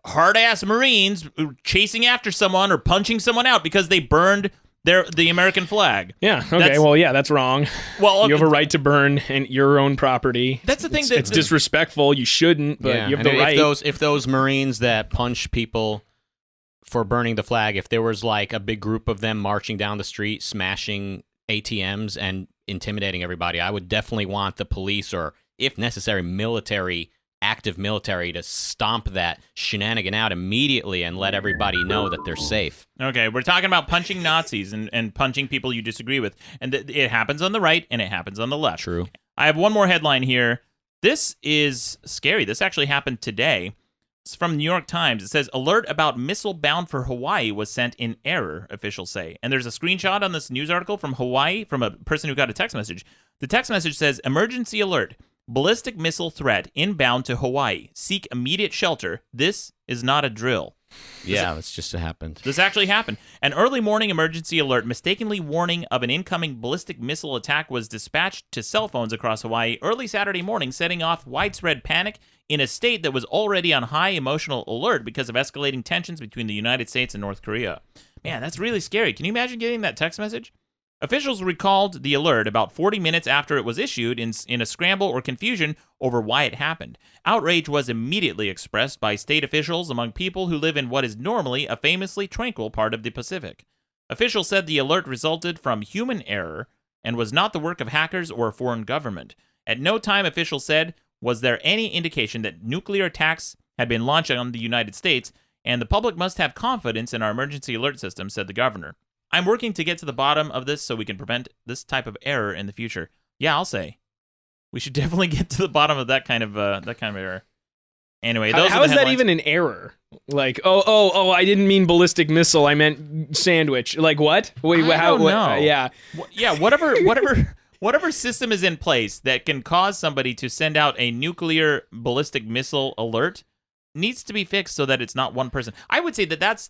S1: hard-ass Marines chasing after someone or punching someone out because they burned the American flag.
S3: Yeah, okay, that's wrong.
S1: Well,
S3: you have a right to burn your own property.
S1: That's the thing.
S3: It's disrespectful. You shouldn't, but you have the right.
S4: If those Marines that punch people for burning the flag, if there was like a big group of them marching down the street, smashing ATMs and intimidating everybody, I would definitely want the police or, if necessary, active military to stomp that shenanigan out immediately and let everybody know that they're safe.
S1: Okay, we're talking about punching Nazis and punching people you disagree with. And it happens on the right and it happens on the left.
S4: True.
S1: I have one more headline here. This is scary. This actually happened today. It's from the New York Times. It says, alert about missile bound for Hawaii was sent in error, officials say. And there's a screenshot on this news article from Hawaii from a person who got a text message. The text message says, emergency alert. Ballistic missile threat inbound to Hawaii. Seek immediate shelter. This is not a drill.
S4: Yeah, that's just happened.
S1: This actually happened. An early morning emergency alert mistakenly warning of an incoming ballistic missile attack was dispatched to cell phones across Hawaii early Saturday morning, setting off widespread panic in a state that was already on high emotional alert because of escalating tensions between the United States and North Korea. Man, that's really scary. Can you imagine getting that text message? Officials recalled the alert about 40 minutes after it was issued in a scramble or confusion over why it happened. Outrage was immediately expressed by state officials among people who live in what is normally a famously tranquil part of the Pacific. Officials said the alert resulted from human error and was not the work of hackers or a foreign government. At no time, officials said, was there any indication that nuclear attacks had been launched on the United States, and the public must have confidence in our emergency alert system, said the governor. I'm working to get to the bottom of this so we can prevent this type of error in the future. Yeah, I'll say. We should definitely get to the bottom of that kind of error. Anyway, those
S3: how
S1: are the
S3: is that
S1: headlines.
S3: even an error? Like, I didn't mean ballistic missile. I meant sandwich. Like what? Wait,
S1: I don't know.
S3: Yeah.
S1: Whatever system is in place that can cause somebody to send out a nuclear ballistic missile alert needs to be fixed so that it's not one person. I would say that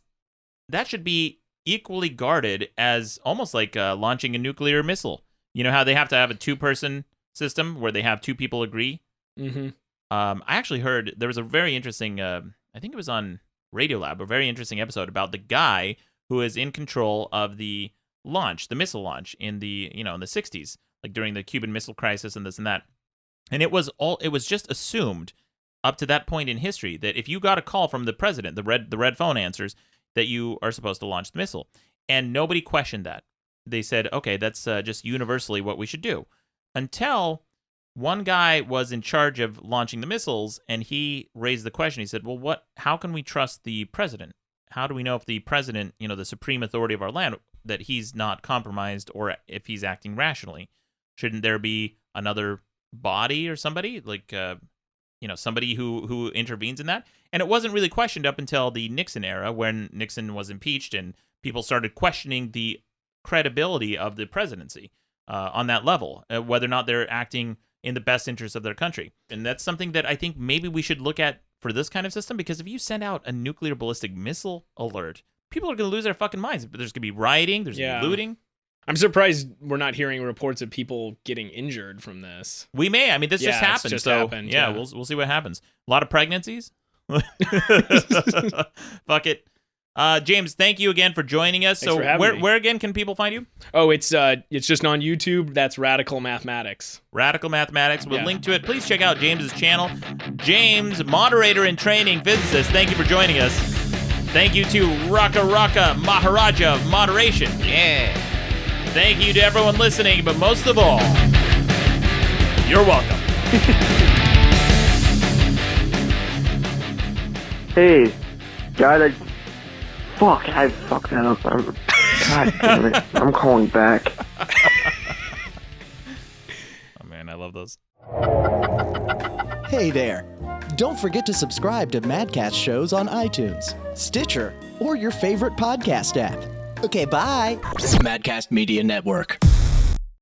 S1: should be equally guarded as almost like launching a nuclear missile. You know how they have to have a two-person system where they have two people agree?
S3: Mm-hmm.
S1: I actually heard there was a very interesting, I think it was on Radiolab, a very interesting episode about the guy who is in control of the missile launch in the 60s, like during the Cuban Missile Crisis and this and that. And it was just assumed up to that point in history that if you got a call from the president, the red phone answers, that you are supposed to launch the missile. And nobody questioned that. They said, okay, that's just universally what we should do. Until one guy was in charge of launching the missiles, and he raised the question. He said, well, how can we trust the president? How do we know if the president, the supreme authority of our land, that he's not compromised or if he's acting rationally? Shouldn't there be another body or somebody, like somebody who intervenes in that? And it wasn't really questioned up until the Nixon era, when Nixon was impeached and people started questioning the credibility of the presidency on that level, whether or not they're acting in the best interest of their country. And that's something that I think maybe we should look at for this kind of system, because if you send out a nuclear ballistic missile alert, people are going to lose their fucking minds. There's going to be rioting, there's going to be looting.
S3: I'm surprised we're not hearing reports of people getting injured from this.
S1: We may. I mean, this just happened.
S3: Happened.
S1: Yeah, we'll see what happens. A lot of pregnancies. Fuck it. James, thank you again for joining us.
S3: Thanks
S1: so
S3: for having me.
S1: Where again can people find you?
S3: Oh, it's just on YouTube. That's Radical Mathematics.
S1: Radical Mathematics. We'll link to it. Please check out James's channel. James, moderator in training, physicist. Thank you for joining us. Thank you to Raka Maharaja of Moderation.
S5: Yeah.
S1: Thank you to everyone listening, but most of all, you're welcome.
S13: Hey, guy, fuck, I fucked that up. God damn it. I'm calling back.
S1: Oh man, I love those.
S15: Hey there. Don't forget to subscribe to Madcast shows on iTunes, Stitcher, or your favorite podcast app. Okay, bye.
S16: Madcast Media Network.